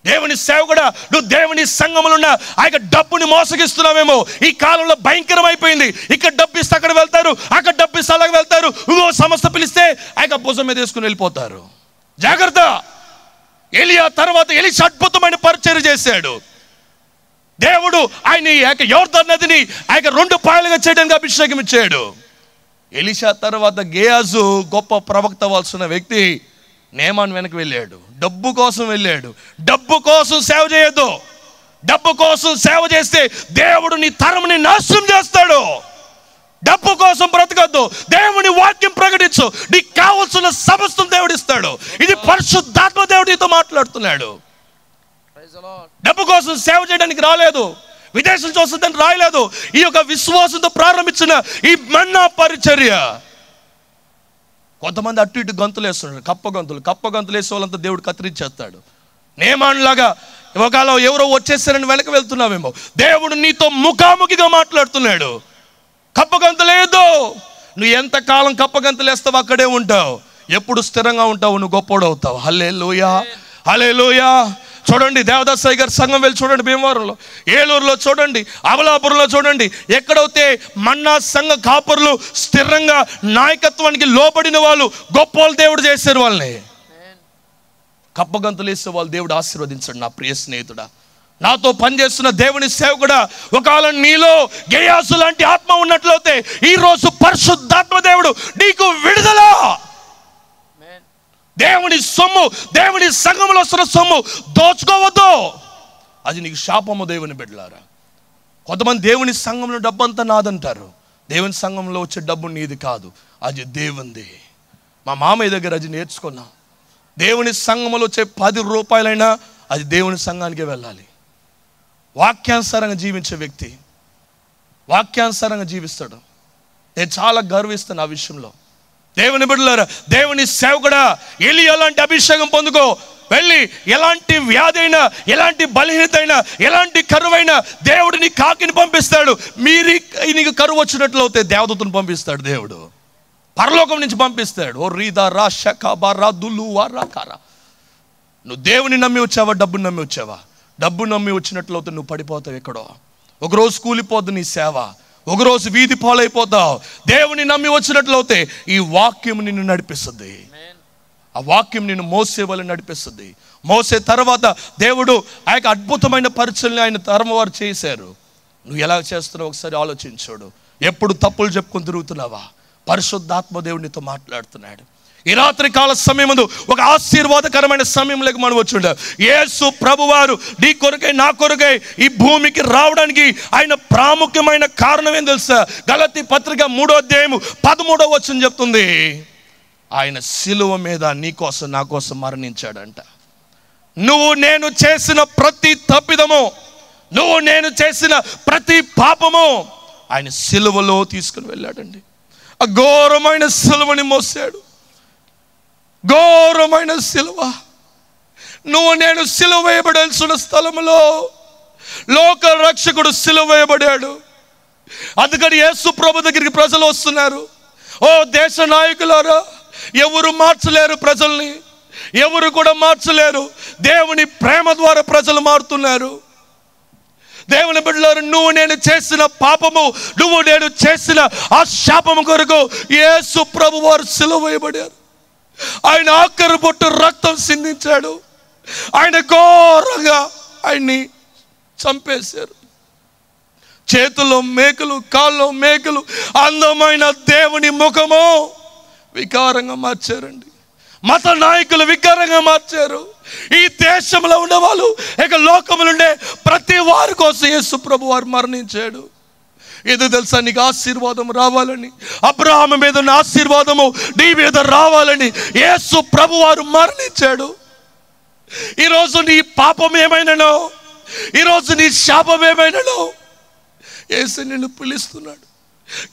దేవుని సేవకుడా, నువ్వు దేవుని సంఘములో ఉన్న ఆ యొక్క డబ్బుని మోసగిస్తున్నావేమో. ఈ కాలంలో భయంకరం అయిపోయింది. ఇక్కడ డబ్బు ఇస్తే అక్కడ వెళ్తారు, అక్కడ డబ్బు ఇస్తే అలాగే వెళ్తారు, ఇంకో సంస్థ పిలిస్తే ఆ యొక్క భుజం మీద వేసుకుని వెళ్ళిపోతారు. జాగ్రత్త. ఎలియా తర్వాత ఎలీషా అద్భుతమైన పరిచర్య చేశాడు. దేవుడు ఆయన యోర్దాను నదిని ఆ యొక్క 2 పాయలుగా చేయడానికి అభిషేకం ఇచ్చాడు. ఎలీషా తర్వాత గేయాజు గొప్ప ప్రవక్త అవ్వాల్సిన వ్యక్తి నేమాన్ వెనక్కి వెళ్ళాడు. డబ్బు కోసం వెళ్ళాడు. డబ్బు కోసం సేవ చేయొద్దు. డబ్బు కోసం సేవ చేస్తే దేవుడు నీ తరముని నాశనం చేస్తాడు. డబ్బు కోసం బ్రతకద్దు. దేవుని వాక్యం ప్రకటించు. నీకు కావలసిన సమస్తం దేవుడు ఇస్తాడు. ఇది పరిశుద్ధాత్మ దేవుడు నీతో మాట్లాడుతున్నాడు. డబ్బు కోసం సేవ చేయడానికి రాలేదు, విదేశం చూస్తుందని రాయలేదు. ఈ యొక్క విశ్వాసంతో ప్రారంభించిన ఈ మన్నా పరిచర్య. కొంతమంది అటు ఇటు గంతులు వేస్తున్నారు, కప్ప గంతులు వేసే వాళ్ళంతా దేవుడు కత్తిరించేస్తాడు. నేమాన్లాగా ఒకవేళ ఎవరో వచ్చేసారని వెనక వెళ్తున్నావేమో, దేవుడు నీతో ముఖాముఖిగా మాట్లాడుతున్నాడు. కప్పగంతులు వేయద్దు. నువ్వు ఎంతకాలం కప్పగంతులు వేస్తావు అక్కడే ఉంటావు. ఎప్పుడు స్థిరంగా ఉంటావు, నువ్వు గొప్పోడు అవుతావు. హల్లెలూయా, హల్లెలూయా. చూడండి, దేవదాసయ్య గారి సంఘం వెళ్ళి చూడండి, భీమవరంలో, ఏలూరులో చూడండి, అమలాపురంలో చూడండి. ఎక్కడైతే మన్నా సంఘ కాపరులు స్థిరంగా నాయకత్వానికి లోబడిన వాళ్ళు గొప్పోళ్ళు దేవుడు చేశారు. వాళ్ళని కప్పగంతులు వేసే వాళ్ళు దేవుడు ఆశీర్వదించాడు. నా ప్రియ స్నేహితుడా, నాతో పనిచేస్తున్న దేవుని సేవకుడా, ఒకవేళ నీలో గేయాసు లాంటి ఆత్మ ఉన్నట్లయితే ఈరోజు పరిశుద్ధాత్మ దేవుడు నీకు విడుదల. దేవుని సొమ్ము, దేవుని సంఘంలో వస్తున్న సొమ్ము దోచుకోవద్దు. అది నీకు శాపము. దేవుని బిడ్డలారా, కొంతమంది దేవుని సంఘంలో డబ్బు అంతా నాదంటారు. దేవుని సంఘంలో వచ్చే డబ్బు నీది కాదు, అది దేవుంది. మా మామయ్య దగ్గర అది నేర్చుకున్నా. దేవుని సంఘంలో వచ్చే 10 రూపాయలైనా అది దేవుని సంఘానికే వెళ్ళాలి. వాక్యానుసారంగా జీవించే వ్యక్తి వాక్యానుసారంగా జీవిస్తాడు. నేను చాలా గర్విస్తాను ఆ విషయంలో. దేవుని బిడ్డలారా, దేవుని సేవకుడా, ఎలియా లాంటి అభిషేకం పొందుకో. వెళ్ళి ఎలాంటి వ్యాధి అయినా, ఎలాంటి బలహీనత అయినా, ఎలాంటి కరువైనా దేవుడు నీ కాకిని పంపిస్తాడు. నీకు కరువు వచ్చినట్లు అవుతే దేవదూతను పంపిస్తాడు. దేవుడు పరలోకం నుంచి పంపిస్తాడు. ఓ రీదా రా షకా రా దుల్లు వా రా కారా. నువ్వు దేవుని నమ్మి వచ్చావా, డబ్బుని నమ్మి వచ్చావా? డబ్బు నమ్మి వచ్చినట్లు అవుతే నువ్వు పడిపోతావు. ఎక్కడో ఒకరోజు కూలిపోద్దు నీ సేవ, ఒకరోజు వీధి పాలైపోతావు. దేవుని నమ్మి వచ్చినట్లు అవుతే ఈ వాక్యం నిన్ను నడిపిస్తుంది. ఆ వాక్యం నిన్ను మోసే వాళ్ళని నడిపిస్తుంది. మోసే తర్వాత దేవుడు ఆ యొక్క అద్భుతమైన పరిచయని ఆయన తరం వారు చేశారు. నువ్వు ఎలా చేస్తున్నావు ఒకసారి ఆలోచించాడు. ఎప్పుడు తప్పులు చెప్పుకొని తిరుగుతున్నావా? పరిశుద్ధాత్మ దేవునితో మాట్లాడుతున్నాడు. ఈ రాత్రి కాల సమయమందు ఒక ఆశీర్వాదకరమైన సమయంలోకి మనం వచ్చి ఉంటాం. యేసు ప్రభువారు నీ కొరకై నా కొరకై ఈ భూమికి రావడానికి ఆయన ప్రాముఖ్యమైన కారణం ఏం తెలుసా? గలతీ పత్రిక 3వ అధ్యాయం 13వ వచనం చెప్తుంది, ఆయన సిలువ మీద నీ కోసం నా కోసం మరణించాడంట. నువ్వు నేను చేసిన ప్రతి తప్పిదము, నువ్వు నేను చేసిన ప్రతి పాపము ఆయన సిలువలో తీసుకుని వెళ్ళాడండి. ఆ ఘోరమైన సిలువని మోసాడు. ఘోరమైన సిలువ. నువ్వు నేను సిలువ వేయబడాల్సిన స్థలంలో లోక రక్షకుడు సిలువ వేయబడాడు. అందుకని యేసు ప్రభు దగ్గరికి ప్రజలు వస్తున్నారు. ఓ దేశ నాయకులారా, ఎవరు మార్చలేరు ప్రజల్ని, ఎవరు కూడా మార్చలేరు. దేవుని ప్రేమ ద్వారా ప్రజలు మారుతున్నారు. దేవుని బిడ్డలారా, నువ్వు నేను చేసిన పాపము, నువ్వు నేను చేసిన ఆ శాపము కొరకు యేసు ప్రభు వారు సిలువ వేయబడారు. ఆయన ఆఖరి బొట్టు రక్తం సిందించాడు. ఆయన ఘోరంగా ఆయన్ని చంపేశారు. చేతుల్లో మేకలు, కాళ్ళలో మేకలు, అందమైన దేవుని ముఖము వికారంగా మార్చారండి. మత నాయకులు వికారంగా మార్చారు. ఈ దేశంలో ఉన్న వాళ్ళు, ఇక లోకములు ఉండే ప్రతి వారి కోసం యేసు ప్రభు వారు మరణించాడు. ఏదో తెలుసా, నీకు ఆశీర్వాదం రావాలని, అబ్రహాము మీద ఉన్న ఆశీర్వాదము నీ మీద రావాలని యేసు ప్రభు వారు మరణించాడు. ఈరోజు నీ పాపం ఏమైనానో, ఈరోజు నీ శాపం ఏమైనానో యేసు నిన్ను పిలుస్తున్నాడు.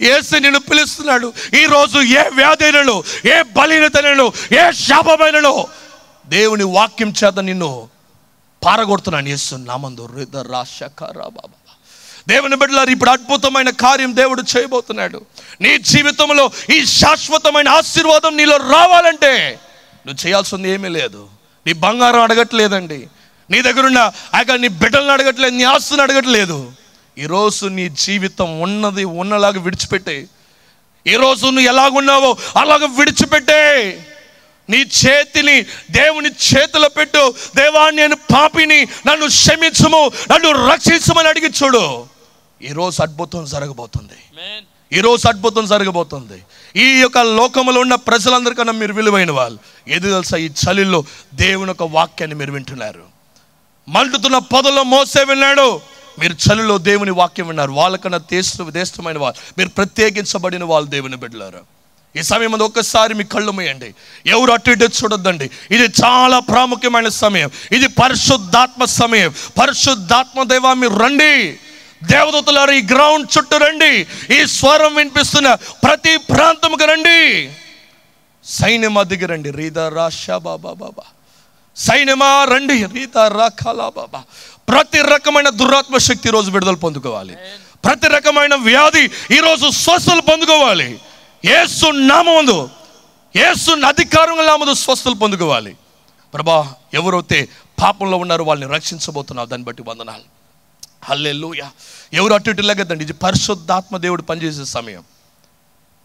యేసు నిన్ను పిలుస్తున్నాడు. ఈరోజు ఏ వ్యాధైనను, ఏ బలహీనతనను, ఏ శాపమైనను దేవుని వాక్యం చేత నిన్ను పారగొడుతున్నాను యేసు నామందు. బాబా దేవుని బిడ్డలారా, ఇప్పుడు అద్భుతమైన కార్యం దేవుడు చేయబోతున్నాడు. నీ జీవితంలో ఈ శాశ్వతమైన ఆశీర్వాదం నీలో రావాలంటే నువ్వు చేయాల్సింది ఏమీ లేదు. నీ బంగారం అడగట్లేదండి, నీ దగ్గరున్న నీ బిడ్డలను అడగట్లేదు, నీ ఆస్తుని అడగట్లేదు. ఈరోజు నీ జీవితం ఉన్నది ఉన్నలాగా విడిచిపెట్టే. ఈరోజు నువ్వు ఎలాగున్నావో అలాగ విడిచిపెట్టే. నీ చేతిని దేవుని చేతిలో పెట్టు. దేవా, నేను పాపిని, నన్ను క్షమించుము, నన్ను రక్షించమని అడిగి చూడు. ఈరోజు అద్భుతం జరగబోతుంది. ఈరోజు అద్భుతం జరగబోతుంది. ఈ యొక్క లోకంలో ఉన్న ప్రజలందరికన్నా మీరు విలువైన వాళ్ళు. ఏది తెలుసా, ఈ చలిలో దేవుని యొక్క వాక్యాన్ని మీరు వింటున్నారు. మండుతున్న పొదలో మోసే విన్నాడు, మీరు చలిలో దేవుని వాక్యం విన్నారు. వాళ్ళకన్నా దేశమైన వాళ్ళు, మీరు ప్రత్యేకించబడిన వాళ్ళు దేవుని బిడ్డలారా. ఈ సమయం అది ఒక్కసారి మీ కళ్ళు మూయండి. ఎవరు అటు ఇటు చూడొద్దండి. ఇది చాలా ప్రాముఖ్యమైన సమయం. ఇది పరిశుద్ధాత్మ సమయం. పరిశుద్ధాత్మ దేవా, మీరు రండి. దేవదూతలారు ఈ గ్రౌండ్ చుట్టూ రండి. ఈ స్వరం వినిపిస్తున్న ప్రతి ప్రాంతంకి రండి. సైన్యమా దిగరండి. రీదా రాషా బాబా బాబా, సైన్యమా రండి. రీదా రాఖాలా బాబా. ప్రతి రకమైన దురాత్మ శక్తి ఈరోజు విడుదల పొందుకోవాలి. ప్రతి రకమైన వ్యాధి ఈరోజు స్వస్థలు పొందుకోవాలి. యేసు నామముందు, యేసు అధికారం నామముందు స్వస్థలు పొందుకోవాలి. ప్రభా, ఎవరైతే పాపంలో ఉన్నారో వాళ్ళని రక్షించబోతున్నావు, దాన్ని బట్టి వందనాలు. హల్లెలూయా. ఎవరు అటు ఇటు లేగదండి. ఇది పరిశుద్ధాత్మ దేవుడు పనిచేసే సమయం.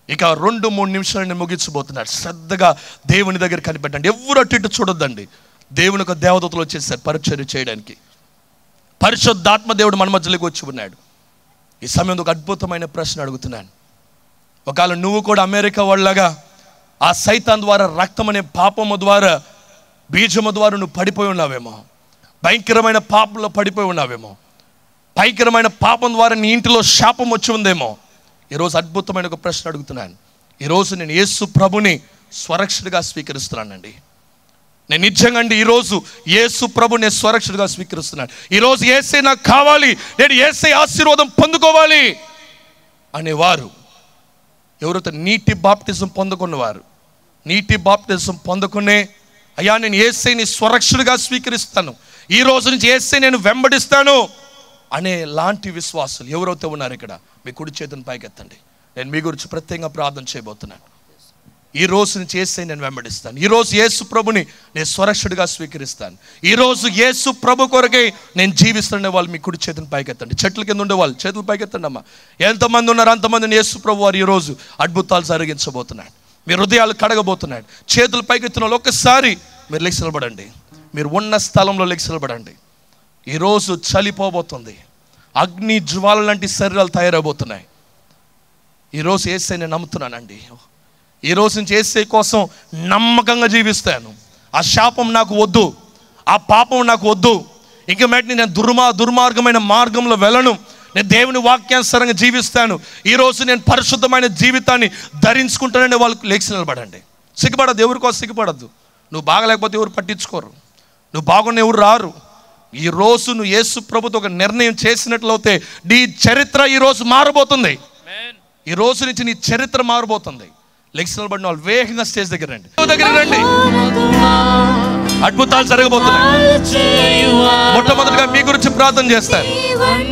ఇక 2-3 నిమిషాలని ముగించబోతున్నాడు. శ్రద్ధగా దేవుని దగ్గర కనిపెట్టండి. ఎవరు అటు ఇటు చూడొద్దండి. దేవుని యొక్క దేవదూతలు వచ్చేసారు పరిచర్య చేయడానికి. పరిశుద్ధాత్మ దేవుడు మన మధ్యలోకి వచ్చి ఉన్నాడు. ఈ సమయంలో ఒక అద్భుతమైన ప్రశ్న అడుగుతున్నాను. ఒకవేళ నువ్వు కూడా అమెరికా వాళ్ళగా ఆ సైతాన్ ద్వారా, రక్తం అనే పాపము ద్వారా, బీజము ద్వారా నువ్వు పడిపోయి ఉన్నావేమో. భయంకరమైన పాపంలో పడిపోయి ఉన్నావేమో. భయంకరమైన పాపం ద్వారా నీ ఇంటిలో శాపం వచ్చి ఉందేమో. ఈరోజు అద్భుతమైన ఒక ప్రశ్న అడుగుతున్నాను. ఈరోజు నేను యేసు ప్రభుని స్వరక్షకుడిగా స్వీకరిస్తున్నానండి. నేను నిజంగా అండి ఈరోజు యేసు ప్రభు నేను స్వరక్షకుడిగా స్వీకరిస్తున్నాను. ఈరోజు యేసే నాకు కావాలి, నేను యేసే ఆశీర్వాదం పొందుకోవాలి అనేవారు ఎవరైతే నీటి బాప్టిజం పొందుకున్నవారు, నీటి బాప్టిజం పొందుకునే, అయ్యా నేను యేసైని స్వరక్షకుడిగా స్వీకరిస్తాను, ఈ రోజు నుంచి యేసై నేను వెంబడిస్తాను అనే లాంటి విశ్వాసులు ఎవరైతే ఉన్నారు ఇక్కడ, మీ కుడి చేతిని పైకెత్తండి. నేను మీ గురించి ప్రత్యేకంగా ప్రార్థన చేయబోతున్నాను. ఈ రోజు నుంచి యేసై నేను వెంబడిస్తాను. ఈరోజు యేసు ప్రభుని నేను స్వరక్షకుడిగా స్వీకరిస్తాను. ఈరోజు యేసు ప్రభు కొరకై నేను జీవిస్తున్న వాళ్ళు మీ కుడి చేతిని పైకెత్తండి. చెట్ల కింద ఉండే వాళ్ళు చేతులు పైకెత్తండి అమ్మా. ఎంతమంది ఉన్నారు అంతమందిని యేసు ప్రభు వారు ఈరోజు అద్భుతాలు జరిగించబోతున్నాడు. మీ హృదయాలు కడగబోతున్నాడు. చేతులు పైకెత్తిన వాళ్ళు ఒక్కసారి మీరు లేచి నిలబడండి. మీరు ఉన్న స్థలంలో లేచి నిలబడండి. ఈరోజు చలిపోబోతుంది. అగ్ని జ్వాల లాంటి శరీరాలు తయారైపోతున్నాయి. ఈరోజు యేసై నేను నమ్ముతున్నానండి. ఈరోజు నుంచి యేసై కోసం నమ్మకంగా జీవిస్తాను. ఆ శాపం నాకు వద్దు, ఆ పాపం నాకు వద్దు. ఇంక మేటని నేను దుర్మార్గమైన మార్గంలో వెళ్ళను. నేను దేవుని వాక్యానుసారంగా జీవిస్తాను. ఈరోజు నేను పరిశుద్ధమైన జీవితాన్ని ధరించుకుంటానని వాళ్ళకి లేచి నిలబడండి. సిగ్గుపడద్దు, ఎవరి కోసం సిగ్గుపడద్దు. నువ్వు బాగలేకపోతే ఎవరు పట్టించుకోరు, నువ్వు బాగున్న ఎవరు రారు. ఈరోజు నువ్వు యేసు ప్రభుతో ఒక నిర్ణయం చేసినట్లయితే నీ చరిత్ర ఈరోజు మారబోతుంది. ఈ రోజు నుంచి నీ చరిత్ర మారబోతుంది. లెగ్స్ నిలబడిన వాళ్ళు వేగంగా స్టేజ్ దగ్గర రండి. అద్భుతాలు జరగబోతున్నాయి. మొట్టమొదటిగా మీ గురించి ప్రార్థన చేస్తాను.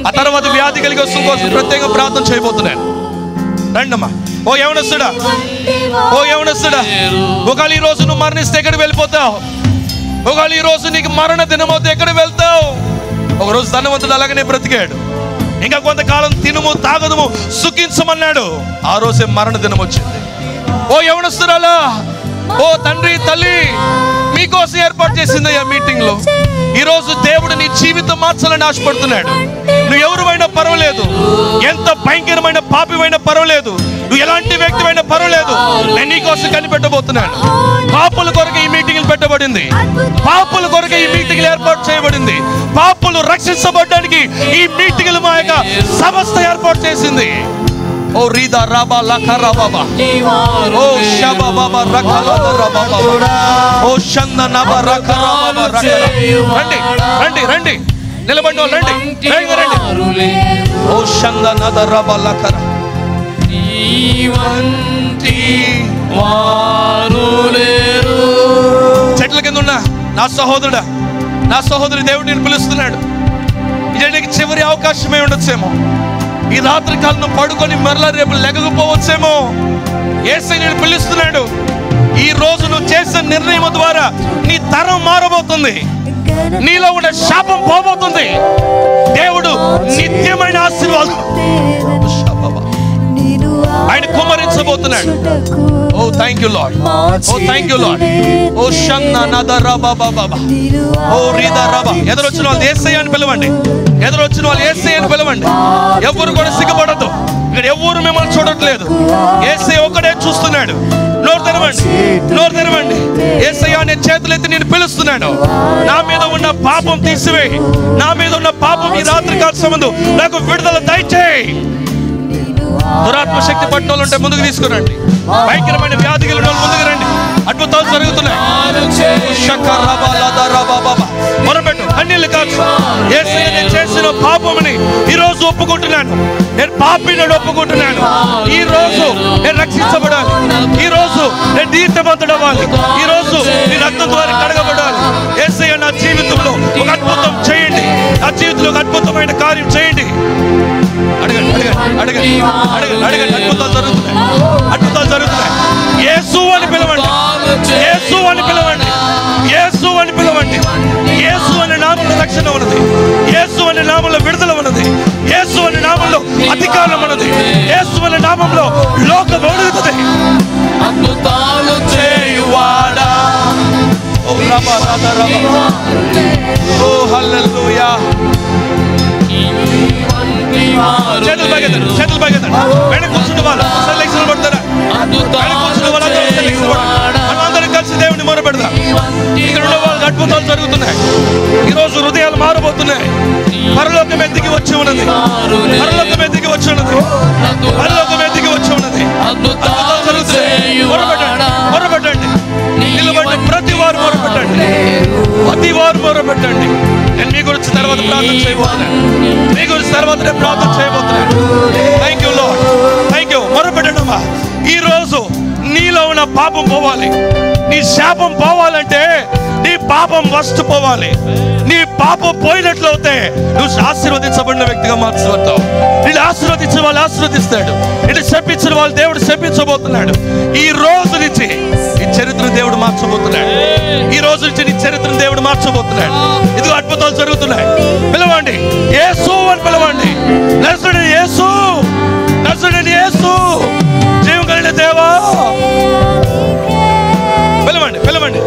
ఆ తర్వాత వ్యాధి కలిగి వస్తున్న కోసం ప్రత్యేకంగా ప్రార్థన చేయబోతున్నాను. రండమ్మా. ఓ యవనస్తుడా, ఓ యవనస్తుడా, ఒకవేళ ఈ రోజు నువ్వు మరణిస్తే ఎక్కడికి వెళ్ళిపోతావు? ఒకవేళ ఈ రోజు నీకు మరణ దినమవుతే ఎక్కడికి వెళ్తావు? ఒకరోజు రోజు ధనవంతుడు అలాగనే బ్రతికాడు. ఇంకా కొంతకాలం తినుము తాగదుము సుఖించమన్నాడు. ఆ రోజే మరణ దినం వచ్చింది. ఓ యవనస్తురాలా, ఓ తండ్రి తల్లి, మీకోసం ఏర్పాటు చేసిందయ్యా మీటింగ్ లో. ఈ రోజు దేవుడు నీ జీవితం మార్చాలని ఆశపడుతున్నాడు. నువ్వు ఎవరుమైనా పర్వాలేదు, ఎంత భయంకరమైన పాపిమైనా పర్వాలేదు, నువ్వు ఎలాంటి వ్యక్తిమైనా పర్వాలేదు, నేను నీకోసం కనిపెట్టబోతున్నాను. పాపుల కొరకు ఈ మీటింగ్ పెట్టబడింది. పాపుల కొరకు ఈ మీటింగ్ ఏర్పాటు చేయబడింది. పాపులు రక్షించబడడానికి ఈ మీటింగ్ మా యొక్క సంస్థ ఏర్పాటు చేసింది. ఓ రీదా రాబా లఖరా బాబా, ఓ షబా బాబా రఖలా రాబా బాబా, ఓ షన్న నబా రఖరా బాబా రఖరా. రండి రండి రండి, నిలబడి వాళ్ళు రండి, వేగంగా రండి. ఓ షన్న నద రాబా లఖరా. చెట్ల కింద ఉన్న నా సహోదరుడా, నా సహోదరి, దేవుడు నేను పిలుస్తున్నాడు. ఇదే నీకు చివరి అవకాశమే ఉండొచ్చేమో. ఈ రాత్రి కాలం పడుకొని మరలా రేపు లెగకపోవచ్చేమో. యేసయ్య నేను పిలుస్తున్నాడు. ఈ రోజు నువ్వు చేసిన నిర్ణయం ద్వారా నీ తరం మారబోతుంది. నీలో ఉన్న శాపం పోబోతుంది. దేవుడు నిత్యమైన ఆశీర్వాదం ఆయన కుమ్మరించబోతున్నాడు. Oh thank you Lord, oh thank you Lord. ఓ షన్న నద రబా బాబా, ఓ రీదా రబా. ఎదురొచ్చిన వాళ్ళు యేసయ్య అని పిలవండి. ఎదురొచ్చిన వాళ్ళు యేసయ్య అని పిలవండి. ఎవరు కూడా సిగ్గుపడద్దు. ఇక్కడ ఎవరు మిమ్మల్ని చూడట్లేదు. యేసయ్య ఒక్కడే చూస్తున్నాడు. నోరు తెరవండి, నోరు తెరవండి. యేసయ్య అనే చేతులెత్తి నేను పిలుస్తున్నాను. నా మీద ఉన్న పాపం తీసివేయి. నా మీద ఉన్న పాపం ఈ రాత్రి కాల సమయంలో నాకు విడుదల దయచేయి. దురాత్మ శక్తి పట్టిన వాళ్ళు ఉంటే ముందుకు తీసుకురండి. భయంకరమైన వ్యాధి కలిగిన వాళ్ళు ముందుకు రండి. అద్భుతాలు జరుగుతున్నాయి. మొరపెట్టు, కన్నీళ్ళు కాచు. యేసయ్య నేను చేసిన పాపముని ఈ రోజు ఒప్పుకుంటున్నాను. నేను పాపిని ఒప్పుకుంటున్నాను. ఈ రోజు నేను రక్షించబడాలి. ఈ రోజు నేను నీతిమంతుడవ్వాలి. ఈ రోజు నీ రక్తం ద్వారా కడగబడాలి. యేసయ్య నా జీవితంలో ఒక అద్భుతం చేయండి. నా జీవితంలో ఒక అద్భుతమైన కార్యం చేయండి. అడగండి అడగండి అడగండి అడగండి అడగండి. అద్భుతాలు జరుగుతున్నాయి. అద్భుతాలు జరుగుతున్నాయి. యేసు అని పిలవండి. యేసు అని పిలవండి. యేసు అని పిలవండి. యేసు అనే నామంలో రక్షణ ఉన్నది. యేసు అనే నామంలో విడుదల ఉన్నది. యేసు అనే నామంలో అధికారం ఉన్నది. యేసు అనే నామంలో లోకం ఒడుగుతుంది. అద్భుతాలు చేయువాడా, ఓ రబా రబా రబా, ఓ హల్లెలూయా. చేతులు పైకెత్తండి, చేతులు పైకెత్తండి. వెనక కూర్చుంటే వాళ్ళు సెలెక్షన్ పడతారా? వెనక కూర్చుంటే వాళ్ళందరూ సెలెక్షన్ పడతారు. మనందరం కలిసి దేవుని మొర పెడదాం. ఇక్కడ ఉన్న వాళ్ళకి అద్భుతాలు జరుగుతున్నాయి. ఈ రోజు హృదయాలు మారబోతున్నాయి. పరలోకం ఎత్తికి వచ్చి ఉన్నది. పరలోకం ఎత్తికి వచ్చి ఉన్నది. పరలోకం ఎత్తికి వచ్చి ఉన్నది. అద్భుతాలు జరుగుతున్నాయి. మొరపెట్టండి, మొరపెట్టండి. నిలబడి ప్రతి వారు మొరపెట్టండి. ప్రతి వారు మొరపెట్టండి. నేను మీ గురించి తర్వాత ప్రార్థన చేయబోతున్నాను. మీ గురించి తర్వాత నేను ప్రార్థన చేయబోతున్నాను. Thank you Lord, thank you. మొరపెట్టండి అమ్మా. ఈ రోజు నీలో ఉన్న పాపం పోవాలి. నీ శాపం పోవాలంటే నీ పాపం వస్తు పోవాలి. నీ పాపం పోయినట్లయితే నువ్వు ఆశీర్వదించబడిన వ్యక్తిగా మార్చబడతావు. నేను ఆశీర్వదించిన వాళ్ళు ఆశీర్వదిస్తాడు. నేను శపించిన వాళ్ళు దేవుడు శపించబోతున్నాడు. ఈ రోజు నుంచి ఈ చరిత్రను దేవుడు మార్చబోతున్నాడు. ఈ రోజు నుంచి నీ చరిత్రను దేవుడు మార్చబోతున్నాడు. ఇదిగో అద్భుతాలు జరుగుతున్నాయి. పిలవండి, యేసు అని పిలవండి. నజరేయుడైన యేసు, నజరేయుడైన యేసు, జీవం కలిగిన దేవా. పిలవండి, పిలవండి,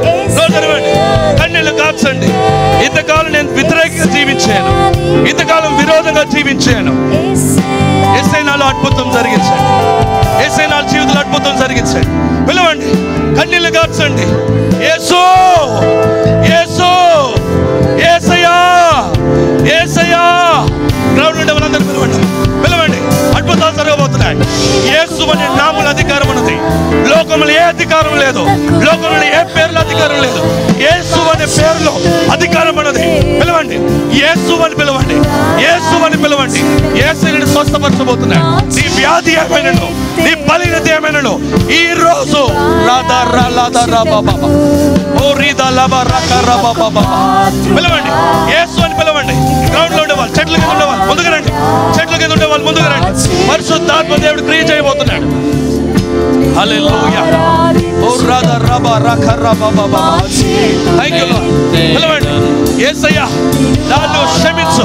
తెరవండి, కన్నీళ్ళు కార్చండి. ఇంతకాలం నేను వ్యతిరేకంగా జీవించాను, ఇంతకాలం విరోధంగా జీవించాను. యేసయ్య నాలో అద్భుతం జరిగించండి. యేసయ్య నా జీవితంలో అద్భుతం జరిగించండి. పిలవండి, కన్నీళ్ళు కార్చండి. యేసు, యేసు, యేసయ్యా, యేసయ్యా. గ్రౌండ్ నుండి వాళ్ళందరూ పిలవండి, పిలవండి. అద్భుతాలు జరగబోతున్నాయి. యేసు అనే నామముల అధికారం ఉన్నది. లోకంలో ఏ అధికారం లేదు. లోకంలో ఏ పేరులో అధికారం లేదు. యేసు అనే పేరులో అధికారం ఉన్నది. పిలవండి, యేసు అని పిలవండి, యేసు అని పిలవండి. యేసుని స్వస్థపరచబోతున్నాడు. నీ వ్యాధి ఏమైనాను, నీ బలహీనత ఏమైనాను ఈ రోజు రాధా రాధా రాబా బాబా, ఓ రీదా లాబా రాకా రాబా బాబా. పిలవండి, యేసు అని పిలవండి. గ్రౌండ్ లో ఉండేవాళ్ళు, చెట్ల కింద ఉండేవాళ్ళు ముందుకు రండి. చెట్ల కింద ఉండేవాళ్ళు ముందుకు రండి. పరిశుద్ధాత్మ దేవుడు క్రియ చేయబోతున్నాడు. హల్లెలూయా. ఓ రాధా రాబా రాకా రాబా బాబా. Thank you Lord. పిలవండి, యేసయ్యా నన్ను క్షమించు.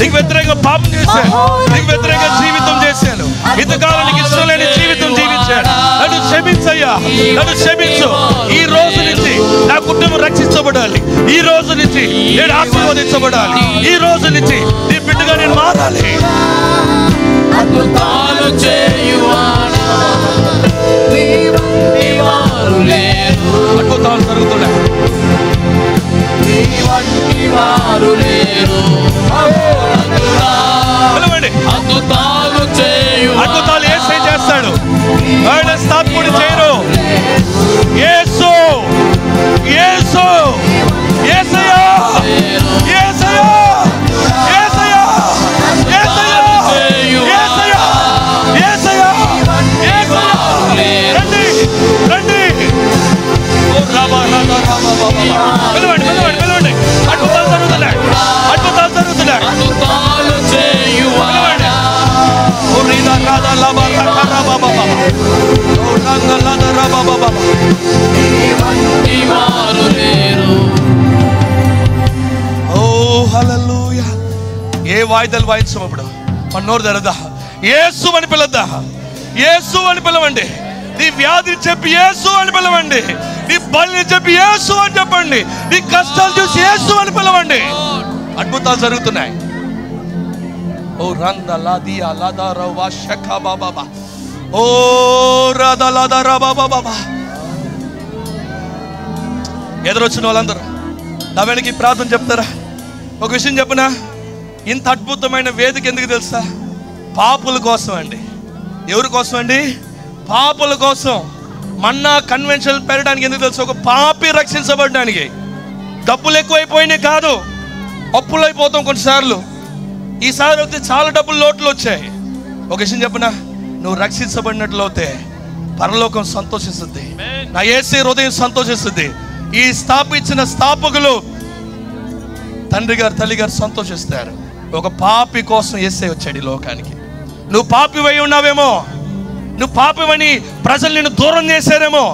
నీకు వ్యతిరేకంగా పాపం చేశాను, నీకు వ్యతిరేకంగా జీవితం చేశాను, ఇంతకాలం నీకు ఇష్టం లేని జీవితం జీవించాను. నన్ను క్షమించయ్యా, నన్ను క్షమించు. ఈ రోజు నుంచి నా కుటుంబం రక్షించబడాలి, ఈ రోజు నుంచి నేను ఆశీర్వదించబడాలి, ఈ రోజు నుంచి నీ బిడ్డగా నేను మారాలి. అద్భుతాలు చేయువాడా, అద్భుతాలు జరుగుతున్నాయి. అద్భుతాలు చేయు, అద్భుతాలు యేసే చేస్తాడు. ఆయన స్థాపకుడు చేయరు. యేసు యేసు యేసయ్యా యేసయ్యా యేసయ్యా యేసయ్యా యేసయ్యా యేసయ్యా యేసయ్యా. రండి రండి. ఓ రాబా రాబా రాబా బాబా. పిలవండి పిలవండి పిలవండి. అద్భుతాలు జరుగుతున్నాయి, అద్భుతాలు జరుగుతున్నాయి. అద్భుతాలు చేయువాడా, ఓ రీదా రాదా లాబా రాకా రాబా బాబా. ఓ రంగా లాదా రాబా బాబా. వారు లేరు. ఓ హల్లెలూయా. ఏ వాయిదాలు వాయించం ఇప్పుడు? మన నోరు తెరదా, యేసు అని పిలద్దా, యేసు అని పిలవండి. నీ వ్యాధిని చెప్పి యేసు అని పిలవండి, నీ బలిని చెప్పి యేసు అని చెప్పండి, నీ కష్టాలు చూసి యేసు అని పిలవండి. అద్భుతాలు జరుగుతున్నాయి. ఓ రంద లాదియా లాదా రవా షకా బాబా. ఓ రాదా లాదా రా బాబా బాబా. ఎదురొచ్చిన వాళ్ళందరూ నా వెనక్కి ప్రార్థన చెప్తారా? ఒక విషయం చెప్పనా, ఇంత అద్భుతమైన వేదిక ఎందుకు తెలుసా? పాపుల కోసం అండి. ఎవరి కోసం అండి? పాపుల కోసం. మన్నా కన్వెన్షన్ పెట్టడానికి ఎందుకు తెలుసు? ఒక పాపి రక్షించబడడానికి. డబ్బులు ఎక్కువైపోయినాయి కాదు, అప్పులు అయిపోతాం కొన్నిసార్లు. ఈసారి అయితే చాలా డబ్బులు లోట్లు వచ్చాయి. ఒక విషయం చెప్పనా, నువ్వు రక్షించబడినట్లు అయితే పరలోకం సంతోషిస్తుంది, నా యేసే హృదయం సంతోషిస్తుంది. ఈ స్థాపించిన స్థాపకులు తండ్రి గారు తల్లి గారు సంతోషిస్తారు. ఒక పాపి కోసం యేసే వచ్చాడు ఈ లోకానికి. నువ్వు పాపివై ఉన్నావేమో, నువ్వు పాపివని ప్రజలు నిన్ను దూరం చేశారేమో,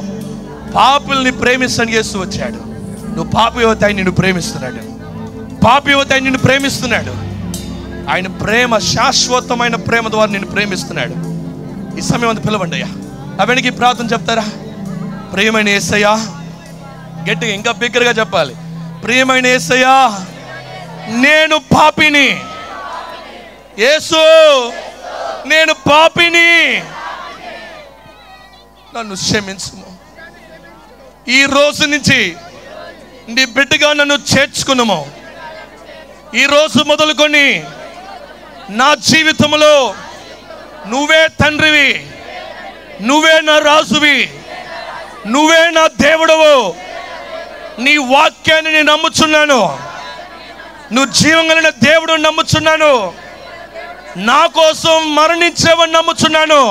పాపుల్ని ప్రేమిస్తాను యేసు వచ్చాడు. నువ్వు పాపి అవుతాయి నిన్ను ప్రేమిస్తున్నాడు, పాపి అవుతాయి నిన్ను ప్రేమిస్తున్నాడు. ఆయన ప్రేమ శాశ్వతమైన ప్రేమ ద్వారా నిన్ను ప్రేమిస్తున్నాడు. ఈ సమయం అంతా పిలవండి అయ్యా. నా వెనక్కి ప్రార్థన చెప్తారా? ప్రియమైన యేసయ్యా, గట్టిగా ఇంకా బిగ్గరగా చెప్పాలి. ప్రియమైన యేసయ్యా, నేను పాపిని. యేసు, నేను పాపిని, నన్ను క్షమించుము. ఈ రోజు నుంచి నీ బిడ్డగా నన్ను చేర్చుకున్నాము. ఈ రోజు మొదలుకొని నా జీవితంలో నువ్వే తండ్రివి, నువ్వే నా రాజువి, నువ్వే నా దేవుడవు. నీ వాక్యాన్ని నేను నమ్ముచున్నాను. నువ్వు జీవంగలిగిన దేవుడు నమ్ముచున్నాను. నా కోసం మరణించేవని నమ్ముచున్నాను.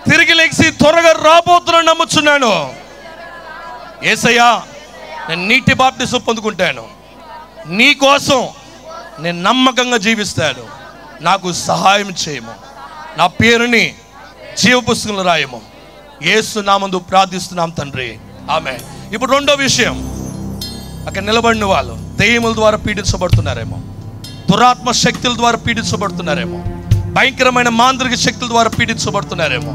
తిరిగి లేచి త్వరగా రాబోతున్నా నమ్ముచున్నాను. యేసయ్యా, నేను నీటి బాప్టిజం పొందుకుంటాను. నీ కోసం నేను నమ్మకంగా జీవిస్తాను. నాకు సహాయం చేయము. నా పేరుని జీవ పుస్తకంలో రాయము. యేసు నామందు ప్రార్థిస్తున్నాం తండ్రి, ఆమేన్. ఇప్పుడు రెండో విషయం, అక్కడ నిలబడిన వాళ్ళు దెయ్యముల ద్వారా పీడించబడుతున్నారేమో, దురాత్మ శక్తుల ద్వారా పీడించబడుతున్నారేమో, భయంకరమైన మాంత్రిక శక్తుల ద్వారా పీడించబడుతున్నారేమో,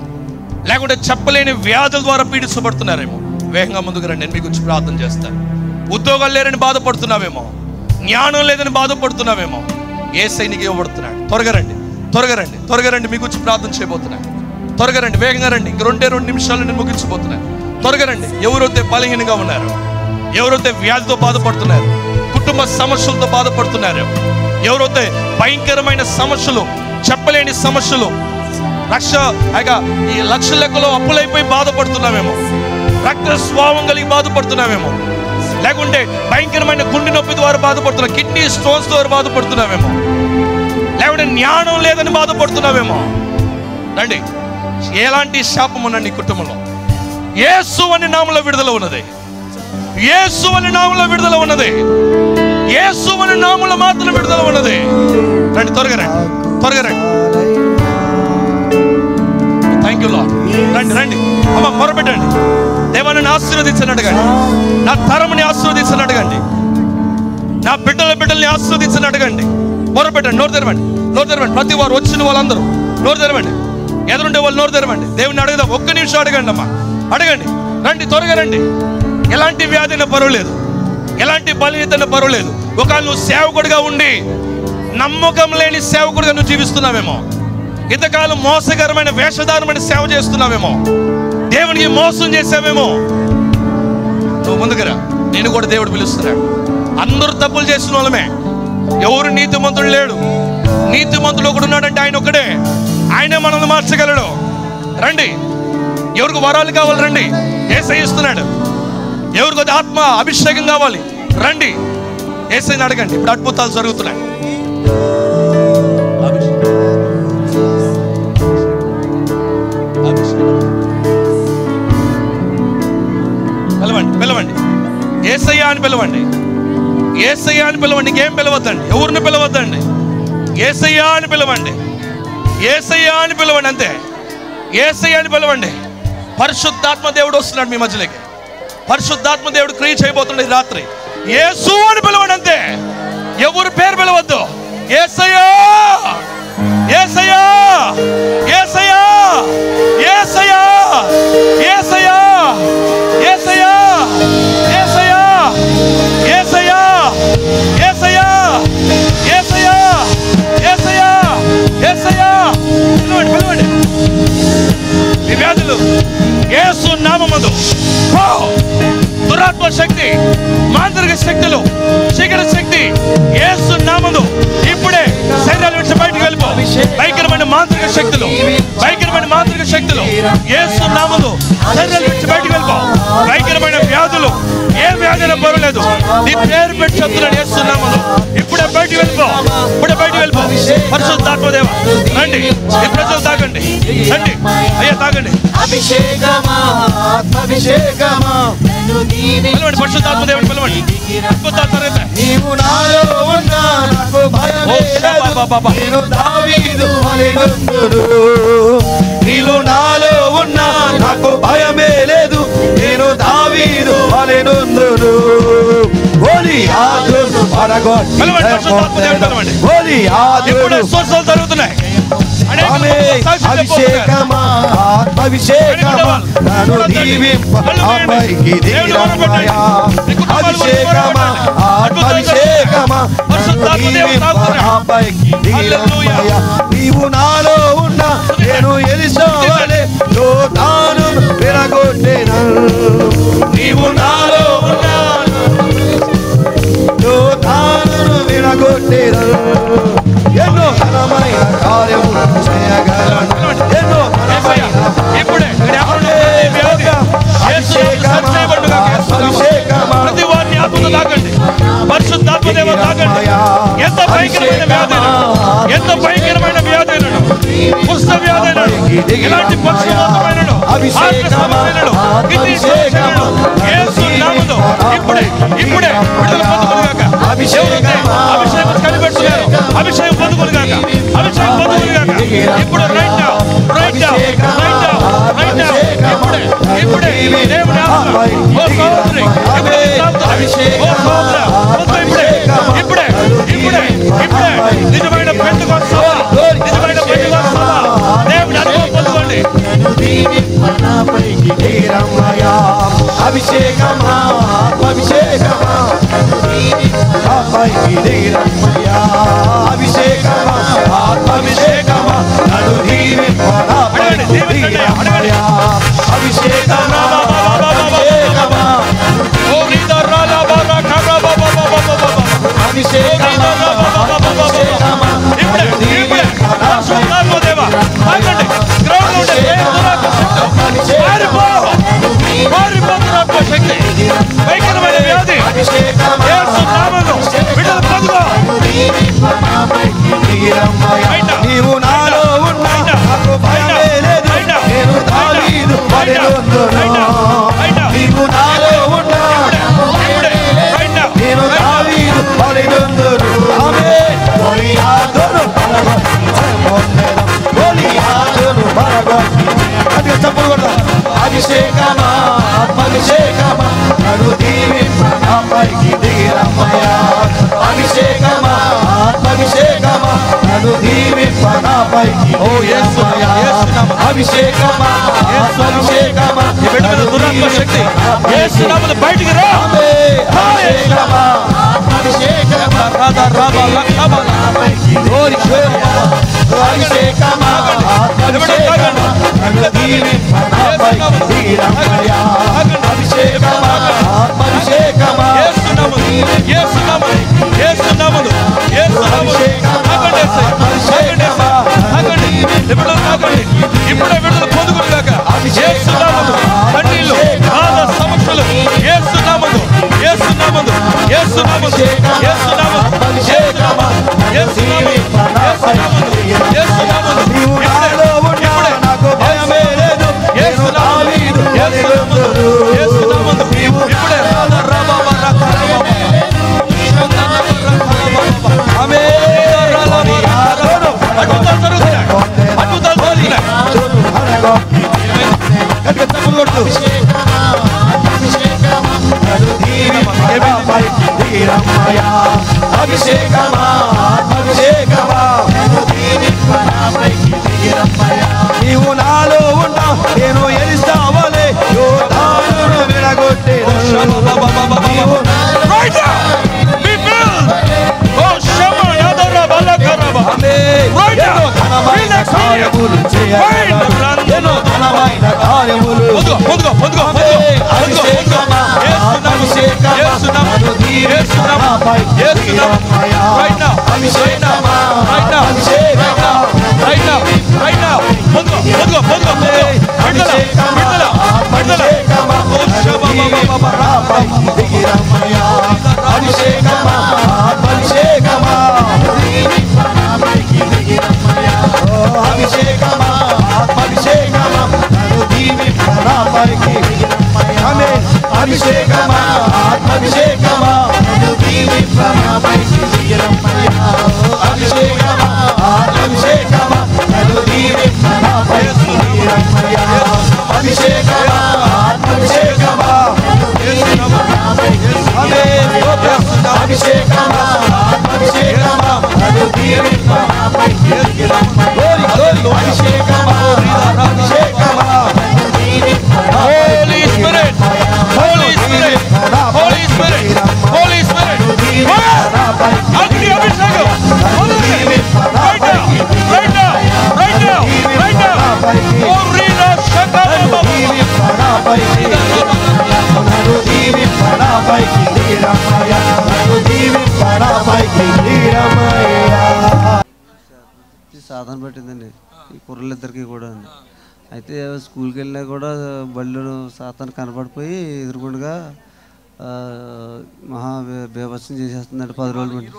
లేకుంటే చెప్పలేని వ్యాధుల ద్వారా పీడించబడుతున్నారేమో. వేగంగా ముందుకు రండి, నేను మీ గురించి ప్రార్థన చేస్తాను. ఉద్యోగాలు లేరని బాధపడుతున్నావేమో, జ్ఞానం లేదని బాధపడుతున్నావేమో, యేసయ్య నీకు ఇవ్వబడుతున్నాడు. త్వరగా రండి, త్వరగా రండి, త్వరగా రండి. మీ గురించి ప్రార్థన చేయబోతున్నాను. త్వరగా రండి, వేగంగా రండి. ఇంక 2 నిమిషాలు నేను ముగించబోతున్నాను. త్వరగా రండి. ఎవరైతే బలహీనంగా ఉన్నారు, ఎవరైతే వ్యాధితో బాధపడుతున్నారు, కుటుంబ సమస్యలతో బాధపడుతున్నారు, ఎవరైతే భయంకరమైన సమస్యలు, చెప్పలేని సమస్యలు, ఈ లక్షల లెక్కలో అప్పులైపోయి బాధపడుతున్నామేమో, రక్తస్రావం కలిగి బాధపడుతున్నామేమో, లేకుంటే భయంకరమైన గుండె నొప్పి ద్వారా బాధపడుతున్నా, కిడ్నీ స్టోన్స్ ద్వారా బాధపడుతున్నామేమో, లేకుంటే జ్ఞానం లేదని బాధపడుతున్నామేమో. రండి. ఎలాంటి శాపం ఉన్న నీ కుటుంబంలో యేసు అనే నామములో విడుదల ఉన్నది. యేసు అనే నామములో విడుదల ఉన్నది. యేసు అనే నామములో మాత్రం విడుదల ఉన్నది. రండి, త్వరగా రండి, త్వరగా రండి. Thank you lord. రండి రండి అమ్మ, మొరపెట్టండి. దేవాన్ని ఆశీర్వదించని అడగండి. నా తరముని ఆశీర్వదించని అడగండి. నా బిడ్డల్ని ఆశీర్వదించని అడగండి. మొరపెట్టండి. నోరు తెరవండి, నోరు తెరవండి. ప్రతి వారు వచ్చిన వాళ్ళందరూ నోరు తెరవండి. ఎదురుండే వాళ్ళు నోరు తెరవండి. దేవుని అడుగుదాం. ఒక్క నిమిషం అడగండి అమ్మా, అడగండి. రండి, త్వరగా రండి. ఎలాంటి వ్యాధి అయినా పర్వాలేదు, ఎలాంటి బలహీనత పర్వాలేదు. ఒకవేళ నువ్వు సేవకుడిగా ఉండి నమ్మకం లేని సేవకుడిగా నువ్వు జీవిస్తున్నావేమో, ఇంతకాలం మోసకరమైన వేషధారమైన సేవ చేస్తున్నావేమో, దేవునికి మోసం చేసావేమో, నువ్వు ముందుకురా. నేను కూడా దేవుడు పిలుస్తున్నాడు. అందరూ తప్పులు చేసిన వాళ్ళమే, ఎవరు నీతిమంతుడు లేడు. నీతిమంతుడు ఒకడు ఉన్నాడంటే ఆయన ఒక్కడే. ఆయనే మనల్ని మార్చగలడు. రండి. ఎవరికి వరాలు కావాలి రండి, యేసయ్య ఇస్తున్నాడు. ఎవరికి ఆత్మ అభిషేకం కావాలి రండి, యేసయ్యని అడగండి. ఇప్పుడు అద్భుతాలు జరుగుతున్నాయి. పిలవండి, పిలవండి. యేసయ్య అని పిలవండి, యేసయ్య అని పిలవండి. ఇంకేం పిలవద్దండి, ఎవరిని పిలవద్దండి. యేసయ్య అని పిలవండి, యేసయ్య అని పిలవండి. అంతే, యేసయ్య అని పిలవండి. పరిశుద్ధాత్మ దేవుడు వస్తున్నాడు మీ మధ్యలోకి. పరిశుద్ధాత్మ దేవుడు క్రియ చేయబోతుండే రాత్రి. యేసు అని పిలవండి అంతే, ఎవరు పేరు పిలవద్దు. యేసయ్యా, యేసయ్యా, యేసయ్యా, యేసయ్యా, యేసయ్యా, యేసయ్యా, యేసయ్యా, యేసయ్యా, యేసయ్యా, యేసయ్యా, యేసయ్యా, యేసయ్యా. పిలవండి, పిలవండి. ఈ వ్యాధులు యేసు నామములో దురాత్మ శక్తి, మాంత్రిక శక్తులు, శిఖర శక్తి యేసు నామములో ఇప్పుడే శరీరాల నుంచి బయటకు వెళ్ళిపో. భయంకరమైన మాంత్రిక శక్తులు, భయంకరమైన మాంత్రిక శక్తులు యేసు నామములో శరీరాల నుంచి బయటకు వెళ్ళిపో. భయంకరమైన వ్యాధులు, ఏ వ్యాధి పర్వాలేదు, నీ పేరు పెట్టి చెప్తున్నాడు యేసు నామములో. ఇప్పుడే బయటకు వెళ్ళిపో, ఇప్పుడే బయటకు వెళ్ళిపో. పరిశుద్ధాత్మ దేవ రండి, ఈ ప్రజలు తాగండి, రండి అయ్యా తాగండి. అభిషేకమా, ఆత్మాభిషేకమా, పిలవండి, పరిశుద్ధాత్మ దేవుని పిలవండి. అద్భుతాలు జరుగుతాయి. నీవు నాలో ఉన్నా నాకు భయమే లేదు. నేను దావీదు వలెనుందును. నీవు నాలో ఉన్నా నాకు భయమే లేదు. నేను దావీదు వలెనుందును. గోలియాతును పడగొట్టి పిలవండి, పరిశుద్ధాత్మ దేవుని పిలవండి. గోలియాతును ఇప్పుడే స్వస్థతలు జరుగుతున్నాయి. అభిషేకమా, ఆత్మాభిషేకమా, నన్ను దీవింప ఆపైకి దిగిరమ్మయా. అభిషేకమా, ఆత్మాభిషేకమా, నన్ను దీవింప ఆపైకి దిగిరమ్మయా. నీవు నాలో ఉన్నా నేను ఎలిసా వలె లోతాను విరగొట్టెను. నీవు నాలో ఉన్నా లోతాను విరగొట్టెను. ఎన్నో ఘనమైన కార్యములు చేయగలను. ఎన్నో ఘనమైన ఇప్పుడే ప్రతి వారిని ఆత్మతో తాకండి, పరిశుద్ధాత్మ దేవ తాకండి. ఎంత భయంకరమైన వ్యాధులు, ఎంత భయంకరమైన వ్యాధులను, కుష్ఠ వ్యాధులను, ఎలాంటి పక్షవాతమైనను, ఆకస్మికమైనను, కిడ్నీ సమస్యలను యేసు నామములో ఇప్పుడే ఇప్పుడే విడుదల పొందుకొనుగాక. అభిషేకం కనిపెడుతున్నారు, అభిషేకం పొందుకొనుగాక, అభిషేకం పొందుకొనుగాక. ఇప్పుడు right now, right now, right now, right now. ఇప్పుడే ఇప్పుడే దేవుని ఆత్మ ఓ సోదరి ఇప్పుడే తాకుతుంది. ఓ సోదర ఇప్పుడే ఇప్పుడే ఇప్పుడే ఇప్పుడే నిజమైన పెంటెకోస్తు సభ, నిజమైన పెంటెకోస్తు సభ దేవుని అనుభవం పొందుకోండి. అభిషేకమా, అభిషేకమా, అభిషేకమా, ఆత్మాభిషేకమా, నన్ను దీవింపనాపై దిగిరమ్మయా. అభిషేకమా, అభిషేకమా, అభిషేకమా, అభిషేకమా, ఇప్పుడే ఇప్పుడే పరిశుద్ధాత్మ దేవ తాకండి. గ్రౌండ్ ఉండే పారిపోతున్న శక్తి, భయంకరమైన వ్యాధి యేసు నామములో విడుదల పొందుకో, నాపైకి ఓ యేసు నామములో అభిషేకమా అభిషేకమా ఈ బిడ్డ మీద దురాత్మ శక్తి యేసు నామములో బయటికి రా. అభిషేకమా అభిషేకమా రాధా రాబా లఖబా నాపైకి ఓరి అభిషేకమా అభిషేకమా నన్ను దీవింప నాపైకి దిగిరమ్మయ్యా అభిషేకమా అభిషేకమా యేసు నామములో యేసు నామములో యేసు నామములో యేసు నామములో తాగండి ఇప్పుడు తాగండి ఇప్పుడే విడుదల పొందుకుని గాక యేసు నామములో కన్నీళ్లు బాధ సమస్యలు యేసు నామములో యేసు నామములో యేసు నామములో యేసు నామములో అభిషేకమా యేసు నామములో యేసు నామములో నీవు నాలో ఉన్నా నాకు భయమే లేదు యేసు దావీదు వలె యేసు నామములో ఇప్పుడే అభిషేకమా అభిషేకమా నీవు నాలో ఉన్నా నేను ఎలిస్తావలే యోధాను విడగొట్టేను నీవు Right now, be filled. Oh, Shama, Yadara, Balakaraba. Right now, feel that కార్యములు చేయను ఘనమైన కార్యములు అభిషేకమా అభిషేకమా నాపై దిగిరమ్మయ్యా అభిషేకమా అభిషేకమా అభిషేకమా అభిషేకమా అభిషేకమా అభిషేకమా నన్ను దీవింప నాపైకి ఆమేన్ అభిషేకమా అభిషేకమా నన్ను దీవింప నాపైకి దిగిరమ్మయ్యా అభిషేకమా అభిషేకమా నన్ను దీవింప నాపైకి దిగిరమ్మయ్యా అభిషేకమా అభిషేకమా ఆమేన్ అభిషేకమా అభిషేకమా నన్ను దీవింప నాపైకి దిగిరమ్మయ్యా అభిషేకమా అభిషేకమా Holy Spirit, Holy Spirit, Holy Spirit, Holy Spirit. Agni Abhishekam. Right now, right now, right now, right now. Oh, Rina Shakababa. సాధన పట్టిందండి ఈ కుర్రలిద్దరికి కూడా అండి. అయితే స్కూల్కి వెళ్ళినా కూడా బళ్ళు సాతాను కనపడిపోయి ఎదురుకుండా మహా బీభత్సం చేసేస్తుందండి 10 రోజులు బట్టి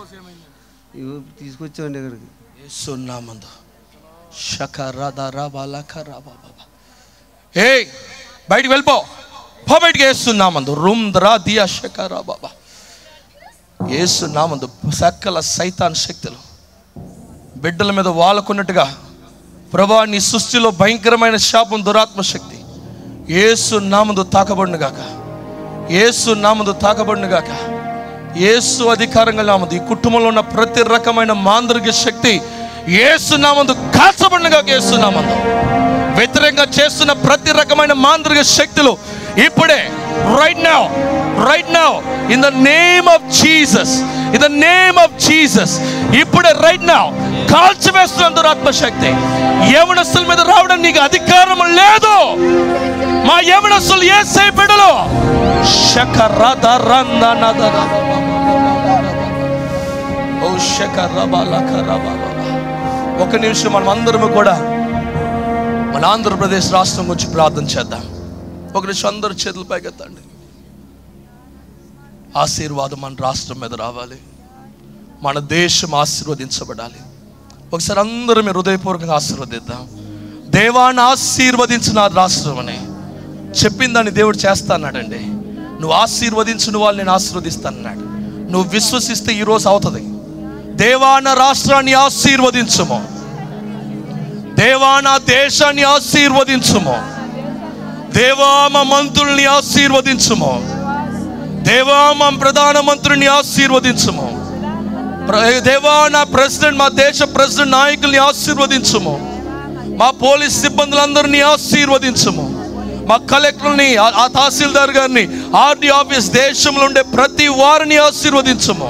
తీసుకొచ్చామండి ఇక్కడికి. ఏ బయటికి వెళ్ళిపో బయటికి వేస్తున్నామందు రూమ్ రా దియా షకరా బాబా వేస్తున్నామందు సకల సైతాన్ శక్తులు బిడ్డల మీద వాళ్లకున్నట్టుగా ప్రభా నీ సృష్టిలో భయంకరమైన శాపం దురాత్మ శక్తి యేసు నామములో తాకబడును గాక యేసు నామములో తాకబడును గాక యేసు అధికారంగా నామములో ఈ కుటుంబంలో ఉన్న ప్రతి రకమైన మాంత్రిక శక్తి యేసు నామములో కాల్చబడును గాక యేసు నామములో వ్యతిరేకంగా చేస్తున్న ప్రతి రకమైన మాంత్రిక శక్తులు ఇప్పుడే right now in the name of Jesus ఇప్పుడే రైట్ నౌ కాల్చివేస్తున్న దురాత్మ శక్తి యవనస్తుల మీద రావడం నీకు అధికారం లేదు. మా యవనస్తులు యేసే బిడ్డలు ఒక నిమిషం మనం అందరము కూడా మన ఆంధ్రప్రదేశ్ రాష్ట్రం గురించి ప్రార్థన చేద్దాం. ఒక నిమిషం అందరూ చేతులు పైకెత్తండి. ఆశీర్వాదం మన రాష్ట్రం మీద రావాలి, మన దేశం ఆశీర్వదించబడాలి. ఒకసారి అందరూ మీరు హృదయపూర్వకంగా ఆశీర్వదిద్దాం. దేవాన్ని ఆశీర్వదించిన రాష్ట్రం అని చెప్పిందని దేవుడు చేస్తాన్నాడండి. నువ్వు ఆశీర్వదించిన వాళ్ళు నేను ఆశీర్వదిస్తానన్నాడు. నువ్వు విశ్వసిస్తే ఈరోజు అవుతుంది. దేవాన రాష్ట్రాన్ని ఆశీర్వదించుము, దేవాన దేశాన్ని ఆశీర్వదించుము, దేవామ మంత్రుల్ని ఆశీర్వదించుము, దేవామ ప్రధానమంత్రిని ఆశీర్వదించుము, దేవా నా ప్రెసిడెంట్, మా దేశ ప్రెసిడెంట్ నాయకుల్ని ఆశీర్వదించుము. మా పోలీస్ సిబ్బందులందరినీ ఆశీర్వదించుము. మా కలెక్టర్ని, ఆ తహసీల్దార్ గారిని, ఆర్డీ ఆఫీస్, దేశంలో ఉండే ప్రతి వారిని ఆశీర్వదించుము.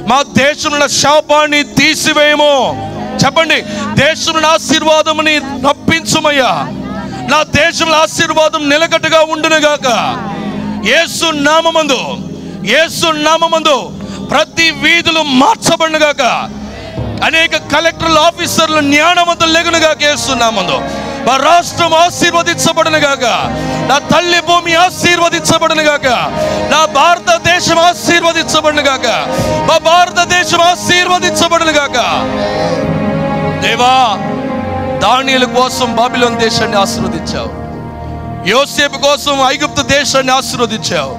మా దేశంలో శాపాన్ని తీసివేయము. చెప్పండి, దేశంలో ఆశీర్వాదముని రప్పించుమయ్యా. నా దేశంలో ఆశీర్వాదం నిలకట్టుగా ఉండునుగాక. యేసు నామమందు, యేసు నామమందు ప్రతి వీధులు మార్చబడునుగాక. అనేక కలెక్టర్లు, ఆఫీసర్లు, జ్ఞానవంతులు లెగునుగాక. యేసు నామమందు మా రాష్ట్రం ఆశీర్వదించబడునుగాక. నా తల్లి భూమి ఆశీర్వదించబడునుగాక. నా భారతదేశం ఆశీర్వదించబడునుగాక. మా భారతదేశం ఆశీర్వదించబడునుగాక. దేవా, దానియేలు కోసం బాబిలోను దేశాన్ని ఆశీర్వదించావు. యోసేపు కోసం ఐగుప్తు దేశాన్ని ఆశీర్వదించావు.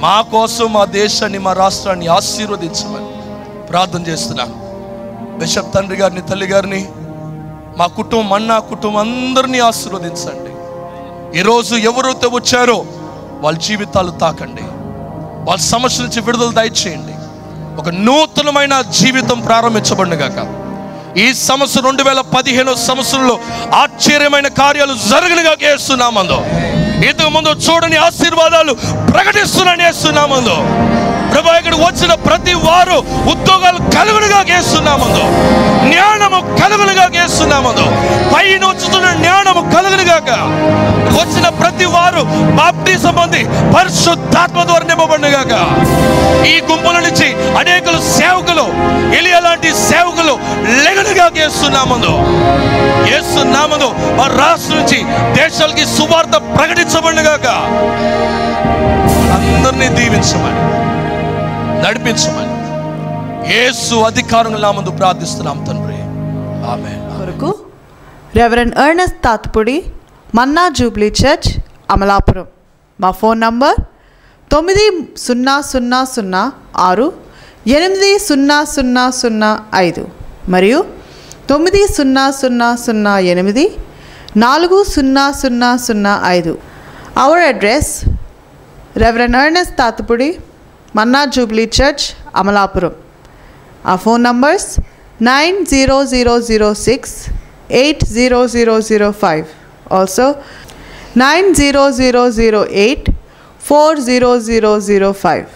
మా కోసం మా దేశాన్ని, మా రాష్ట్రాన్ని ఆశీర్వదించమని ప్రార్థన చేస్తున్నాను. బిషప్ తండ్రి గారిని, తల్లి గారిని, మా కుటుంబం, అన్న కుటుంబం అందరినీ ఆశీర్వదించండి. ఈరోజు ఎవరైతే వచ్చారో వాళ్ళ జీవితాలు తాకండి. వాళ్ళ సమస్య నుంచి విడుదల దయచేయండి. ఒక నూతనమైన జీవితం ప్రారంభించబడునుగాక. ఈ సంవత్సరం 2015 సంవత్సరంలో ఆశ్చర్యమైన కార్యాలు జరుగునుగాక. యేసునామములో ఇంతకు ముందు చూడని ఆశీర్వాదాలు ప్రకటిస్తున్నాను యేసునామములో. ప్రభువా, ఇక్కడ వచ్చిన ప్రతి వారు ఉద్యోగాలు కలుగునుగా యేసునామములో. జ్ఞానము కలుగునుగా యేసునామములో. పైన వచ్చుతున్న జ్ఞానము కలుగునుగాక. వచ్చిన ప్రతి వారు బాప్టిజం పొంది పరిశుద్ధాత్మ ద్వారా నింపబడునుగాక. ఈ గుంపుల నుంచి అనేకులు సేవకులు, ఎలియా లాంటి సేవకులు లెగునుగా యేసునామములో. యేసునామములో మా రాష్ట్రం నుంచి దేశాలకి సువార్త ప్రకటించబడునుగాక. అందరినీ దీవించమని, నడిపించమని యేసు అధికారం నామమున ప్రార్థిస్తున్నాం తండ్రి. ఆమేన్. కొరకు reverend Ernest Tathpudi, Manna Jubilee church, Amalapuram. మా ఫోన్ నంబర్ 9006800005 మరియు 9008400005. Our address reverend Ernest Tathpudi, Manna Jubilee church, Amalapuram. Our phone numbers 90006800005. Also 90008400005.